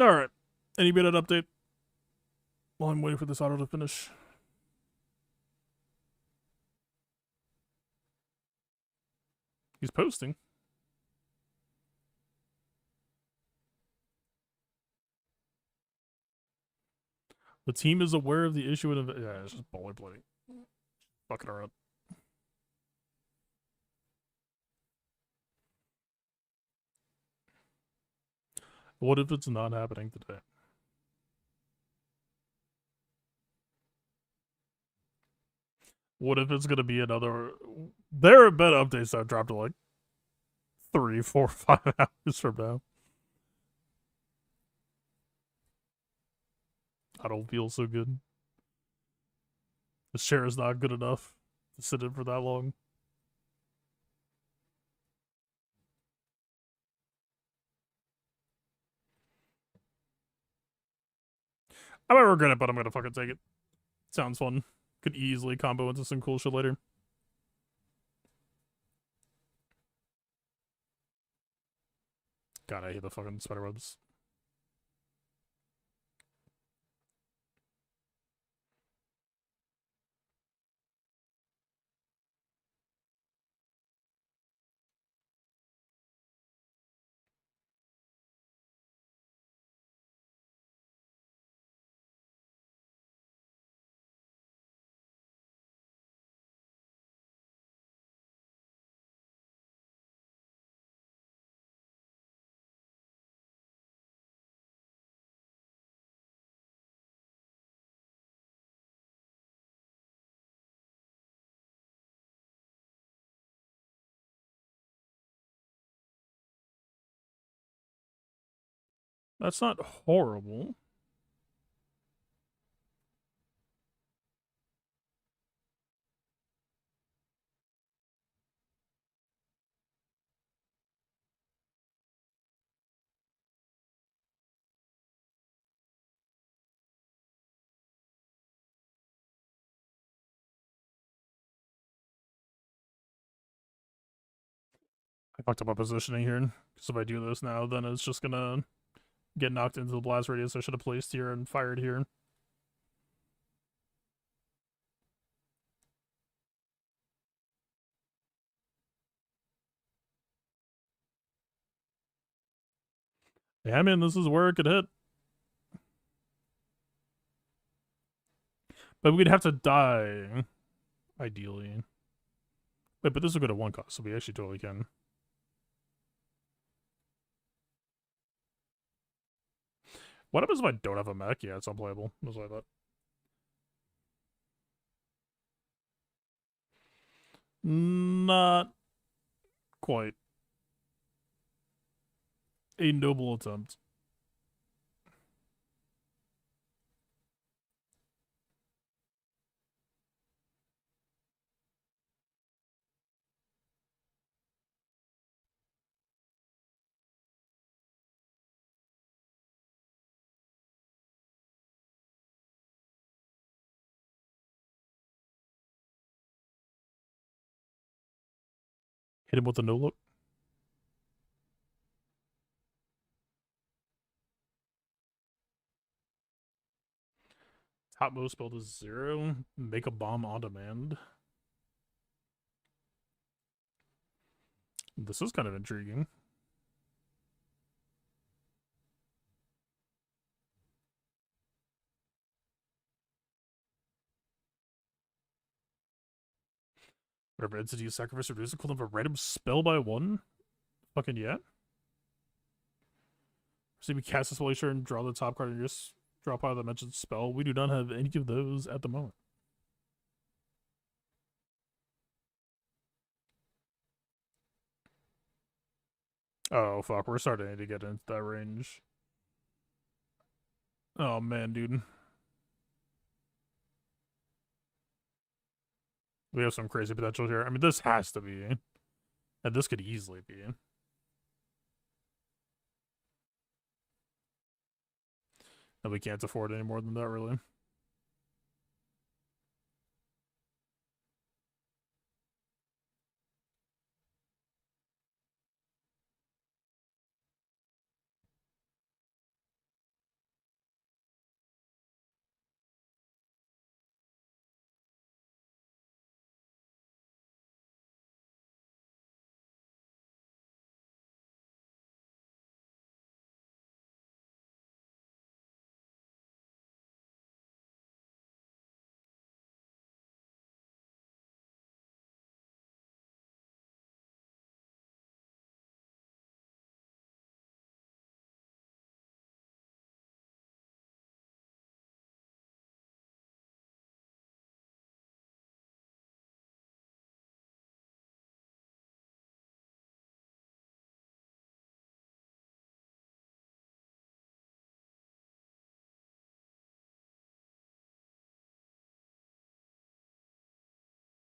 Alright. Any bit of update? While I'm waiting for this auto to finish. He's posting. The team is aware of the issue and yeah, it's just boilerplate. Fucking her up. What if it's not happening today? What if it's gonna be another? There have been updates that dropped to like 3, 4, 5 hours from now. I don't feel so good. The chair is not good enough to sit in for that long. I might regret it, but I'm gonna fucking take it. Sounds fun. Could easily combo into some cool shit later. God, I hate the fucking spiderwebs. That's not horrible. I fucked up my positioning here. Because if I do this now, then it's just gonna get knocked into the blast radius I should have placed here and fired here. Yeah, man, this is where it could hit. But we'd have to die, ideally. Wait, but this will go to 1 cost, so we actually totally can. What happens if I don't have a mech? Yeah, it's unplayable. That's what I thought. Not quite. A noble attempt. Hit him with a no look. Topmost build is 0. Make a bomb on demand. This is kind of intriguing. Whatever entity is sacrificed reduce the cooldown of a random spell by 1? Fucking yeah. So we cast a spell sure and draw the top card and just drop out of the mentioned spell. We do not have any of those at the moment. Oh fuck, we're starting to get into that range. Oh man, dude. We have some crazy potential here. I mean, this has to be. And this could easily be. And we can't afford any more than that, really.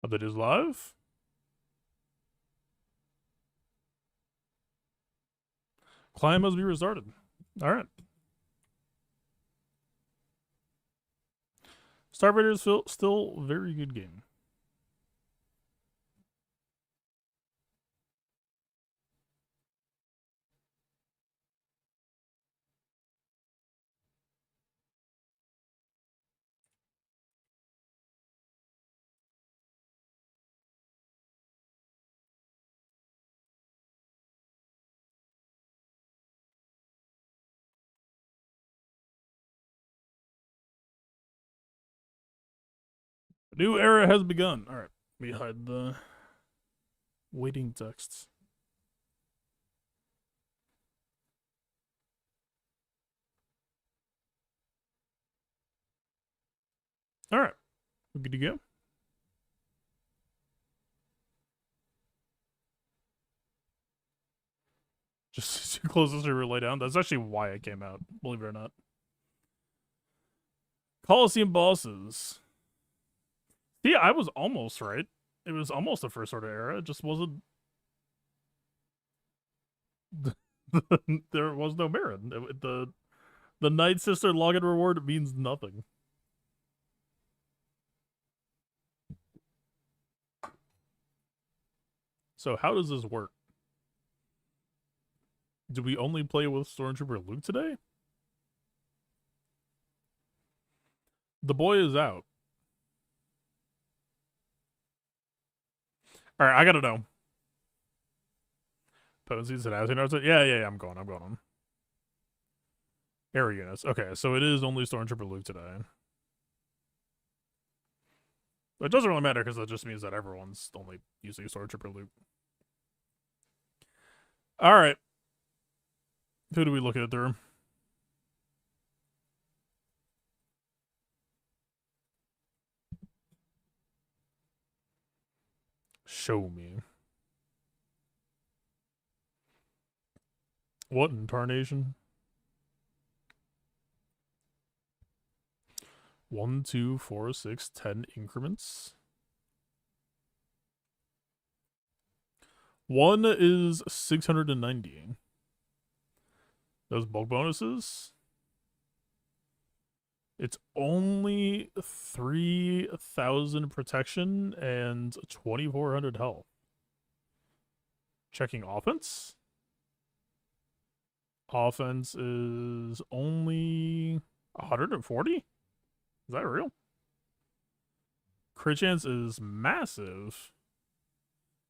Update is live. Client must be restarted. All right. Star Raiders still very good game. A new era has begun. All right. We hide the waiting texts. All right. We're good to go. Just to close this server lay down. That's actually why it came out, believe it or not. Coliseum bosses. Yeah, I was almost right. It was almost the first order era. It just wasn't. There was no merit. The Night Sister login reward means nothing. So how does this work? Do we only play with Stormtrooper Luke today? The boy is out. All right, I gotta know. Potencies and Naruto. Yeah, I'm going on. Area units. Okay, so it is only Stormtrooper Luke today. It doesn't really matter because that just means that everyone's only using Stormtrooper Luke. All right. Who do we look at there? Show me. What in tarnation? 1, 2, 4, 6, 10 increments. 1 is 690. Those bulk bonuses. It's only 3,000 protection and 2,400 health. Checking offense. Offense is only 140? Is that real? Crit chance is massive.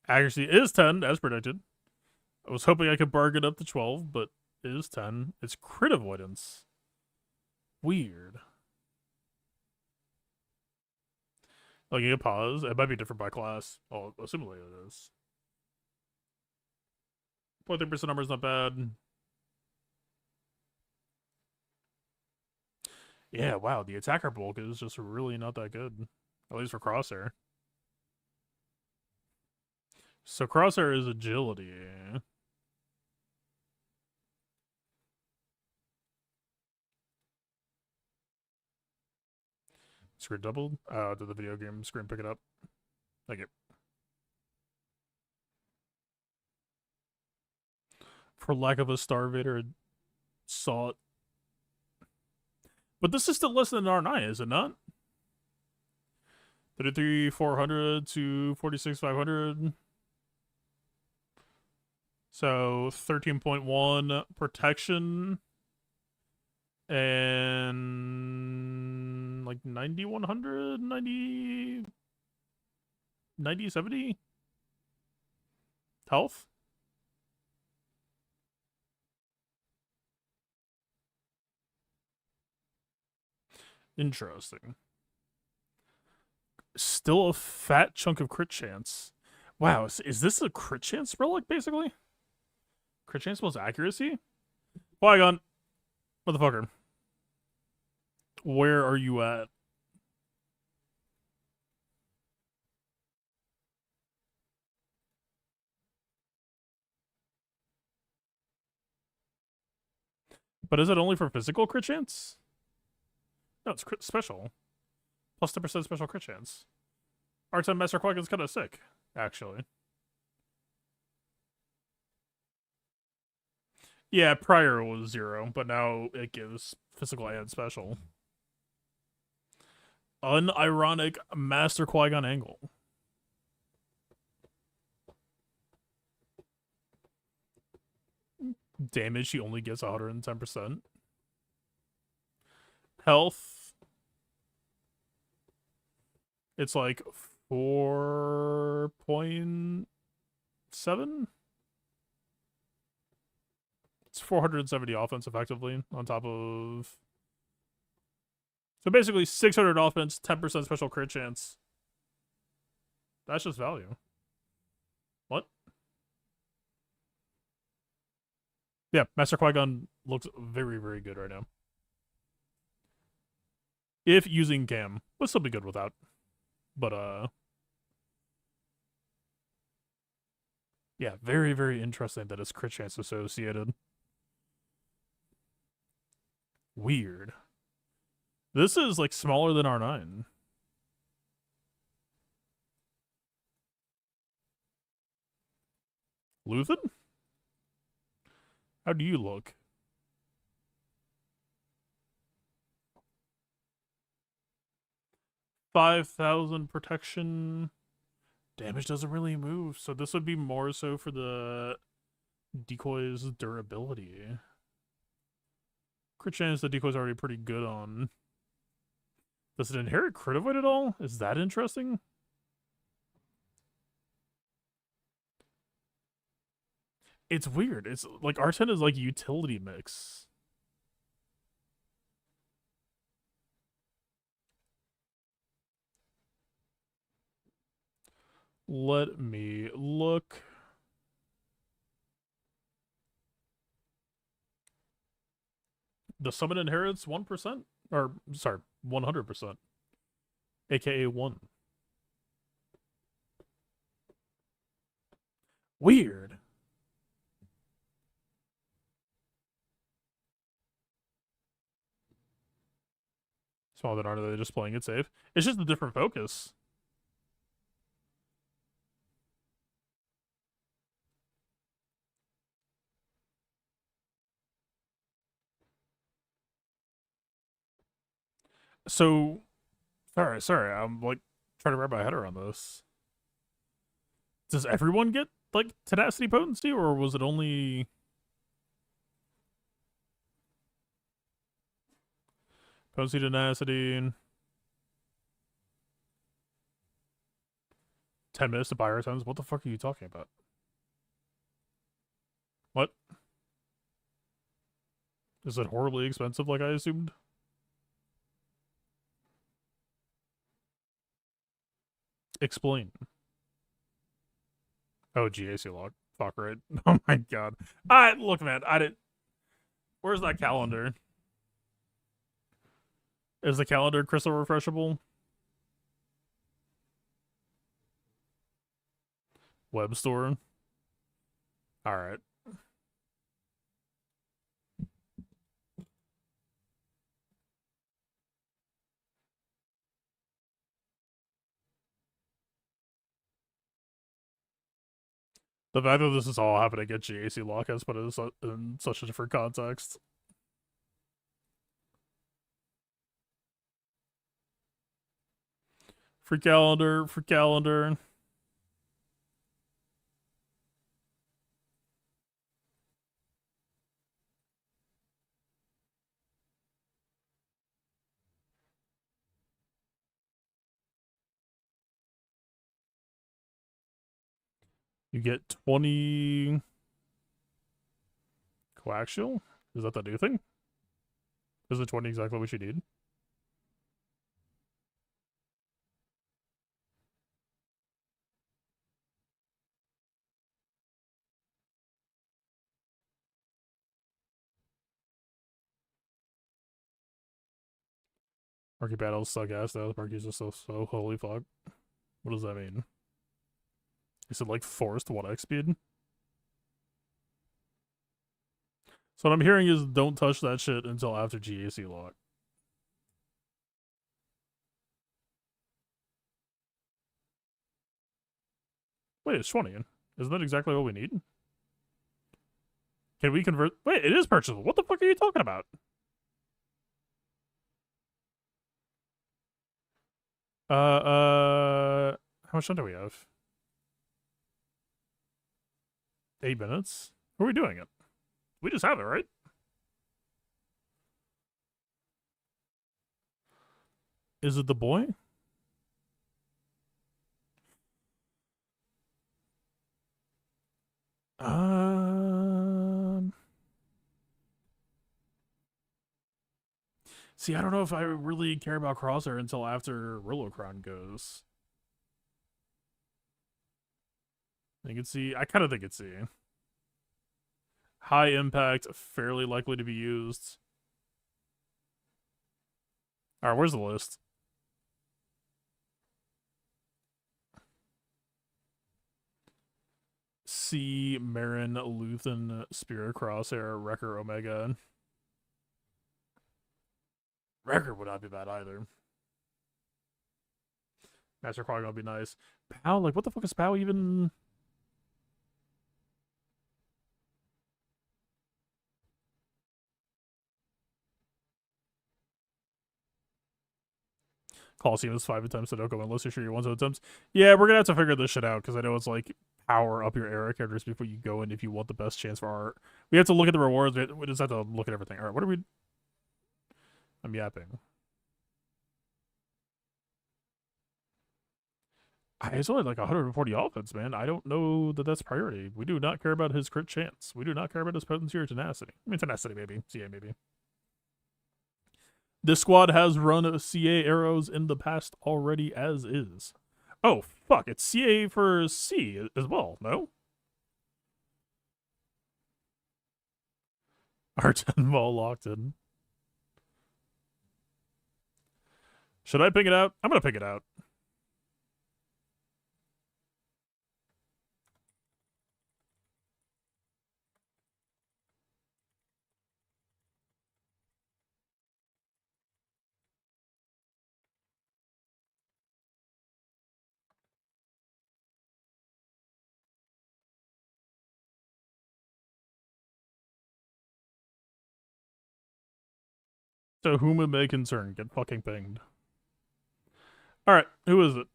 Accuracy is 10, as predicted. I was hoping I could bargain up to 12, but it is 10. It's crit avoidance. Weird. Like, you pause. It might be different by class. Oh, assumably it is. 0.3% number is not bad. Yeah, wow. The attacker bulk is just really not that good. At least for Crosshair. So Crosshair is agility. Screen doubled? Did the video game screen pick it up? Thank you. For lack of a Starvader, saw it. But this is still less than R9, is it not? 33,400 to 46,500. So 13.1 protection and like 9,100, 90, 70 health. Interesting. Still a fat chunk of crit chance. Wow, is this a crit chance relic, basically? Crit chance plus accuracy? Qui-Gon. Motherfucker. Where are you at? But is it only for physical crit chance? No, it's crit special. Plus 10% special crit chance. R10 Master Qui-Gon's kind of sick, actually. Yeah, prior was 0, but now it gives physical and special. Unironic Master Qui-Gon angle. Damage, he only gets 110%. Health, it's like 4.7. It's 470 offense effectively on top of. So basically 600 offense, 10% special crit chance. That's just value. What? Yeah, Master Qui-Gon looks very, very good right now. If using Cam, would still be good without. But yeah, very, very interesting that it's crit chance associated. Weird. This is like smaller than R9. Luthen? How do you look? 5,000 protection. Damage doesn't really move, so this would be more so for the decoy's durability. Crit chance the decoy's already pretty good on. Does it inherit crit avoid at all? Is that interesting? It's weird. It's like R10 is like utility mix. Let me look. The summon inherits 1%? Or, sorry, 100%. AKA 1. Weird. Smaller than are they just playing it safe? It's just a different focus. So, sorry, I'm like trying to wrap my head around this. Does everyone get like tenacity potency, or was it only potency tenacity? 10 minutes to buy our tons? What the fuck are you talking about? What? Is it horribly expensive like I assumed? Explain. Oh, GAC lock. Fuck, right. Oh my god. Look, man, I didn't. Where's that calendar? Is the calendar crystal refreshable? Web store. Alright. The fact that this is all happening at GAC lock has put it in such a different context. Free calendar, free calendar. You get 20 coaxial. Is that the new thing? Is the 20 exactly what you need? Marky battles suck ass though. Marky's just so holy fuck. What does that mean? Is it like forced 1x speed? So what I'm hearing is don't touch that shit until after GAC lock. Wait, it's 20. Isn't that exactly what we need? Can we convert? Wait, it is purchasable. What the fuck are you talking about? How much time do we have? 8 minutes? Who are we doing it? We just have it, right? Is it the boy? Um. See, I don't know if I really care about Crosshair until after Rillocron goes. I think it's C. I kind of think it's C. High impact, fairly likely to be used. All right, where's the list? C, Marin, Luthen, Spirit, Crosshair, Wrecker, Omega. Wrecker would not be bad either. Master Quag would be nice. Pow, like what the fuck is Pow even? Coliseum is 5 attempts, Sudoku unless you're sure you want to attempts. Yeah, we're gonna have to figure this shit out because I know it's like power up your era characters before you go in if you want the best chance for art. We have to look at the rewards. We just have to look at everything. All right, what are we? I'm yapping. It's only like 140 offense, man. I don't know that that's priority. We do not care about his crit chance. We do not care about his potency or tenacity. I mean, tenacity maybe. CA maybe. This squad has run CA arrows in the past already as is. Oh, fuck. It's CA for C as well, no? R10 ball locked in. Should I pick it out? I'm going to pick it out. To whom it may concern, get fucking pinged. Alright, who is it?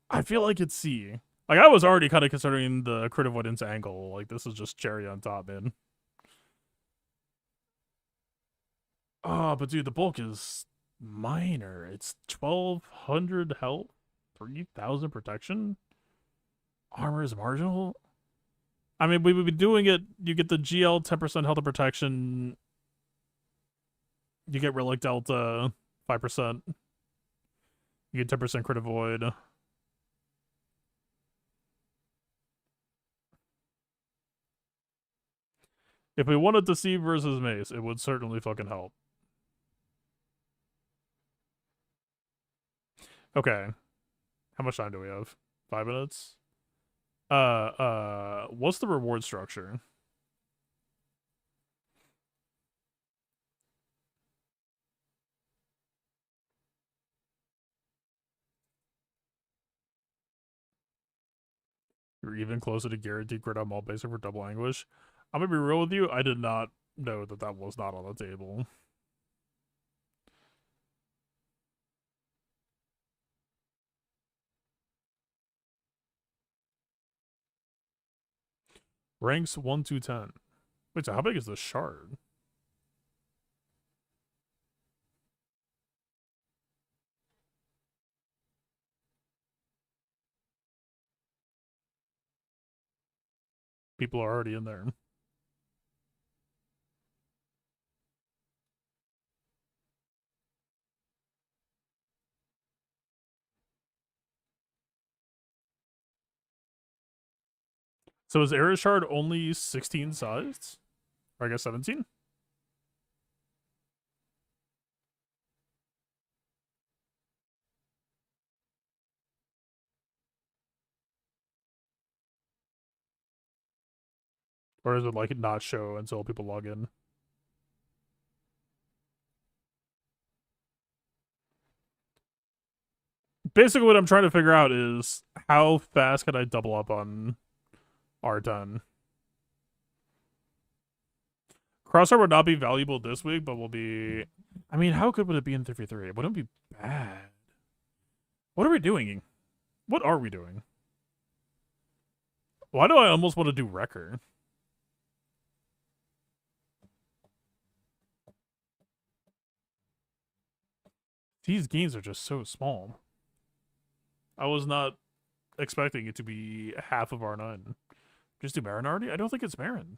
I feel like it's C. Like, I was already kind of considering the crit avoidance angle. Like, this is just cherry on top, man. Oh, but dude, the bulk is minor. It's 1,200 health, 3,000 protection. Armor is marginal. I mean, we would be doing it. You get the GL 10% health and protection. You get Relic Delta 5%. You get 10% crit avoid. If we wanted to see versus Mace, it would certainly fucking help. Okay. How much time do we have? 5 minutes? What's the reward structure? You're even closer to guaranteed crit on all basic for double anguish. I'm gonna be real with you. I did not know that that was not on the table. Ranks 1 to 10. Wait, so how big is the shard? People are already in there. So is Era Shard only 16 sized? Or I guess 17? Or is it like not show until people log in? Basically, what I'm trying to figure out is how fast can I double up on R10? Crosshair would not be valuable this week, but will be... I mean, how good would it be in 3v3? It wouldn't be bad. What are we doing? What are we doing? Why do I almost want to do Wrecker? These games are just so small. I was not expecting it to be half of R9. Just do Marin already? I don't think it's Marin.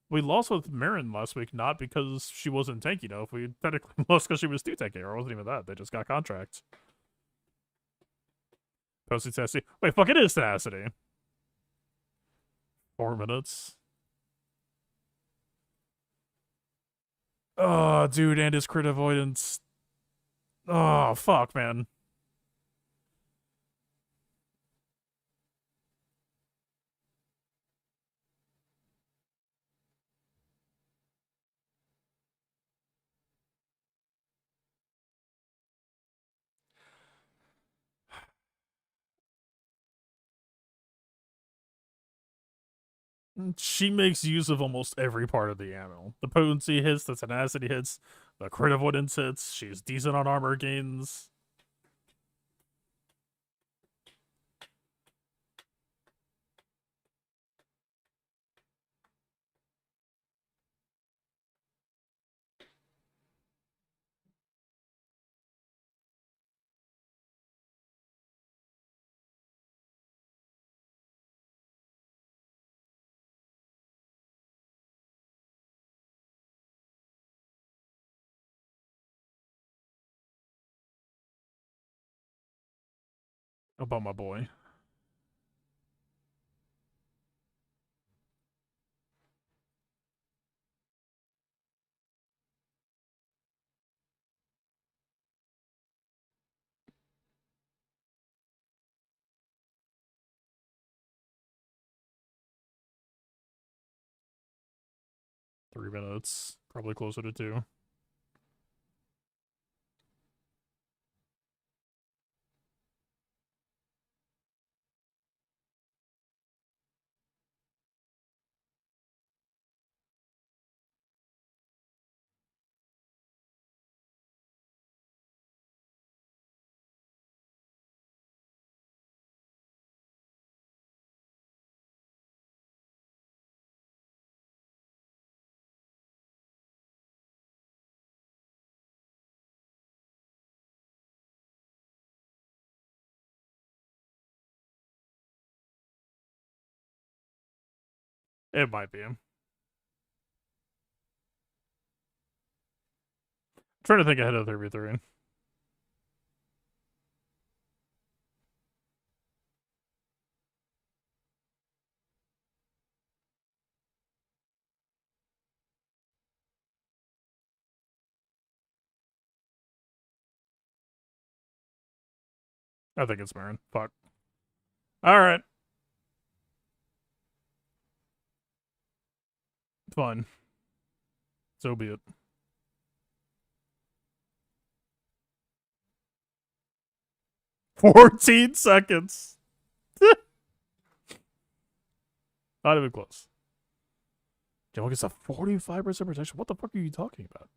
We lost with Marin last week, not because she wasn't tanky enough. We technically lost because she was too tanky, or it wasn't even that. They just got contracts. Posted tenacity. Wait, fuck, it is tenacity. 4 minutes. Oh, dude, and his crit avoidance. Oh, fuck, man. She makes use of almost every part of the ammo. The potency hits, the tenacity hits, the crit avoidance hits. She's decent on armor gains. About my boy. Three minutes. Probably closer to 2. It might be. I'm trying to think ahead of 3v3. I think it's Marin. Fuck. Alright. Fine. So be it. 14 seconds. Not even close. Joe gets a 45% protection. What the fuck are you talking about?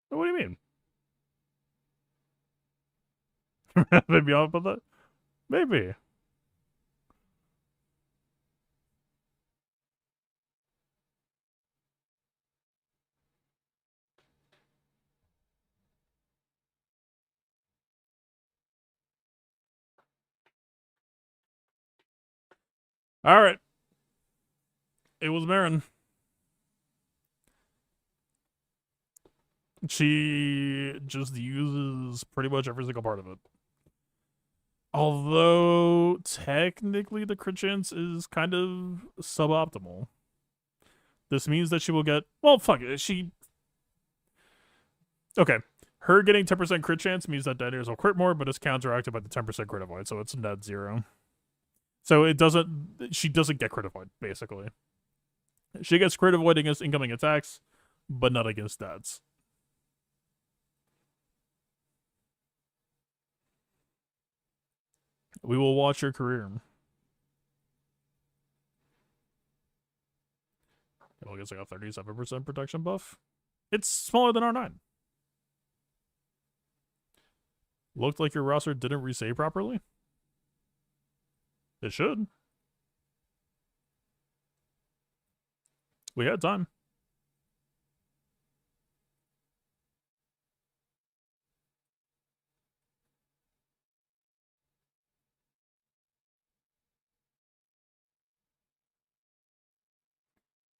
What do you mean? Maybe off about that? Maybe. Alright. It was Marin. She just uses pretty much every single part of it. Although, technically, the crit chance is kind of suboptimal. This means that she will get... Well, fuck it. Okay. Her getting 10% crit chance means that detonators will crit more, but it's counteracted by the 10% crit avoid, so it's net 0. So it doesn't... She doesn't get crit avoid, basically. She gets crit avoid against incoming attacks, but not against dads. We will watch your career. It'll get like a 37% protection buff. It's smaller than R9. Looked like your roster didn't resave properly. It should. We had time.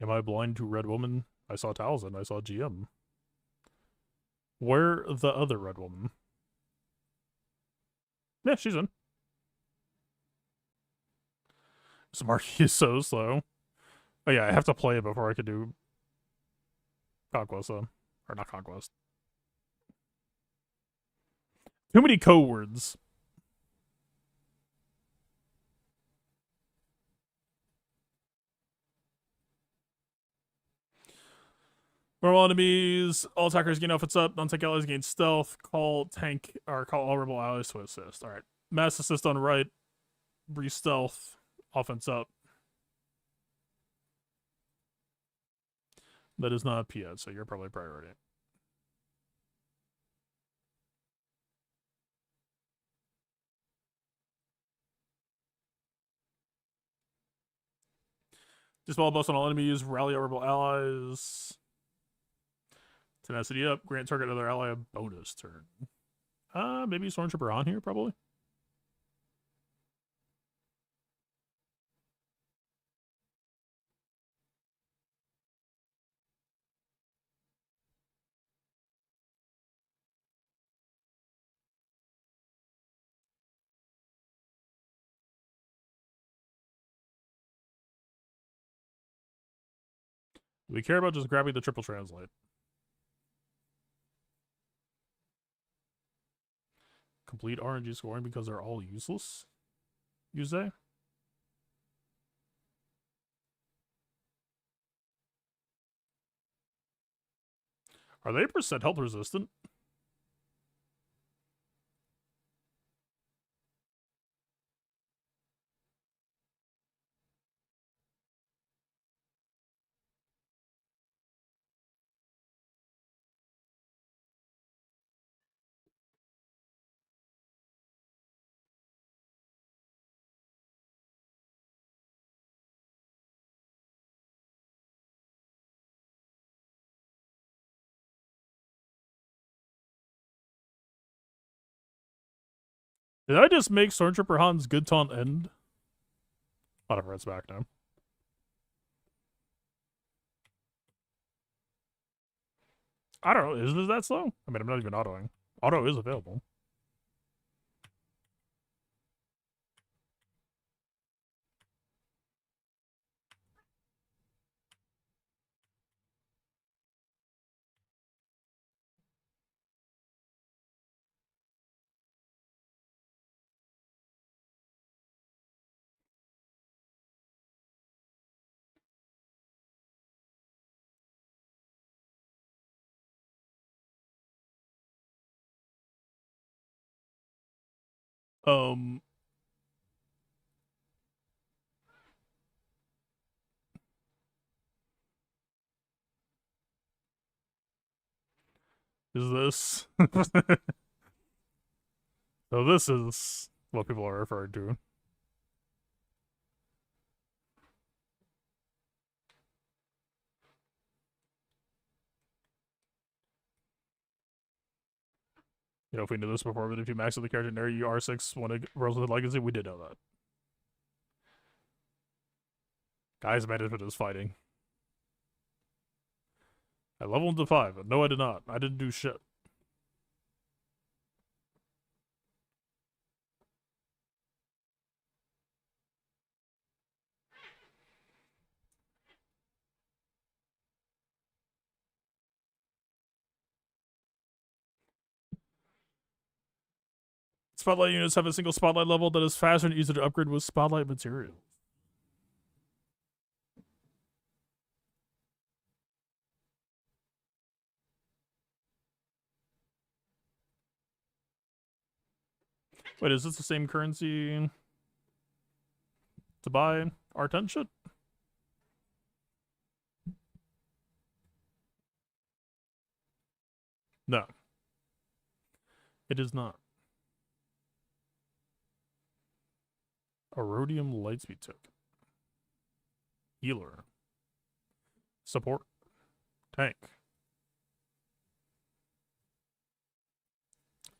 Am I blind to Red Woman? I saw Talzin. I saw GM. Where the other Red Woman? Yeah, she's in. This marquee is so slow. Oh yeah, I have to play it before I could do Conquest, though. Or not Conquest. Too many code words. Normal enemies, all attackers gain outfits up, non-tank allies gain stealth, call tank, or call all rebel allies to assist. Alright. Mass assist on right, re-stealth, offense up. That is not a P.E.D., so you're probably priority. Dispel buffs on all enemies, rally all rebel allies. Tenacity up, grant target other ally a bonus turn. Maybe Stormtrooper on here, probably. We care about just grabbing the triple translate. Complete RNG scoring because they're all useless? You say? Are they percent health resistant? Did I just make Stormtrooper Han's good taunt end? Whatever, it's back now. I don't know, is it that slow? I mean, I'm not even autoing. Auto is available. Um, is this? So this is what people are referring to. You know, if we knew this before, but if you max out the character near you R6 when it rolls with legacy, we did know that. Guys, management is fighting. I leveled him to 5. No, I did not. I didn't do shit. Spotlight units have a single spotlight level that is faster and easier to upgrade with spotlight materials. Wait, is this the same currency to buy R10 shit? No, it is not. Erodium Lightspeed token. Healer. Support. Tank.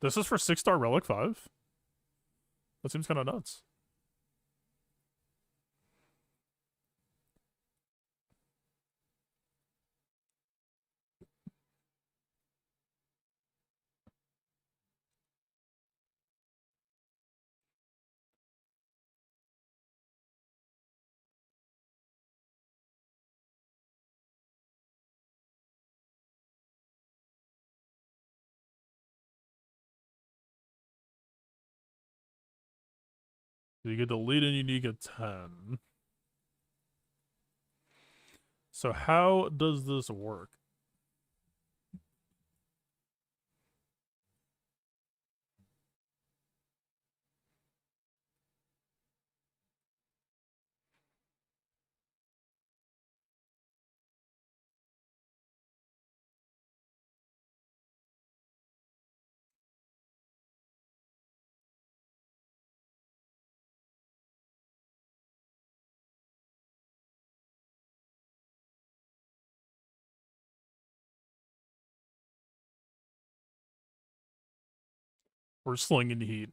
This is for 6-star Relic 5? That seems kind of nuts. You get the lead and unique at 10. So how does this work? We're slinging heat.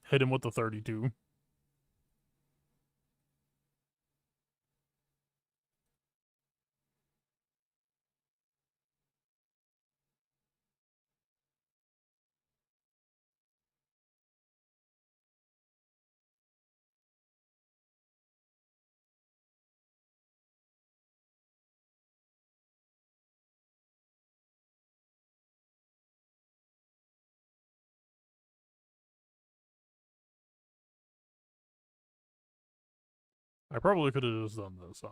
Hit him with the 32. I probably could have just done this, huh?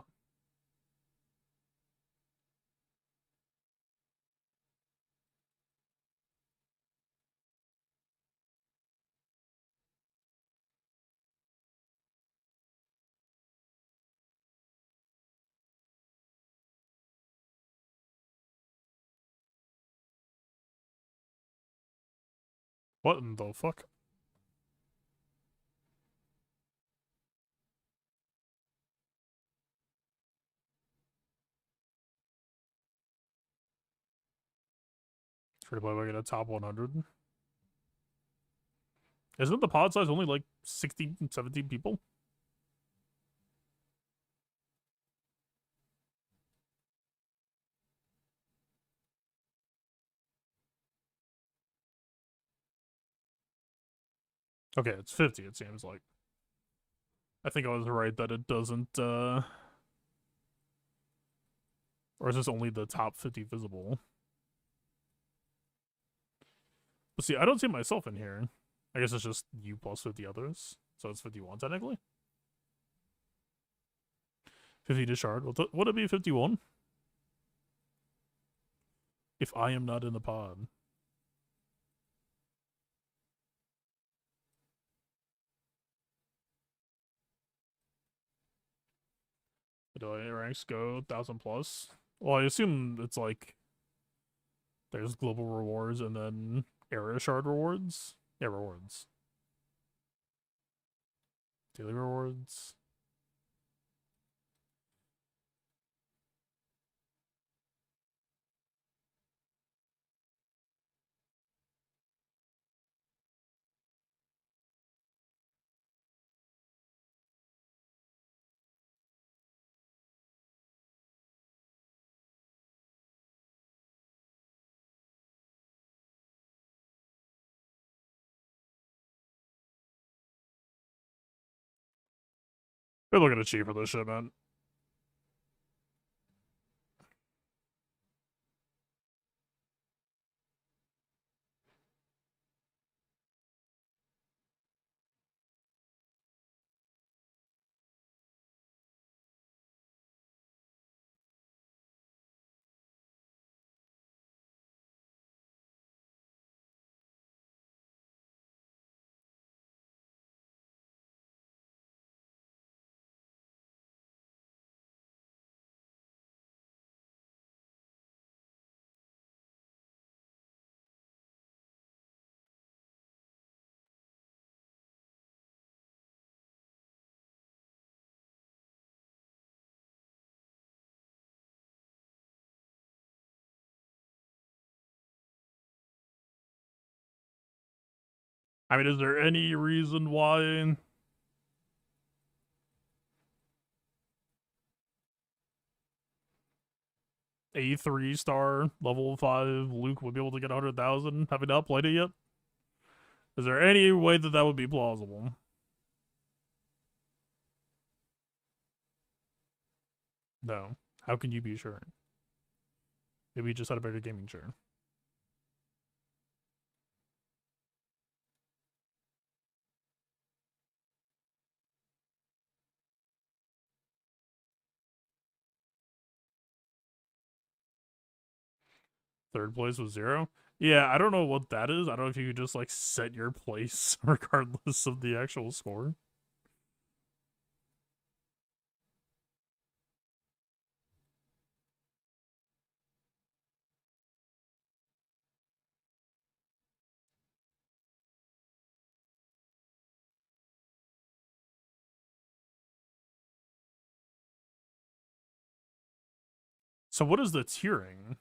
What in the fuck? Free to play like at a top 100. Isn't the pod size only like 60, 70 people? Okay, it's 50, it seems like. I think I was right that it doesn't, or is this only the top 50 visible? But see, I don't see myself in here. I guess it's just you plus 50 others. So it's 51 technically. 50 to shard. Would it be 51? If I am not in the pod. Do I ranks go 1,000 plus? Well, I assume it's like there's global rewards and then area shard rewards. Yeah, rewards. Daily rewards. They're looking at cheap for this shit, man. I mean, is there any reason why a 3-star level 5 Luke would be able to get 100,000 having not played it yet? Is there any way that that would be plausible? No. How can you be sure? Maybe you just had a better gaming chair. Third place was 0? Yeah, I don't know what that is. I don't know if you could just like set your place regardless of the actual score. So what is the tiering?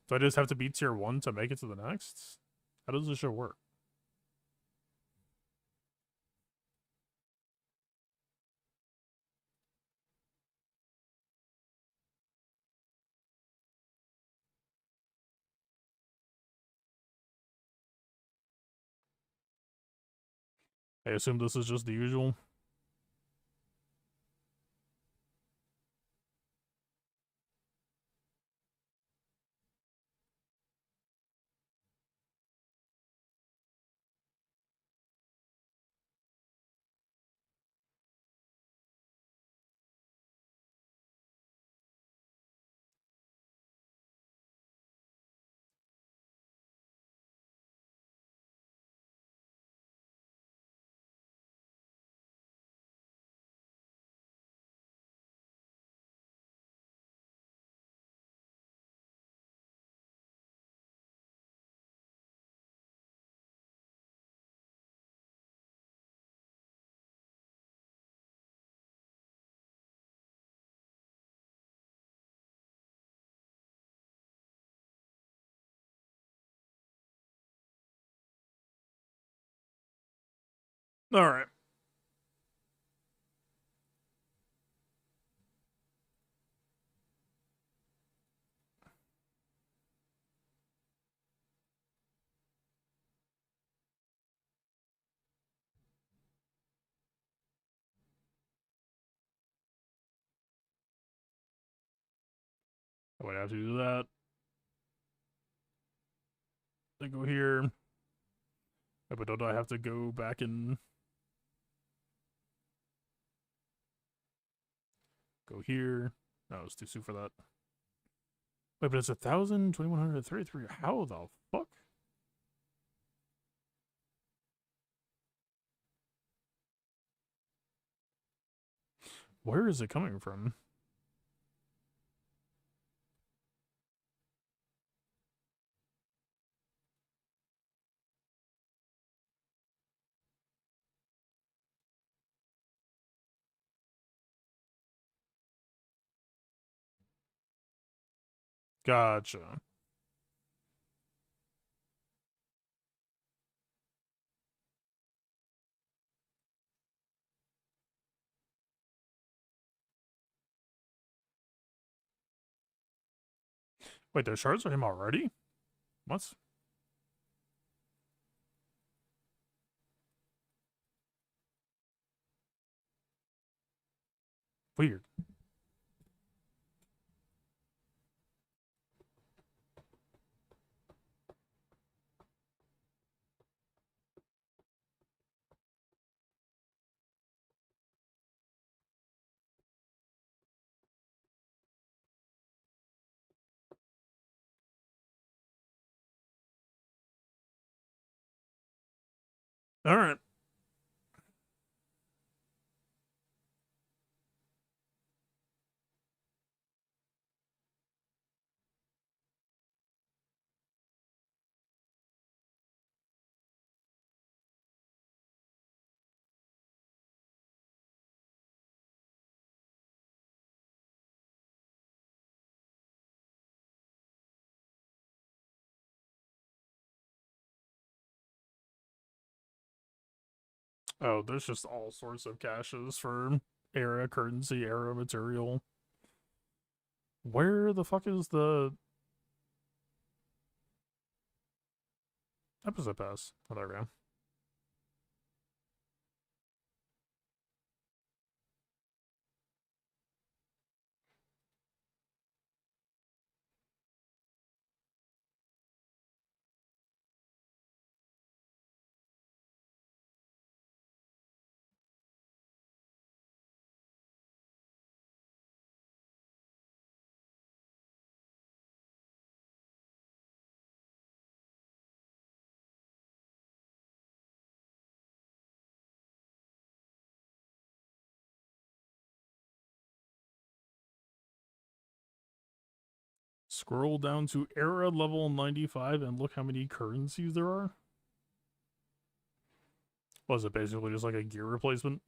Do I just have to beat tier 1 to make it to the next? How does this show work? I assume this is just the usual. All right. I would have to do that. Then go here. But don't I have to go back and go here? No, it's too soon for that. Wait, but it's 1,000, 2,133. How the fuck? Where is it coming from? Gotcha. Wait, there's shards for him already? What? Weird. All right. Oh, there's just all sorts of caches for era currency, era material. Where the fuck is the episode pass? Oh, there we go. Scroll down to era level 95 and look how many currencies there are. Was it basically just like a gear replacement?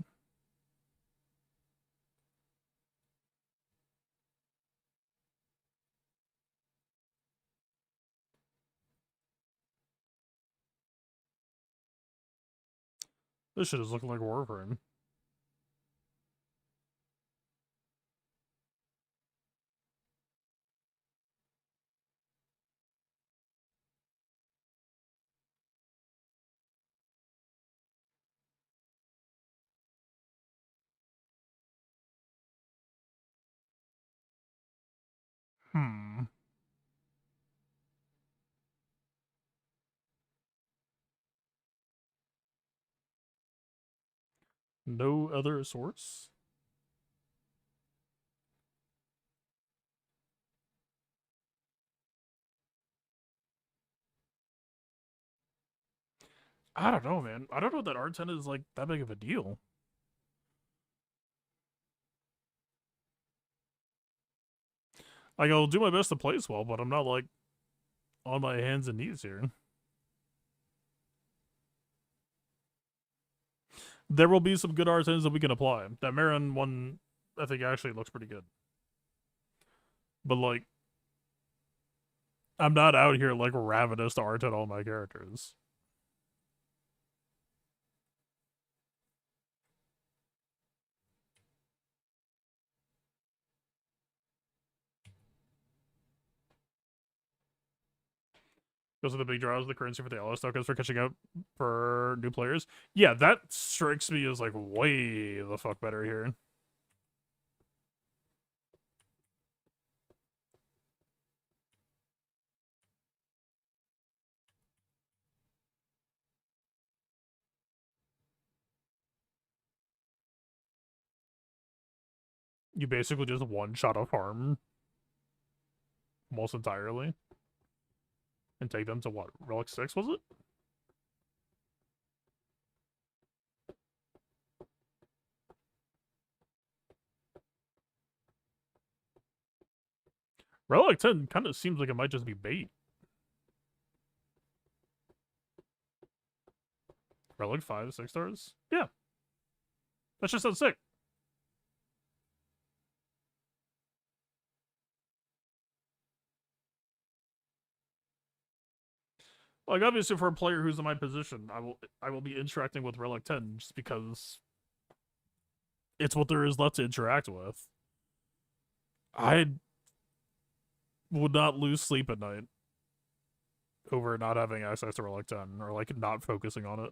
This shit is looking like Warframe. Hmm. No other source? I don't know, man. I don't know that R10 is like that big of a deal. Like, I'll do my best to place well, but I'm not like on my hands and knees here. There will be some good R10s that we can apply. That Marin one, I think, actually looks pretty good. But like, I'm not out here like ravenous to R10 all my characters. Those are the big draws, the currency for the LS tokens for catching up for new players. Yeah, that strikes me as like way the fuck better here. You basically just one shot a farm almost entirely and take them to what? Relic 6, was it? Relic 10 kind of seems like it might just be bait. Relic 5, 6 stars? Yeah. That's just sounds sick. Like, obviously, for a player who's in my position, I will be interacting with Relic 10 just because it's what there is left to interact with. I would not lose sleep at night over not having access to Relic 10 or like not focusing on it.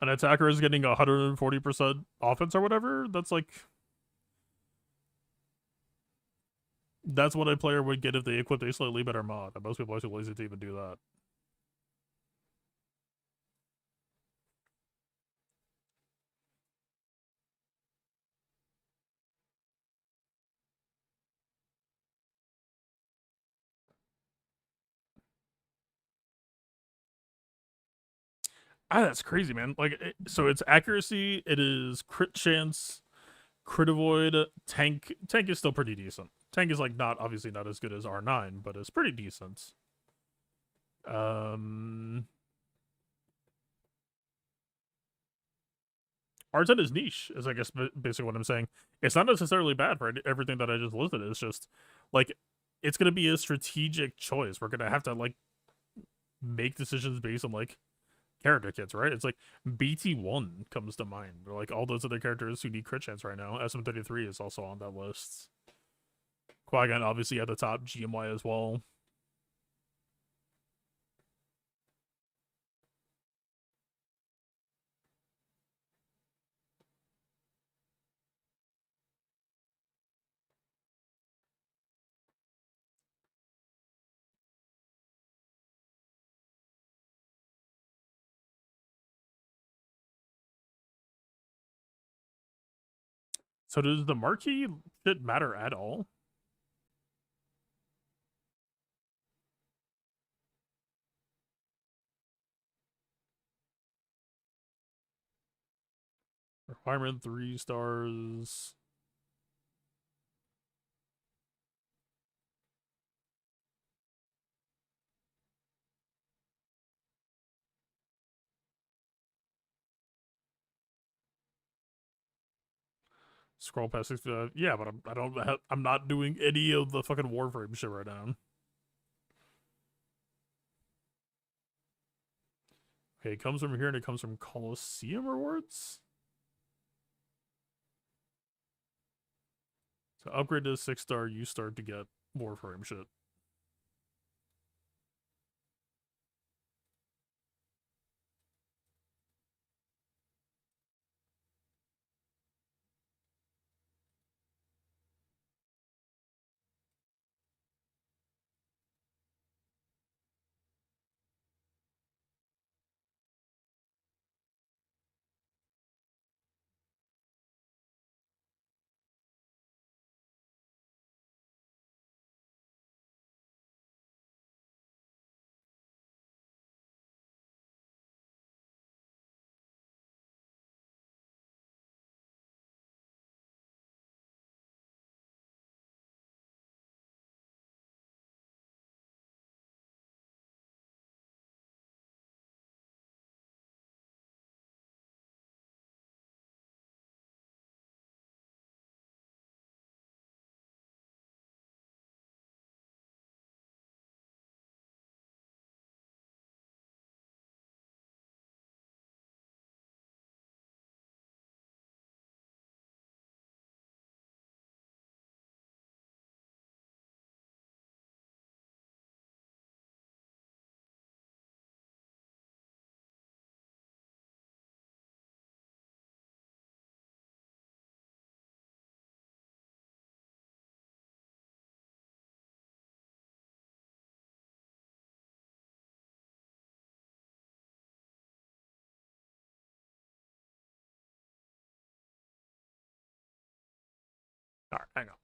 An attacker is getting 140% offense or whatever. That's what a player would get if they equipped a slightly better mod. And most people are too lazy to even do that. That's crazy, man. Like, so it's accuracy, it is crit chance, crit avoid, tank. Tank is still pretty decent. Tank is like not obviously not as good as R9, but it's pretty decent. R10 is niche, is I guess basically what I'm saying. It's not necessarily bad for everything that I just listed. It's just like it's gonna be a strategic choice. We're gonna have to like make decisions based on like character kits, right? It's like BT1 comes to mind, or like all those other characters who need crit chance right now. SM33 is also on that list. Qui-Gon obviously at the top, GMY as well. So does the marquee shit matter at all? Requirement 3 stars. Scroll past 6. Yeah, but I'm not doing any of the fucking Warframe shit right now. Okay, it comes from here and it comes from Coliseum rewards. So upgrade to 6-star, you start to get Warframe shit. Alright, hang on.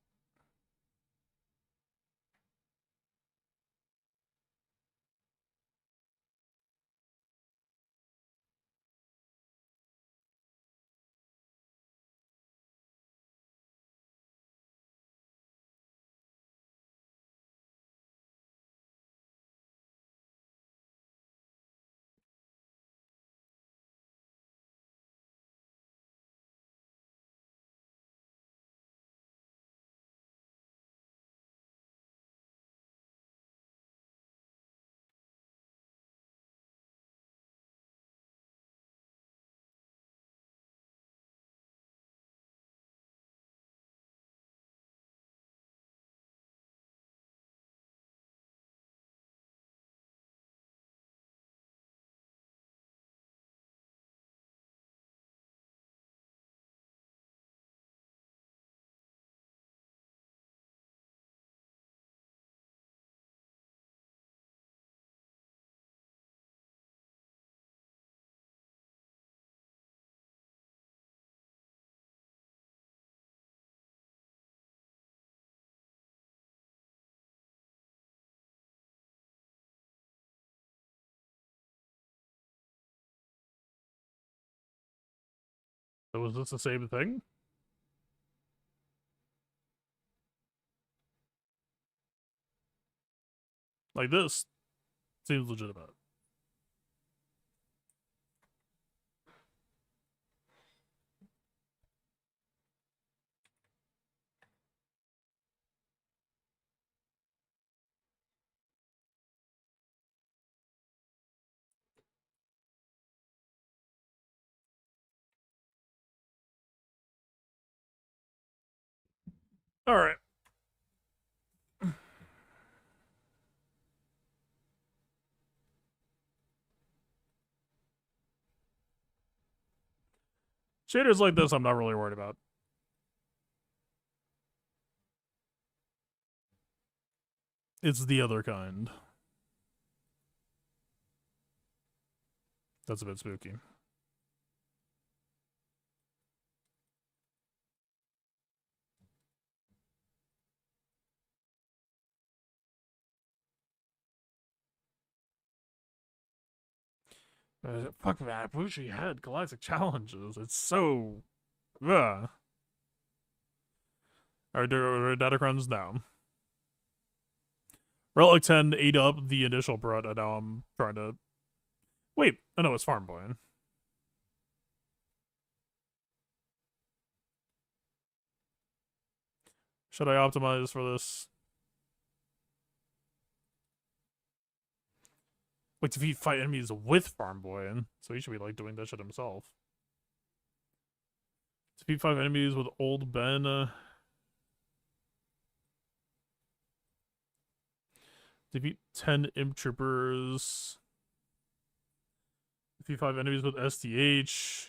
So was this the same thing? Like this seems legitimate. All right. Shaders like this, I'm not really worried about. It's the other kind. That's a bit spooky. Fuck that. I wish we had galactic challenges. It's so. Ugh. Our Datacron's down. Relic 10 ate up the initial Brut, and now I'm trying to. Wait, oh no, it's Farm Boy. Should I optimize for this? Wait, defeat fight enemies with Farm Boy, so he should be like doing that shit himself. Defeat 5 enemies with Old Ben. Defeat 10 Imp Troopers. Defeat 5 enemies with STH.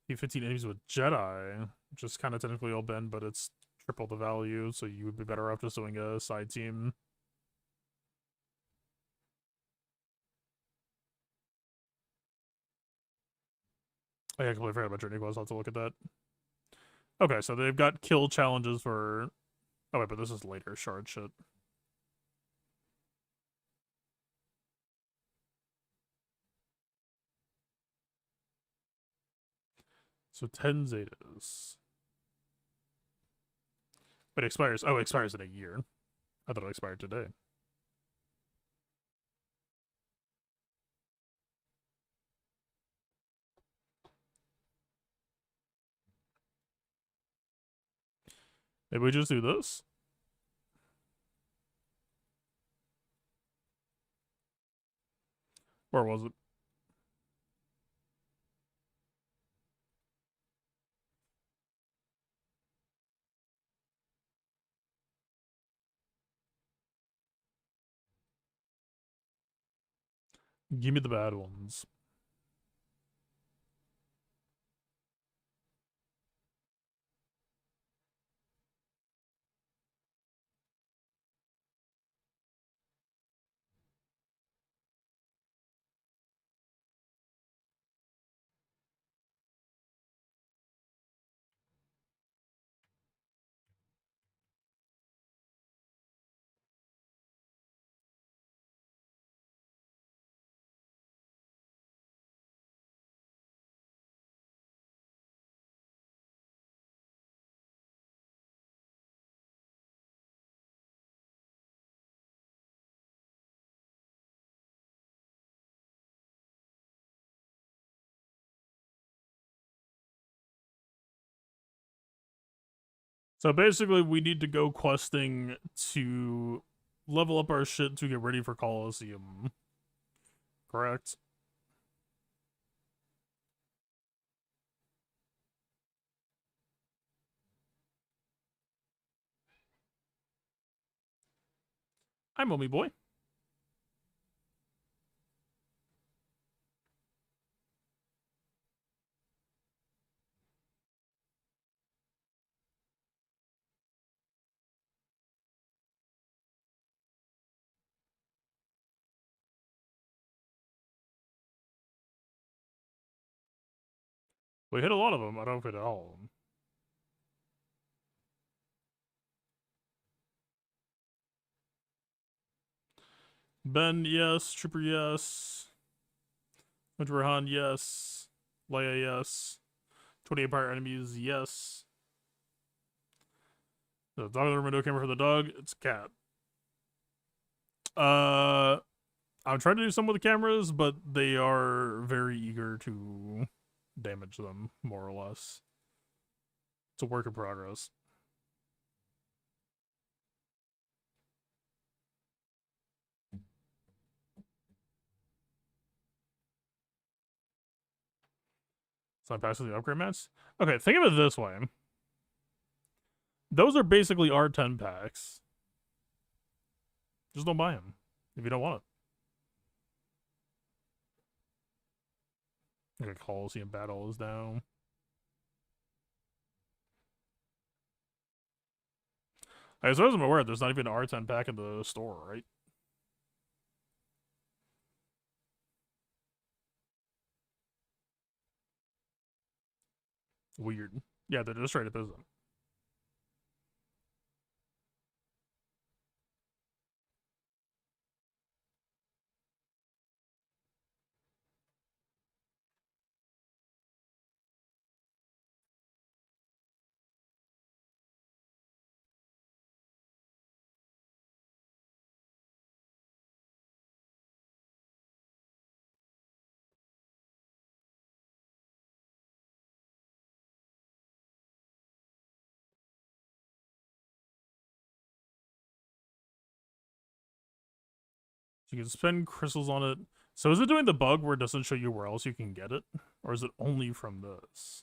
Defeat 15 enemies with Jedi, which is kind of technically Old Ben, but it's triple the value, so you would be better off just doing a side team. I completely forgot about Journey Quest. I'll have to look at that. Okay, so they've got kill challenges for. Oh, wait, but this is later shard shit. So 10 Zetas. But it expires. Oh, it expires in a year. I thought it expired today. Maybe we just do this? Or was it? Give me the bad ones. So basically, we need to go questing to level up our shit to get ready for Coliseum. Correct? I'm Omi Boy. We hit a lot of them. I don't hit all of them. Ben, yes. Trooper, yes. Rahan, yes. Leia, yes. 28 pirate enemies, yes. The dog in the window camera for the dog. It's a cat. I'm trying to do some with the cameras, but they are very eager to damage them, more or less. It's a work in progress. So I'm passing the upgrade match. Okay, think of it this way. Those are basically R10 packs. Just don't buy them if you don't want it. Like a Coliseum battle is down. As far as I'm aware, there's not even an R10 pack in the store, right? Weird. Yeah, they're just straight up isn't. So you can spend crystals on it. So is it doing the bug where it doesn't show you where else you can get it? Or is it only from this?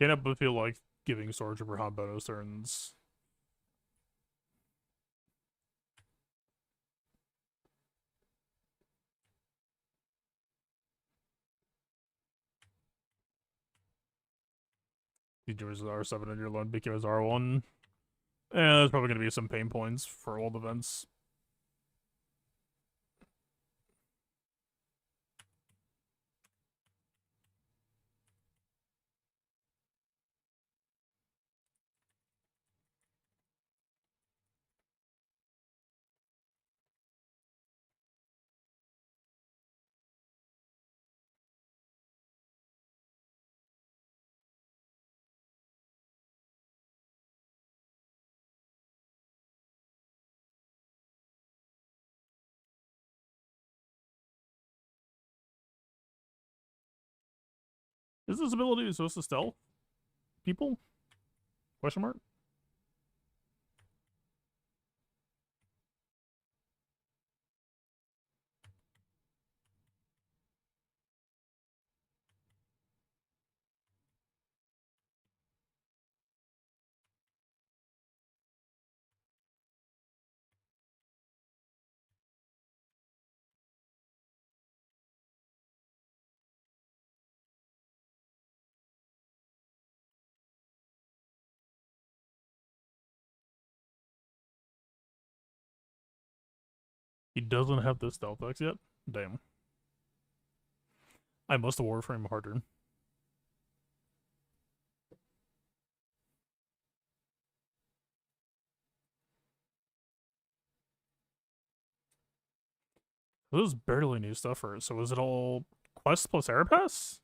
Can't help but feel like giving Sword Trooper Han bonus turns. He joins R7 and your loan becomes R1. And there's probably going to be some pain points for old events. Is this ability supposed to stealth people? Question mark? He doesn't have the stealth X yet? Damn. I must have Warframe harder. This is barely new stuff for it, so is it all Quest plus Airpass?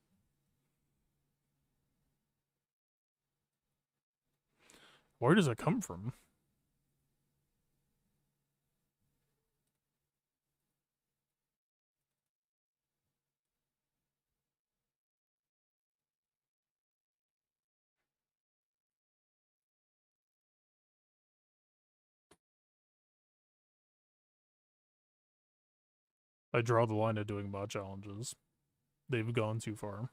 Where does it come from? I draw the line at doing mod challenges. They've gone too far.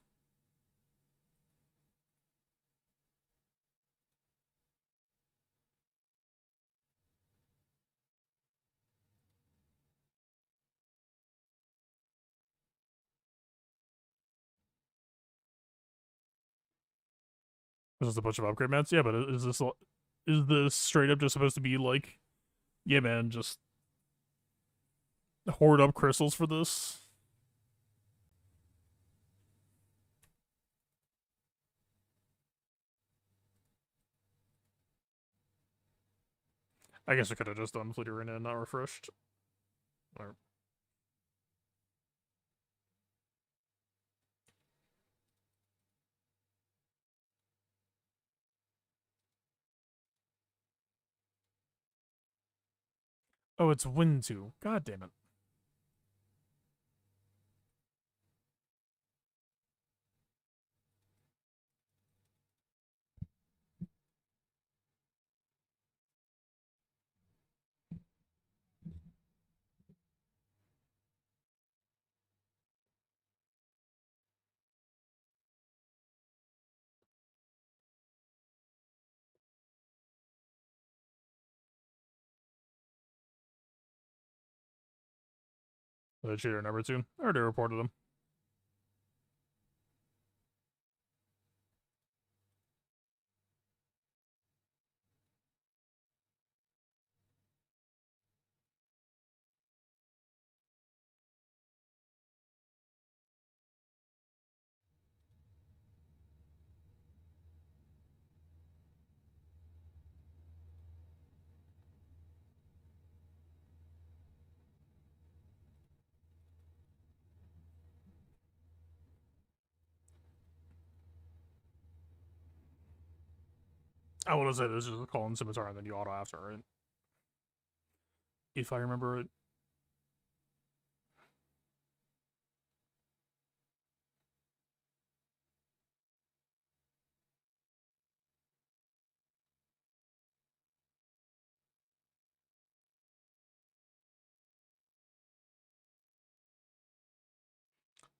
This is a bunch of upgrade mats? Yeah, but is this straight up just supposed to be like, yeah, man, just hoard up crystals for this? I guess I could have just done Fleet Arena and not refreshed. Or, oh, it's Win 2. God damn it. The cheater number 2. I already reported him. I want to say this is a call in scimitar and then you auto after, right? If I remember it.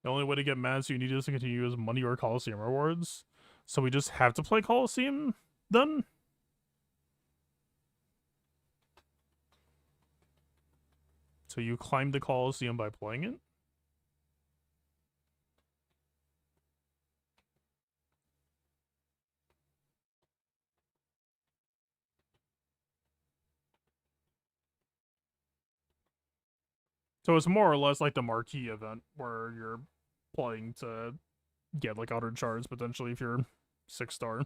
The only way to get mad so you need this to continue is money or Coliseum rewards. So we just have to play Coliseum then? So you climb the Coliseum by playing it? So it's more or less like the marquee event where you're playing to get like 100 shards potentially if you're 6-star.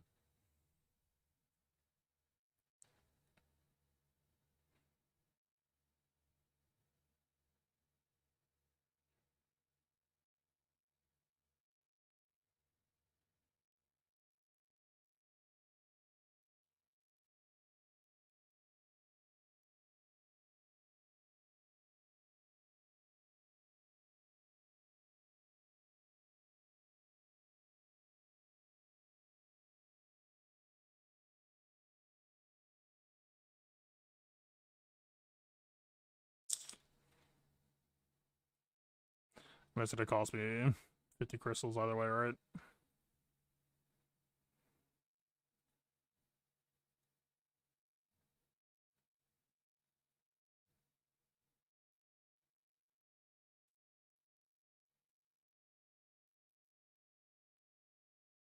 That's gonna cost me 50 crystals either way, right?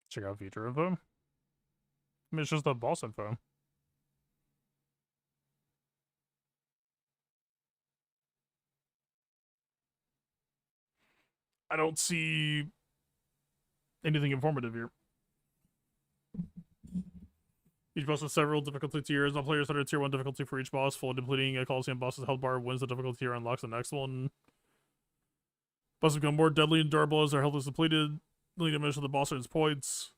Check out feature info. I mean, it's just the boss info. I don't see anything informative here. Each boss has several difficulty tiers. All players under tier 1 difficulty for each boss. Fully depleting a Coliseum boss's health bar wins the difficulty tier and unlocks the next one. Bosses become more deadly and durable as their health is depleted, leading to measure the boss and its points.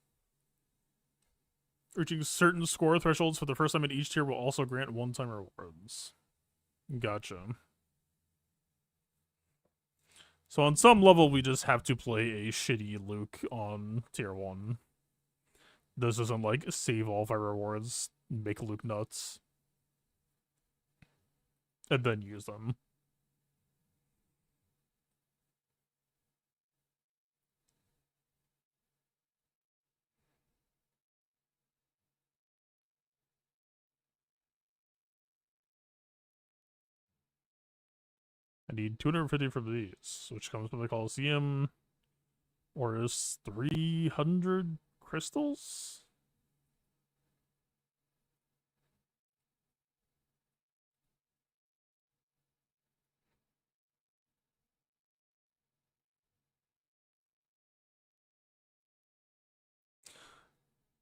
Reaching certain score thresholds for the first time in each tier will also grant one-time rewards. Gotcha. So on some level, we just have to play a shitty Luke on tier 1. This isn't like save all of our rewards, make Luke nuts, and then use them. I need 250 from these, which comes from the Coliseum, or is 300 crystals?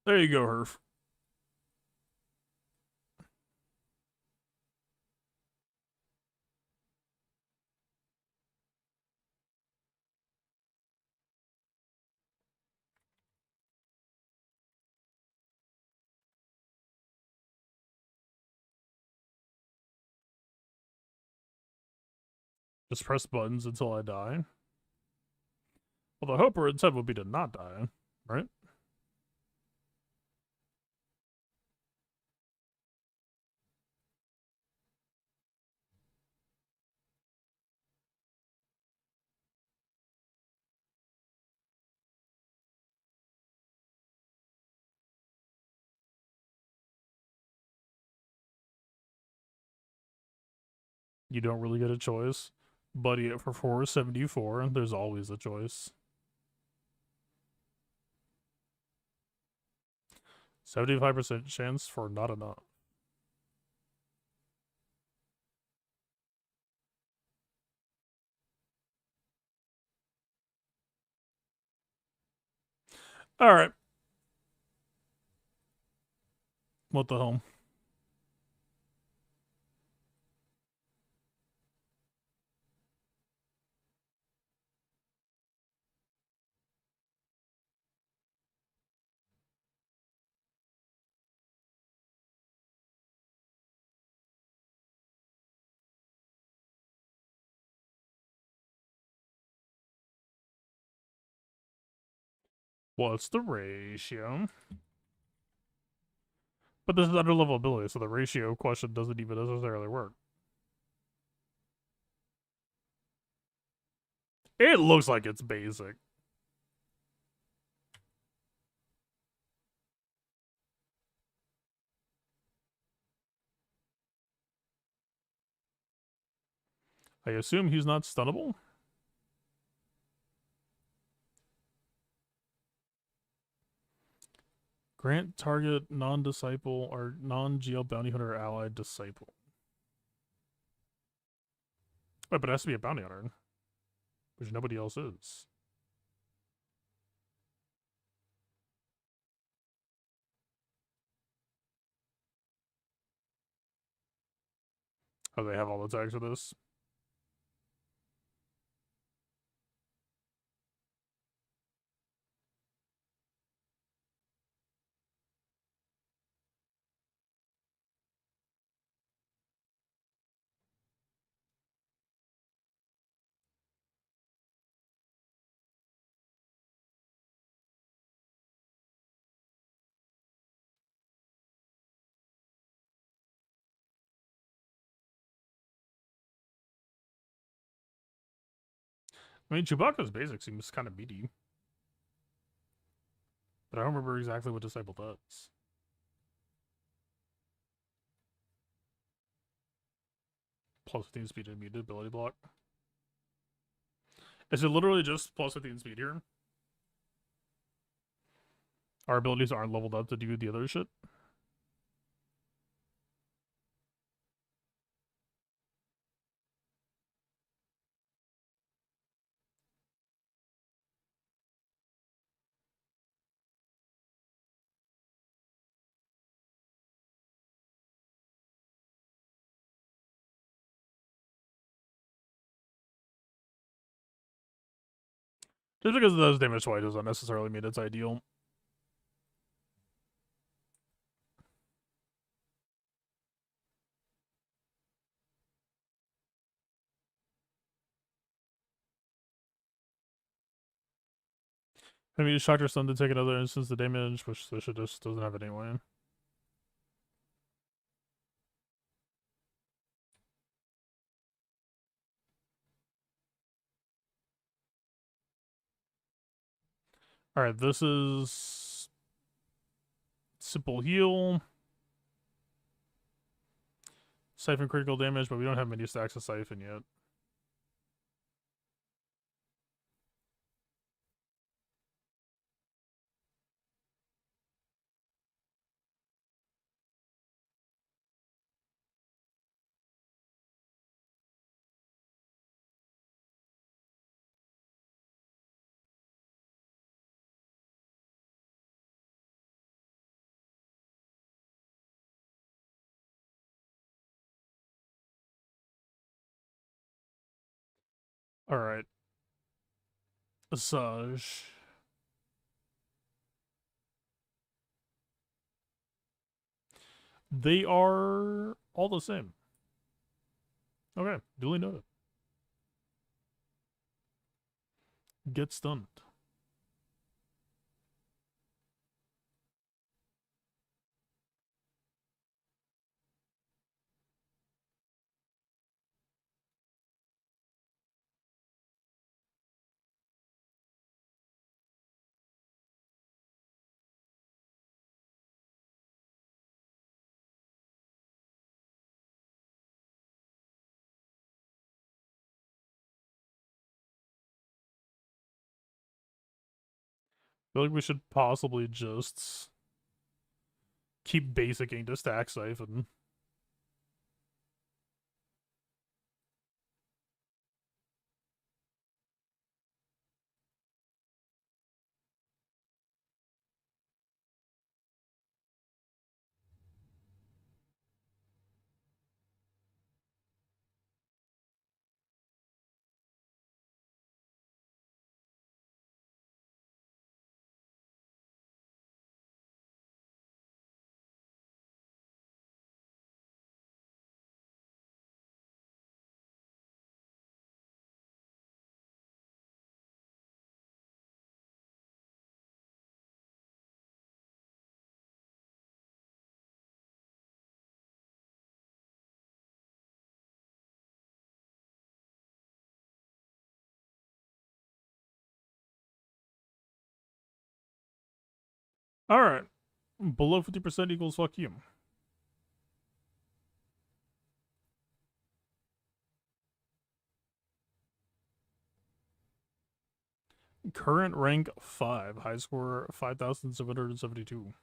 There you go, Herf. Just press buttons until I die. Well, the hope or intent would be to not die, right? You don't really get a choice. Buddy it for 474. There's always a choice. 75% chance for not enough. All right. What the hell? What's the ratio? But this is under level ability, so the ratio question doesn't even necessarily work. It looks like it's basic. I assume he's not stunnable? Grant target non-disciple or non-GL bounty hunter allied disciple. Wait, but it has to be a bounty hunter, which nobody else is. Oh, they have all the tags for this? I mean, Chewbacca's basic seems kind of meaty. But I don't remember exactly what Disciple does. Plus 15 speed and muted ability block. Is it literally just plus 15 speed here? Our abilities aren't leveled up to do the other shit? Just because it does damage twice doesn't necessarily mean it's ideal. I mean, shock your stun to take another instance of damage, which this shit just doesn't have it anyway. Alright, this is simple heal. Siphon critical damage, but we don't have many stacks of Siphon yet. Alright. Massage. They are all the same. Okay, duly noted. Get stunned. feel like we should possibly just keep basicing to stack siphon. Alright. Below 50% equals fuck you. Current rank 5. High score 5,772.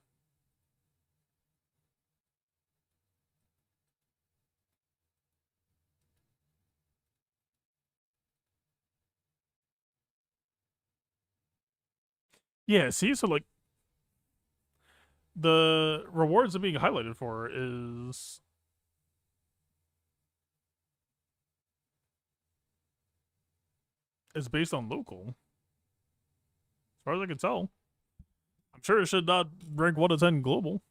Yeah, see, so like the rewards are being highlighted for is based on local. As far as I can tell. I'm sure it should not rank 1 to 10 global.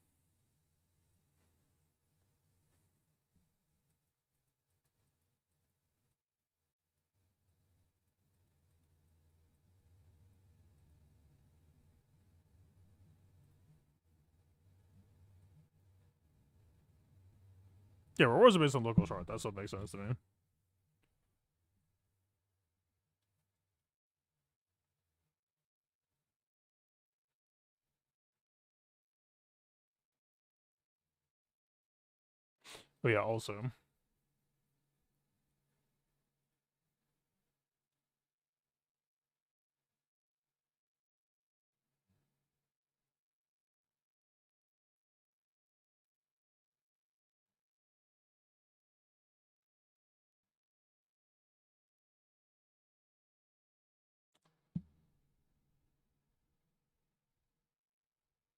Yeah, rewards are based on local chart. That's what makes sense to me. But yeah, also.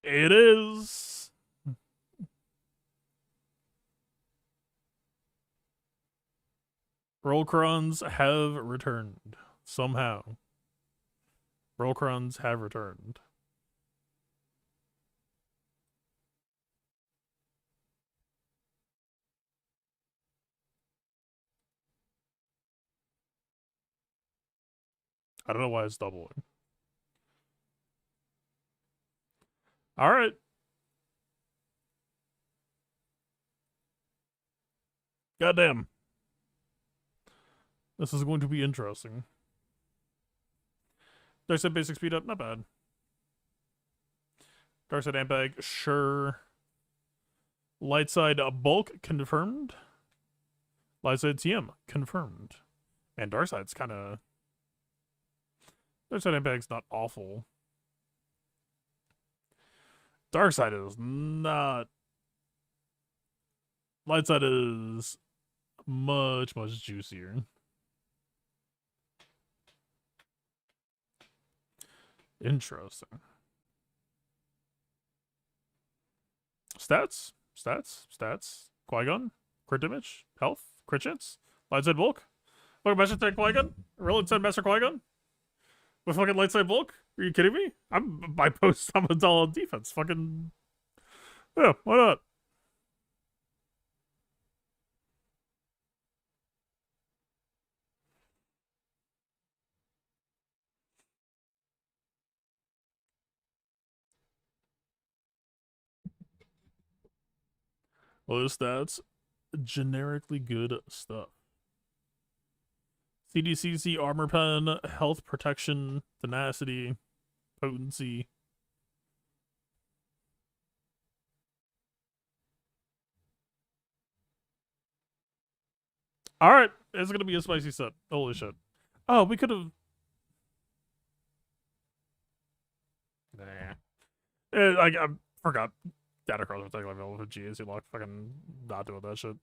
It is. Rollcrons have returned. Somehow. Rollcrons have returned. I don't know why it's doubling. Alright. Goddamn. This is going to be interesting. Dark Side basic speed up, not bad. Dark Side amp bag, sure. Light Side bulk confirmed. Light Side TM confirmed. And Dark Side's kind of. Dark Side amp bag's not awful. Dark Side is not. Light Side is much, much juicier. Interesting. Stats. Qui-Gon. Crit damage. Health. Crit chance. Light Side bulk. Fucking Master Tank Qui-Gon. Real 10 Master Qui-Gon. With fucking Light Side bulk. Are you kidding me? I post Amidala on defense. Fucking. Yeah, why not? Low stats. Generically good stuff. CDCC armor pen, health protection, tenacity, potency. All right, it's gonna be a spicy set. Holy shit! Oh, we could have. I forgot data cards were technically available for GAC lock. Fucking not doing that shit.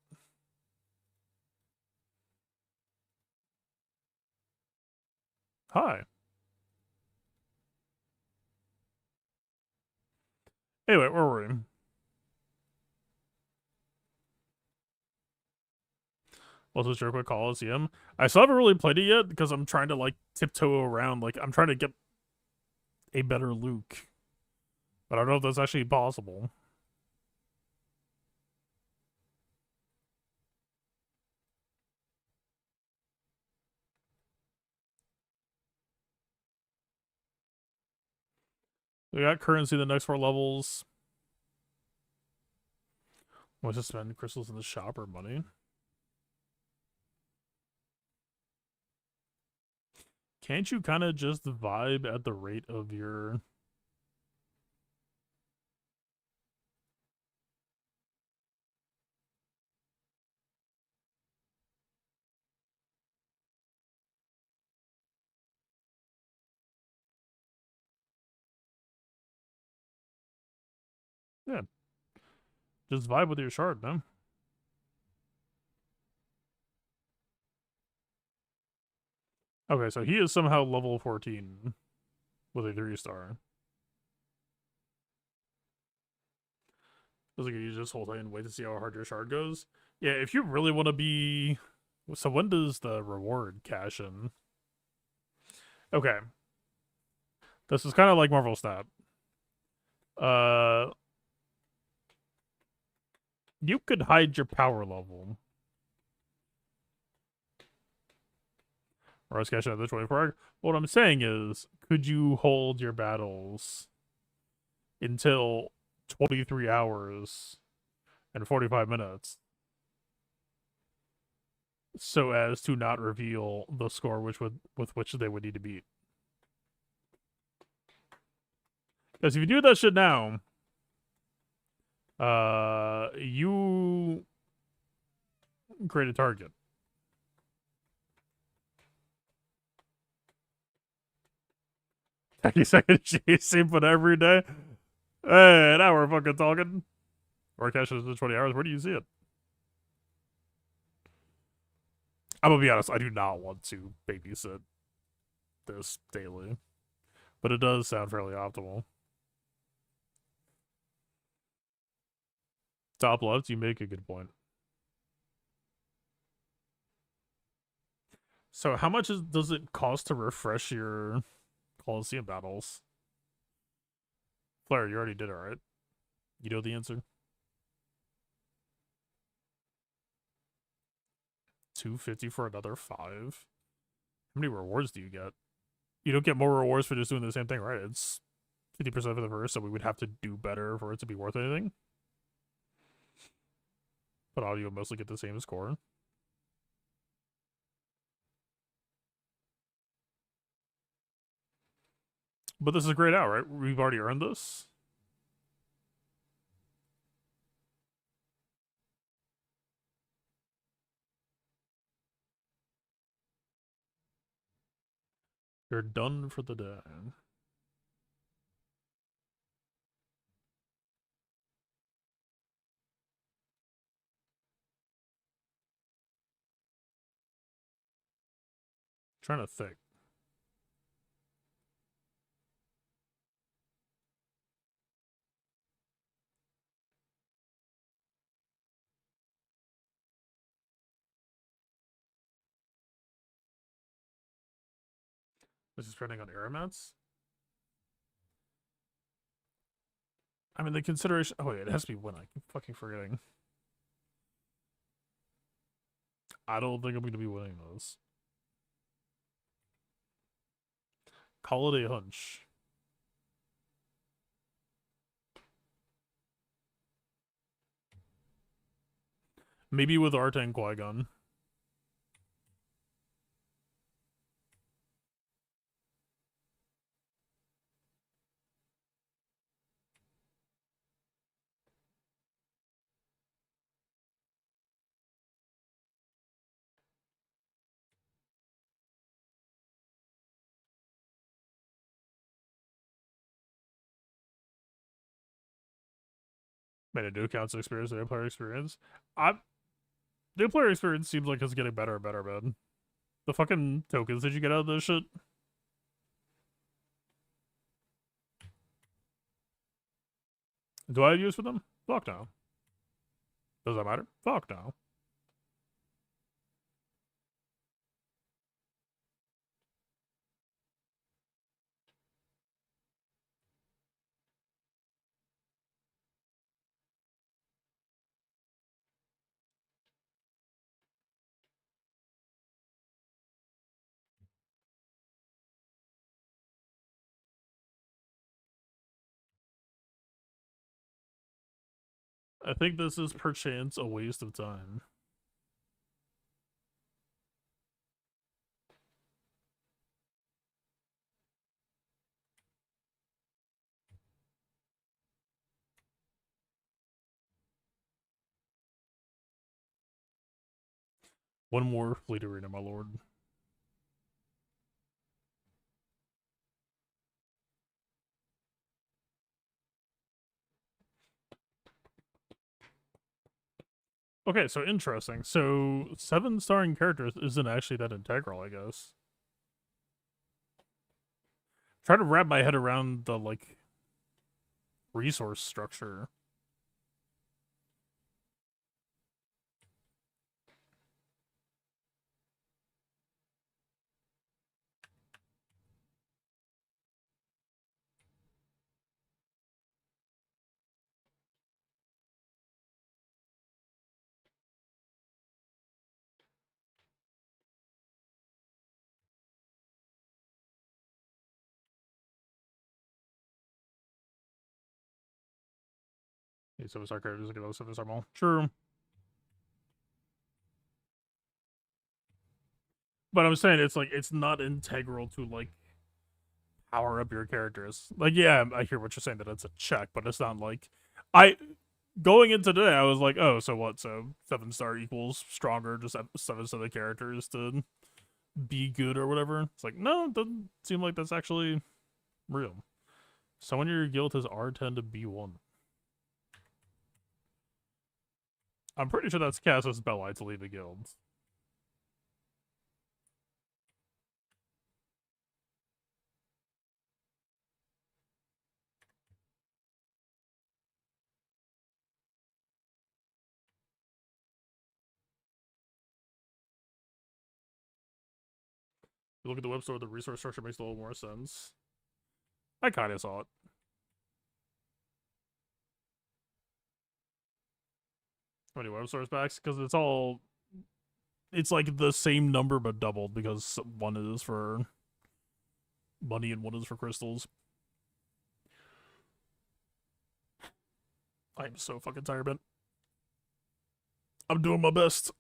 Hi. Anyway, where were we? Also, sure, quick Coliseum. I still haven't really played it yet because I'm trying to like tiptoe around. Like I'm trying to get a better Luke, but I don't know if that's actually possible. We got currency the next 4 levels. Let's just spend crystals in the shop or money. Can't you kind of just vibe at the rate of your... Yeah, just vibe with your shard, man. Okay, so he is somehow level 14 with a 3-star. Feels like you just hold it and wait to see how hard your shard goes. Yeah, if you really want to be... So when does the reward cash in? Okay. This is kind of like Marvel Snap. Uh, you could hide your power level. Or else cash out the 24 What I'm saying is, could you hold your battles until 23 hours and 45 minutes so as to not reveal the score with which they would need to beat? Because if you do that shit now, you create a target. 30-second chasing, but every day. Hey, now we're fucking talking. Or cash is 20 hours. Where do you see it? I'm gonna be honest, I do not want to babysit this daily, but it does sound fairly optimal. Top left, you make a good point. So how much does it cost to refresh your Coliseum battles? Flair, you already did it, right? You know the answer? 250 for another 5? How many rewards do you get? You don't get more rewards for just doing the same thing, right? It's 50% for the first, so we would have to do better for it to be worth anything. But audio mostly get the same score. But this is a great out, right? We've already earned this. You're done for the day. Trying to think. This is trending on Aeromats. I mean, the consideration. Oh, wait, it has to be when. I keep fucking forgetting. I don't think I'm going to be winning those. Call it a hunch. Maybe with R10 Qui-Gon. Man, a new counts experience, new player experience. I New player experience seems like it's getting better and better, man. The fucking tokens that you get out of this shit. Do I have use for them? Fuck no. Does that matter? Fuck no. I think this is perchance a waste of time. One more fleet arena, my lord. Okay, so interesting. So 7 starring characters isn't actually that integral, I guess. Try to wrap my head around the like resource structure. Yeah, 7-star characters get those 7-star mall. True. But I'm saying it's like it's not integral to like power up your characters. Like, yeah, I hear what you're saying that it's a check, but it's not like I going into today. I was like, oh, so what? So 7-star equals stronger. Just have 7 characters to be good or whatever. It's like, no, it doesn't seem like that's actually real. Someone in your guild has R10 to B1. I'm pretty sure that's Cass's Belli to leave the guild. You look at the web store, the resource structure makes a little more sense. I kind of saw it. How many web source packs? Because it's like the same number but doubled because one is for money and one is for crystals. I'm so fucking tired, man. I'm doing my best.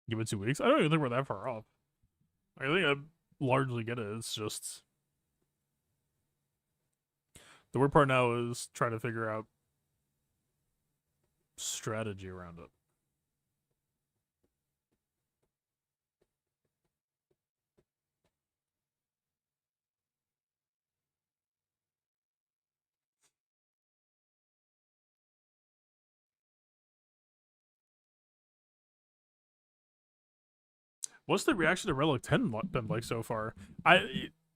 Give it 2 weeks. I don't even think we're that far off. I think I largely get it. It's just the weird part now is trying to figure out strategy around it. What's the reaction to Relic 10 been like so far?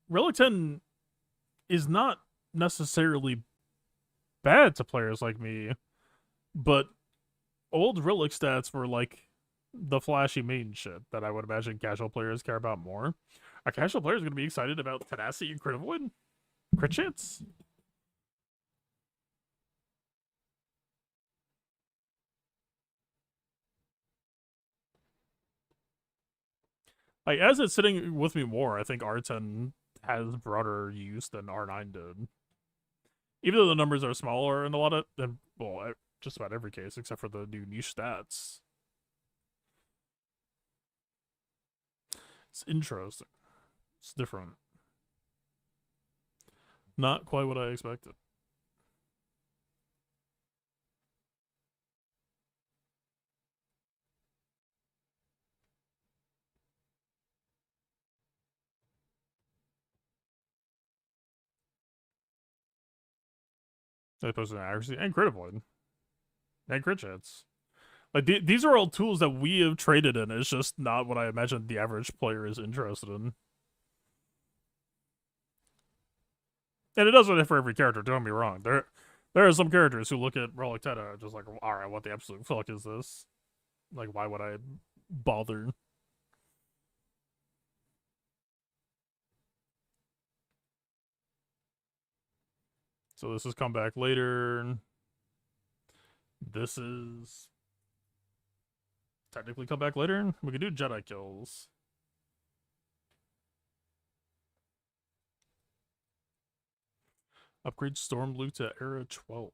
Relic 10 is not necessarily bad to players like me, but old Relic stats were like the flashy main shit that I would imagine casual players care about more. A casual player is going to be excited about tenacity and crit avoid, crit chance. Like as it's sitting with me more, I think R10 has broader use than R9 did. Even though the numbers are smaller in a lot of, well, just about every case except for the new niche stats. It's interesting. It's different. Not quite what I expected. They posted accuracy and crit avoid and crit chance. Like these are all tools that we have traded in. It's just not what I imagine the average player is interested in. And it doesn't for every character. Don't get me wrong. There are some characters who look at Relic Teta just like, all right, what the absolute fuck is this? Like, why would I bother? So this is come back later. This is technically come back later. We could do Jedi kills. Upgrade Storm Luke to Era 12.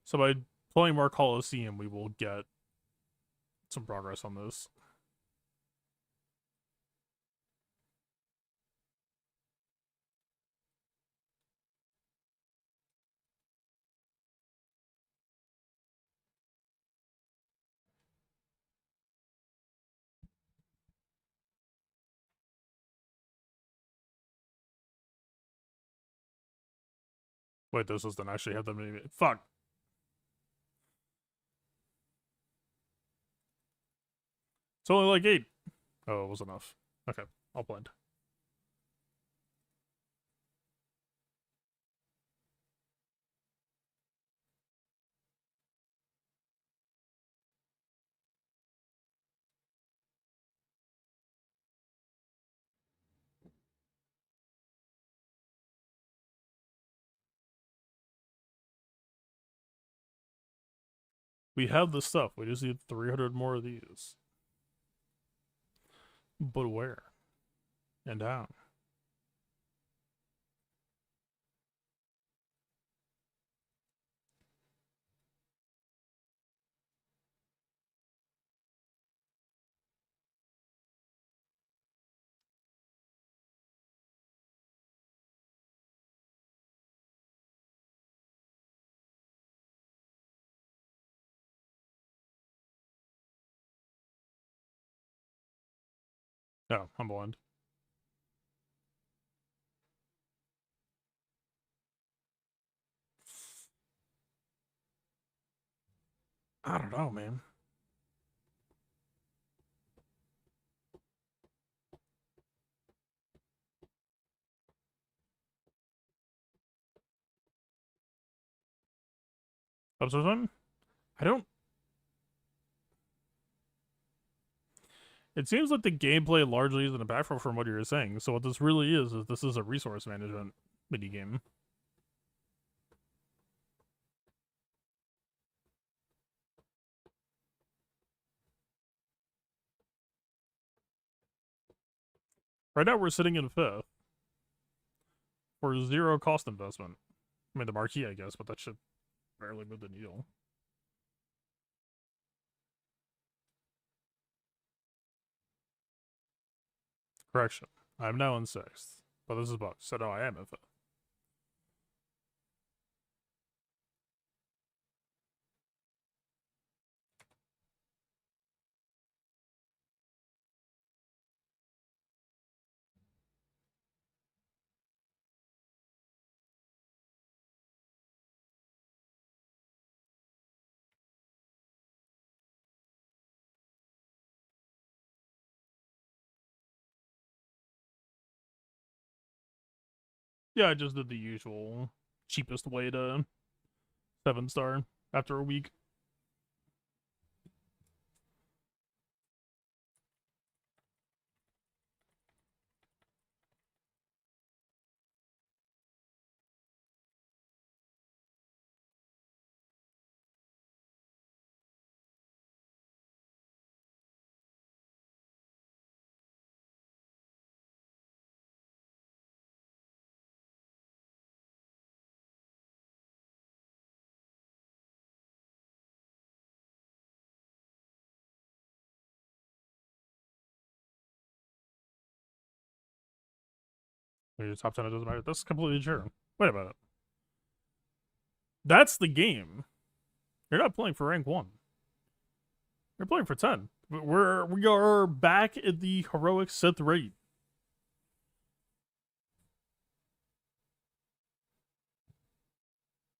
So by playing more Coliseum, we will get some progress on this. Wait, this doesn't actually have them. Fuck. It's only like 8. Oh, it was enough. Okay, I'll blend. We have the stuff. We just need 300 more of these. But where? And how? No, I'm blind. I don't know, man. Observation? I don't. It seems like the gameplay largely isn't impactful from what you're saying. So what this really is this is a resource management minigame. Right now we're sitting in 5th for 0 cost investment. I mean the marquee, I guess, but that should barely move the needle. Correction. I'm now in 6th. But this is bugs, so no, I am in 5th. Yeah, I just did the usual cheapest way to 7-star after a week. Your top 10, it doesn't matter. That's completely true. Wait a minute. That's the game. You're not playing for rank 1. You're playing for 10. We are back at the heroic Sith rate.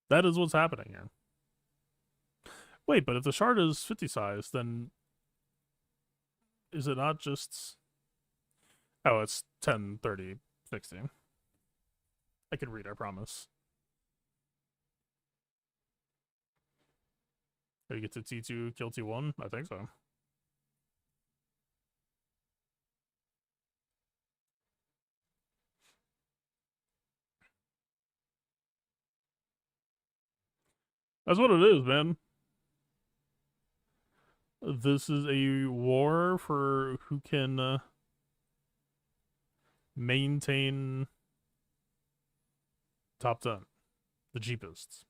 That is what's happening here. Wait, but if the shard is 50 size, then is it not just... Oh, it's 10, 30, 60. I can read, I promise. Did you get to T2, kill T1? I think so. That's what it is, man. This is a war for who can maintain top 10. The cheapest.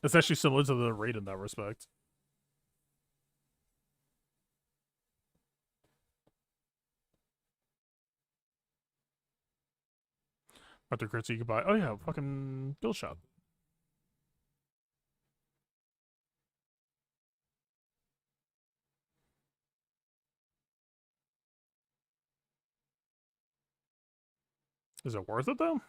It's actually similar to the raid in that respect. After crits, you can buy. Oh yeah, fucking Bill Shop. Is it worth it though?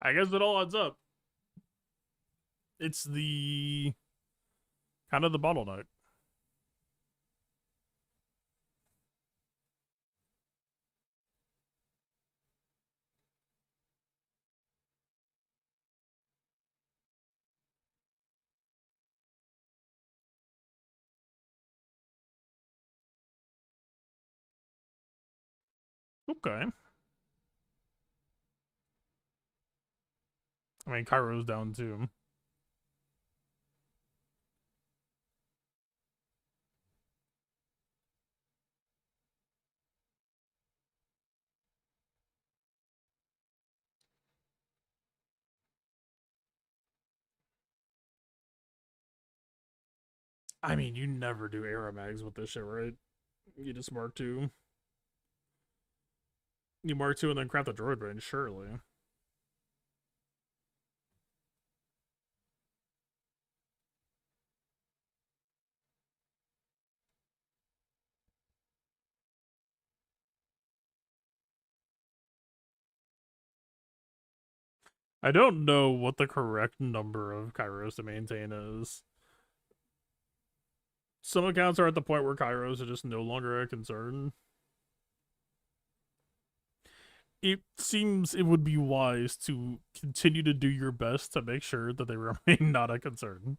I guess it all adds up. It's the kind of the bottleneck. Okay. I mean, Cairo's down too. I mean, you never do Aeromags with this shit, right? You just mark 2. You mark 2 and then craft the droid range, surely. I don't know what the correct number of Kairos to maintain is. Some accounts are at the point where Kairos are just no longer a concern. It seems it would be wise to continue to do your best to make sure that they remain not a concern.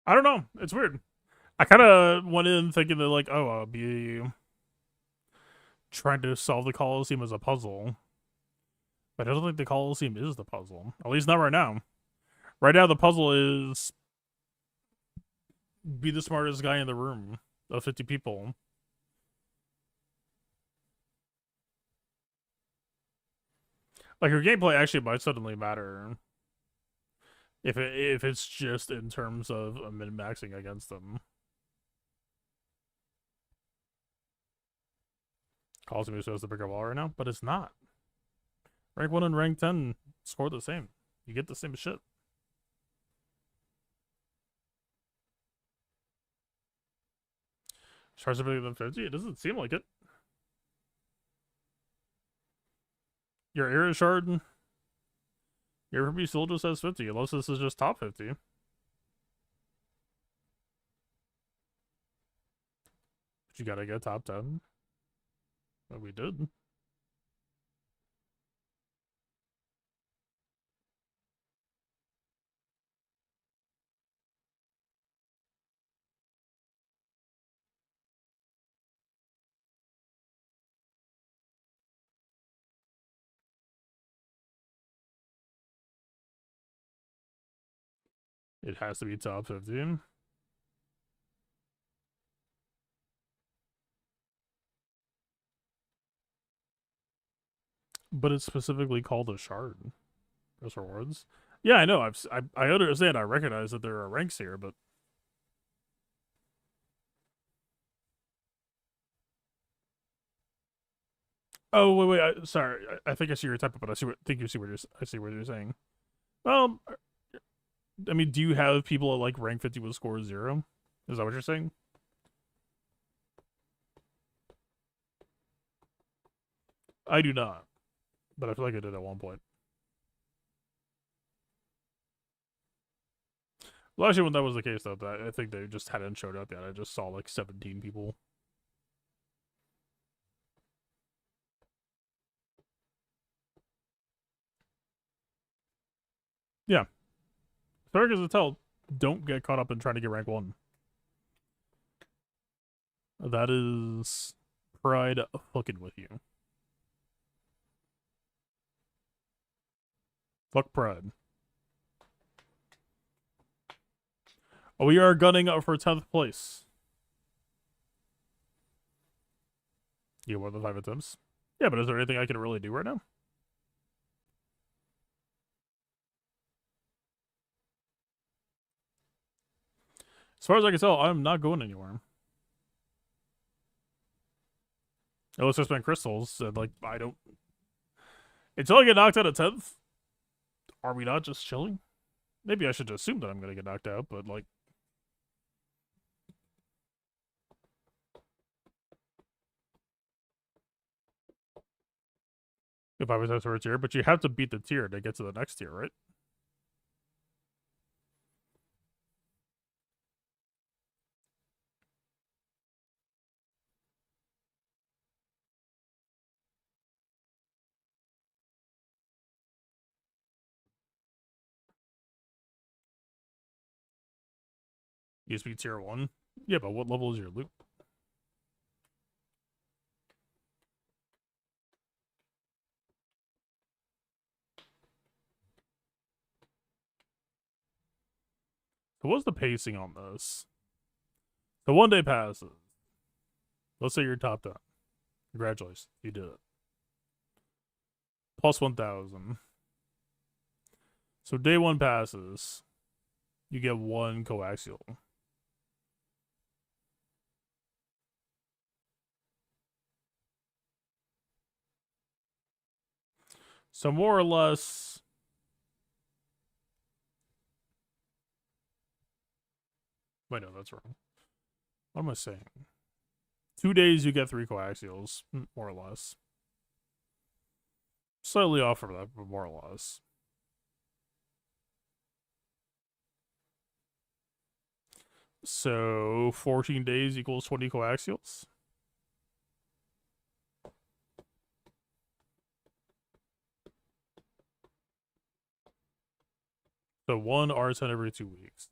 I don't know. It's weird. I kind of went in thinking that, like, oh, I'll be trying to solve the Coliseum as a puzzle. But I don't think the Coliseum is the puzzle. At least not right now. Right now, the puzzle is be the smartest guy in the room of 50 people. Like, your gameplay actually might suddenly matter. If it's just in terms of min maxing against them. Coliseum shows the bigger ball right now, but it's not. Rank 1 and rank 10 score the same. You get the same shit. Shards are bigger than 50? It doesn't seem like it. Your Air Shard, your Ruby still just has 50, unless this is just top 50. But you gotta get top 10. But we did. It has to be top 15. But it's specifically called a shard. Those rewards. Yeah, I know. I understand. I recognize that there are ranks here, but oh wait. Sorry. I think I see your type, but I see what you're saying. Well, I mean, do you have people at like rank 50 with score 0? Is that what you're saying? I do not, but I feel like I did at one point. Well, actually, when that was the case, though, I think they just hadn't showed up yet. I just saw like 17 people. Yeah. As far as I tell, don't get caught up in trying to get rank 1. That is pride fucking with you. Fuck pride. Oh, we are gunning up for 10th place. You get more than 5 attempts? Yeah, but is there anything I can really do right now? As far as I can tell, I'm not going anywhere. Unless I spend crystals, and like, I don't... Until I get knocked out at 10th, are we not just chilling? Maybe I should assume that I'm gonna get knocked out, but like... If I was at first tier, but you have to beat the tier to get to the next tier, right? You just beat tier 1? Yeah, but what level is your loot? So what's the pacing on this? So 1 day passes. Let's say you're top 10. Congratulations, you did it. Plus 1,000. So day 1 passes. You get 1 coaxial. So more or less... Wait, no, that's wrong. What am I saying? 2 days you get 3 coaxials, more or less. Slightly off from that, but more or less. So 14 days equals 20 coaxials. So 1 R10 every 2 weeks.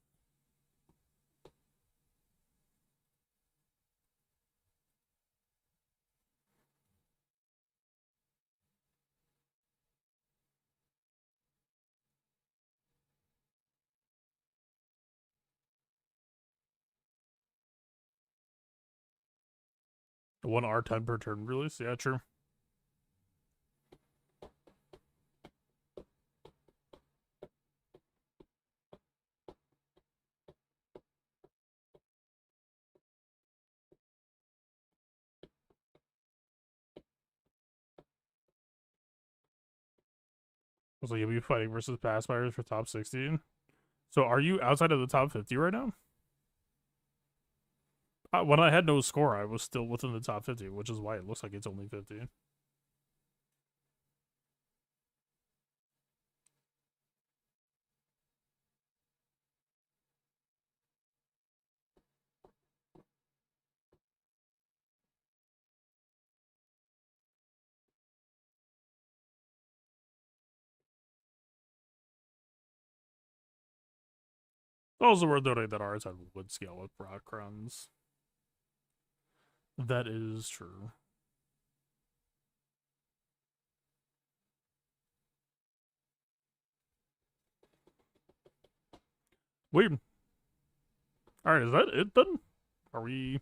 One R10 per turn release. Yeah, true. So you'll be fighting versus pass buyers for top 16. So are you outside of the top 50 right now? When I had no score, I was still within the top 50, which is why it looks like it's only 50. Also worth noting that R10 would scale with Brock Crowns. That is true. Weird. Alright, is that it then? Are we...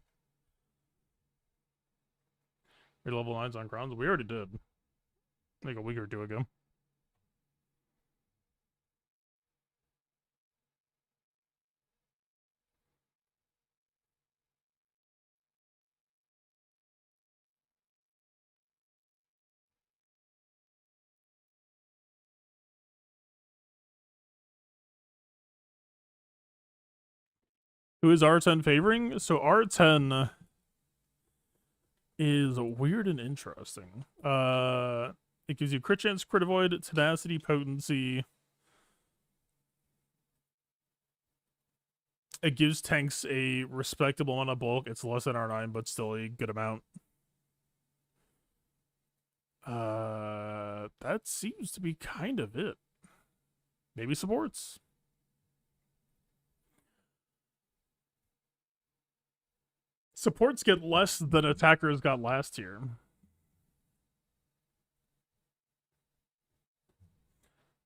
We're level 9s on Crowns? We already did. Like a week or two ago. Who is R10 favoring? So R10 is weird and interesting. It gives you crit chance, crit avoid, tenacity, potency. It gives tanks a respectable amount of bulk. It's less than R9, but still a good amount. That seems to be kind of it. Maybe supports. Supports get less than attackers got last year.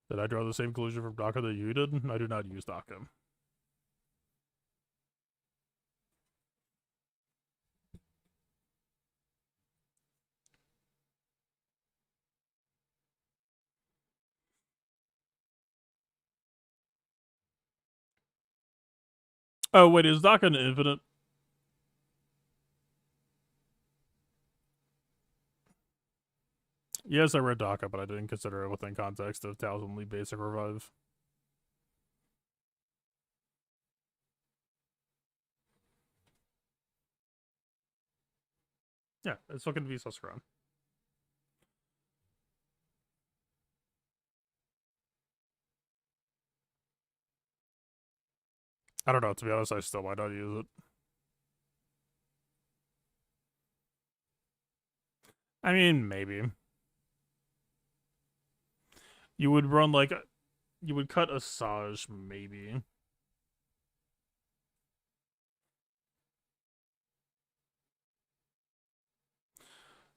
Did I draw the same conclusion from Daka that you did? I do not use Daka. Oh, wait, is Daka an infinite? Yes, I read Daka, but I didn't consider it within context of Thousandly Basic Revive. Yeah, it's fucking Vsauce. I don't know, to be honest, I still might not use it. I mean, maybe. You would run like... You would cut Asajj, maybe.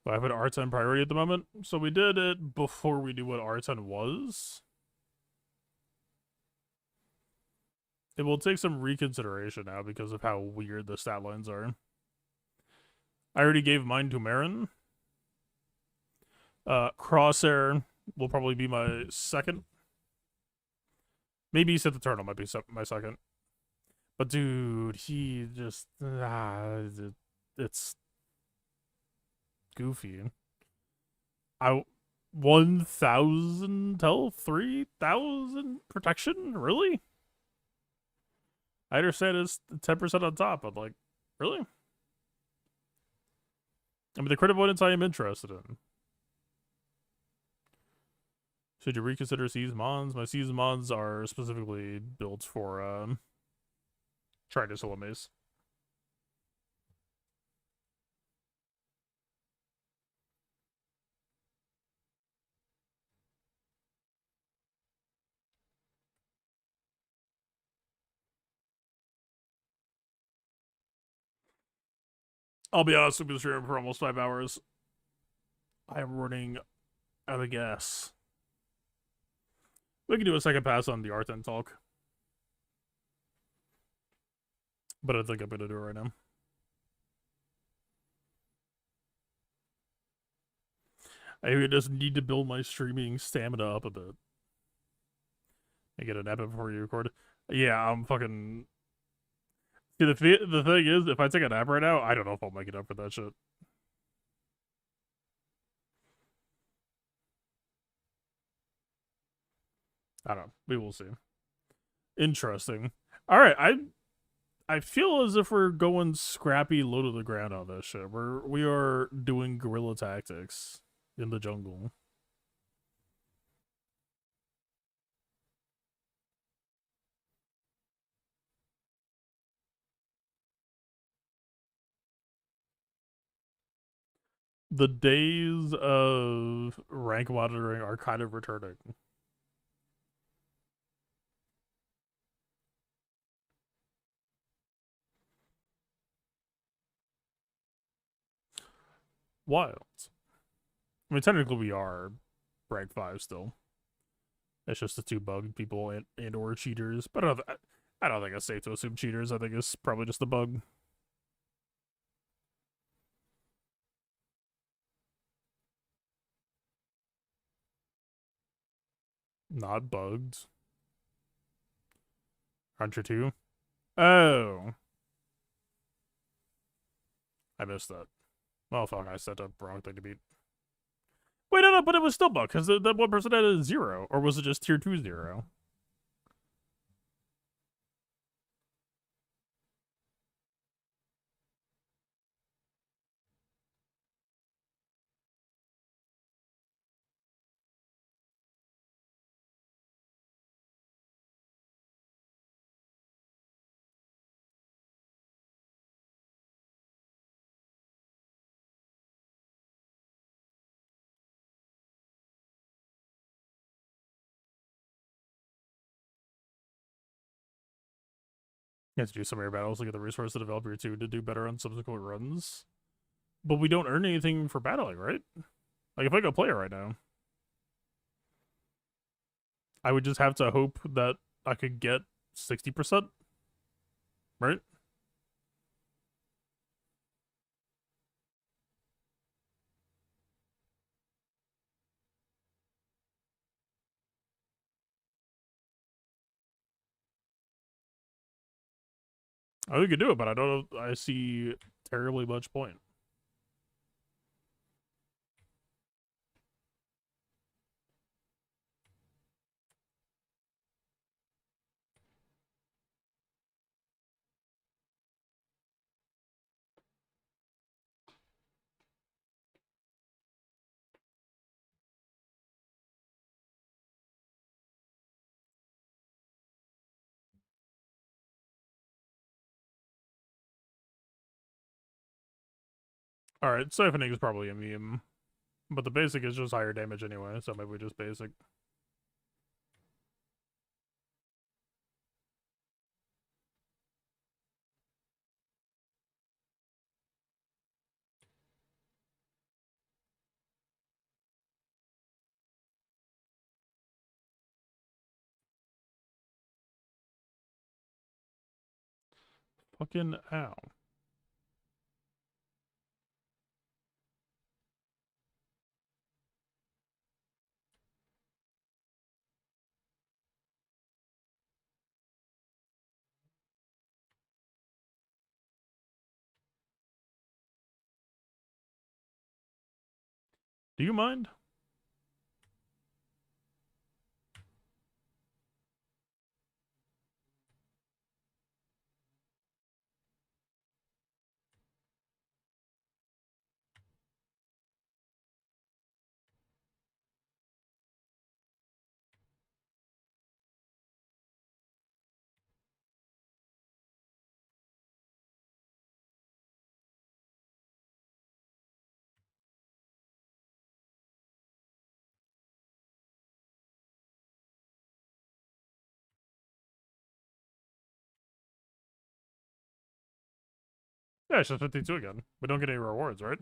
But I have an R10 priority at the moment, so we did it before we knew what R10 was. It will take some reconsideration now because of how weird the stat lines are. I already gave mine to Marin. Crosshair will probably be my second. Maybe Sith Eternal might be my second. But dude, he just... it's goofy. 1,000 health, 3,000 protection? Really? I understand it's 10% on top, but like, really? I mean, the crit avoidance I am interested in. Should you reconsider Season Mons? My Season Mons are specifically built for Tridus Maze. I'll be honest, we've been streaming for almost 5 hours. I am running out of gas. We can do a second pass on the R10 talk. But I think I'm gonna do it right now. I just need to build my streaming stamina up a bit. I get a nap before you record. Yeah, I'm fucking... See, the thing is, if I take a nap right now, I don't know if I'll make it up for that shit. I don't know. We will see. Interesting. All right, I feel as if we're going scrappy, low to the ground on this shit. We are doing guerrilla tactics in the jungle. The days of rank monitoring are kind of returning. Wild. I mean, technically we are rank 5 still. It's just the two bug people and or cheaters. But I don't think it's safe to assume cheaters. I think it's probably just the bug. Not bugged. Aren't you too? Oh. I missed that. Well, fuck, I set up wrong thing to beat. Wait, no, but it was still bugged, because that one person had a 0. Or was it just tier 2 0? You have to do some air battles to get the resource to develop your 2 to do better on subsequent runs. But we don't earn anything for battling, right? Like, if I go play it right now, I would just have to hope that I could get 60%, right? I think we could do it, but I don't know. I see terribly much point. Alright, siphoning is probably a meme. But the basic is just higher damage anyway, so maybe we just basic. Fucking ow. Do you mind? Yeah, it's just 52 again. We don't get any rewards, right?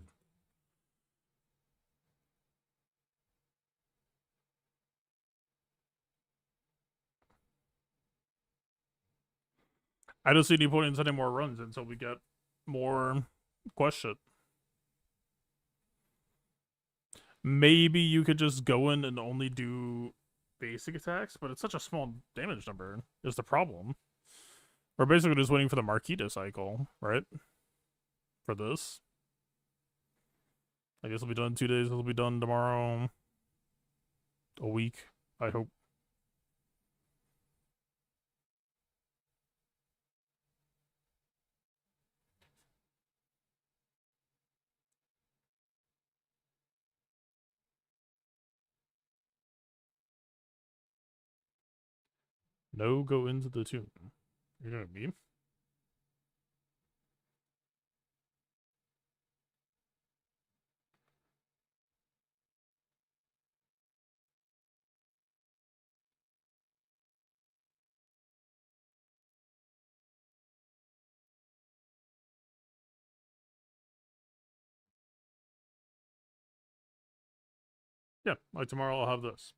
I don't see any point in sending more runs until we get more question. Maybe you could just go in and only do basic attacks, but it's such a small damage number is the problem. We're basically just waiting for the Marquita cycle, right? For this. I guess it'll be done in 2 days. It'll be done tomorrow. A week, I hope. No, go into the tomb. You're gonna be? Yeah, like tomorrow I'll have this.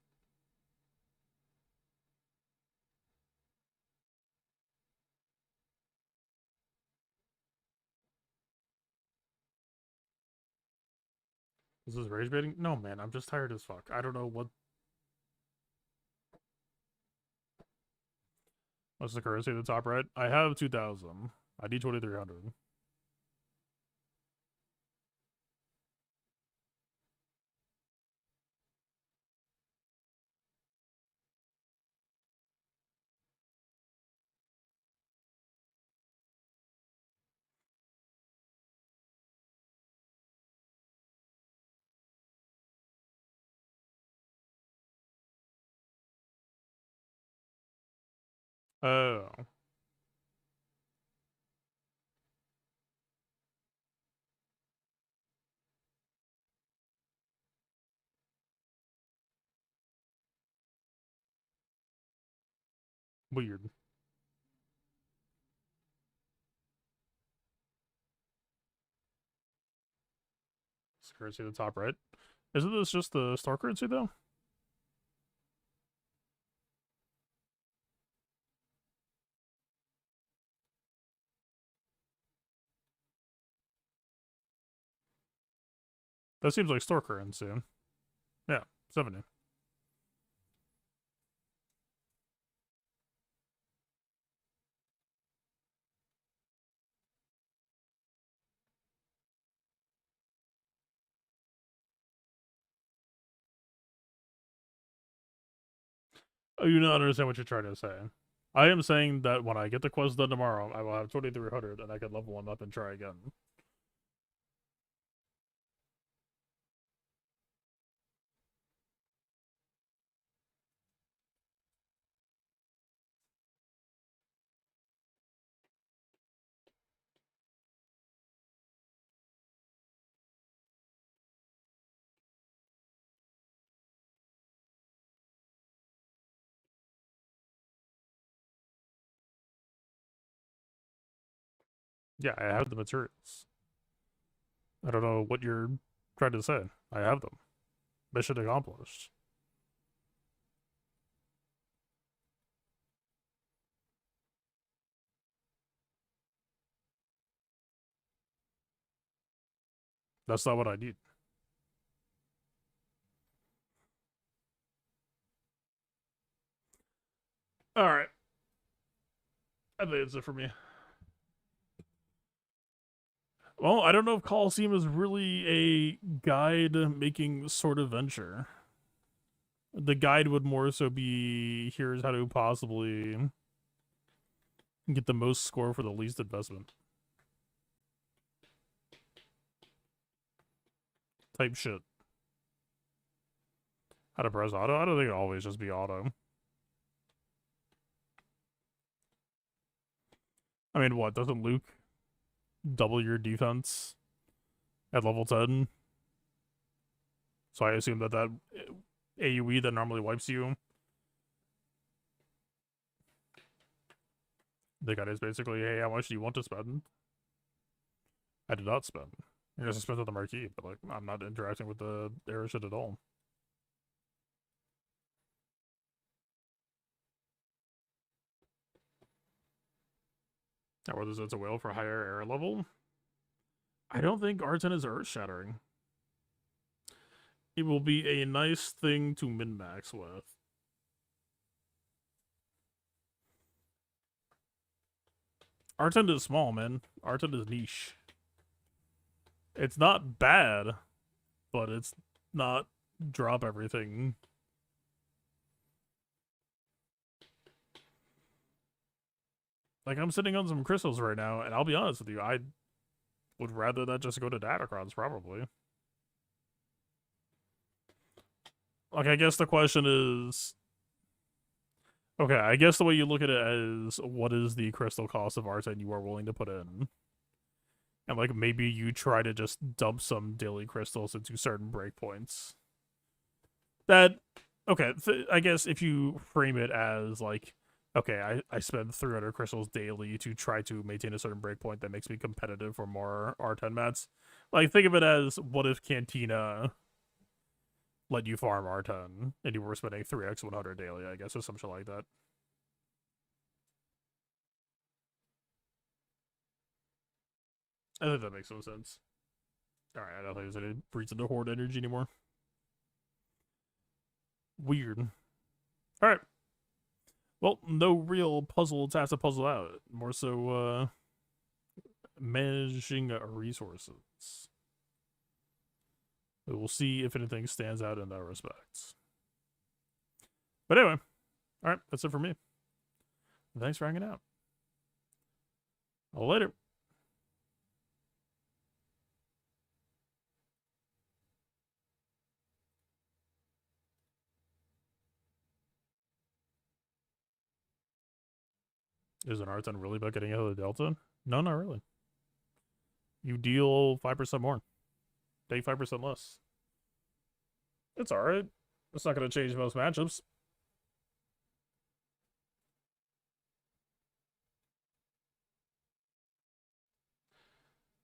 Is this rage baiting? No, man, I'm just tired as fuck. I don't know what's the currency at the top right. I have 2,000. I need 2,300. Oh, weird. It's the currency at the top right. Isn't this just the star currency though? That seems like store currency. Yeah, 70. Oh, you don't understand what you're trying to say. I am saying that when I get the quest done tomorrow, I will have 2,300 and I can level one up and try again. Yeah, I have the materials. I don't know what you're trying to say. I have them. Mission accomplished. That's not what I need. All right. I think that's it for me. Well, I don't know if Coliseum is really a guide making sort of venture. The guide would more so be here's how to possibly get the most score for the least investment type shit. How to press auto? I don't think it always just be auto. I mean, what? Doesn't Luke double your defense at level 10? So I assume that AoE that normally wipes you, the guy is basically, hey, how much do you want to spend? I did not spend. I guess I spent on the marquee, but like I'm not interacting with the arrow shit at all. Now whether it's a whale for higher air level, I don't think R10 is earth shattering. It will be a nice thing to min max with. R10 is small, man. R10 is niche. It's not bad, but it's not drop everything. Like I'm sitting on some crystals right now, and I'll be honest with you, I would rather that just go to Datacrons probably. Like I guess the question is, Okay, I guess the way you look at it is what is the crystal cost of R10 you are willing to put in? And like maybe you try to just dump some daily crystals into certain breakpoints. That okay, I guess if you frame it as like okay, I spend 300 crystals daily to try to maintain a certain breakpoint that makes me competitive for more R10 mats. Like think of it as what if Cantina let you farm R10 and you were spending 3x 100 daily, I guess, or something like that. I think that makes some sense. Alright, I don't think there's any reason to hoard energy anymore. Weird. Alright. Well, no real puzzle task to puzzle out. More so, managing resources. We'll see if anything stands out in that respect. But anyway, alright, that's it for me. Thanks for hanging out. Later. Is an R10 really about getting out of the Delta? No, not really. You deal 5% more. Take 5% less. It's alright. It's not going to change most matchups.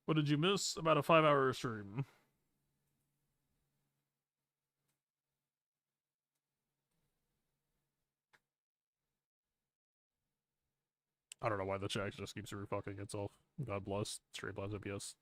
What did you miss? About a 5-hour stream. I don't know why the chat just keeps refucking itself. God bless. Streamlabs OPS.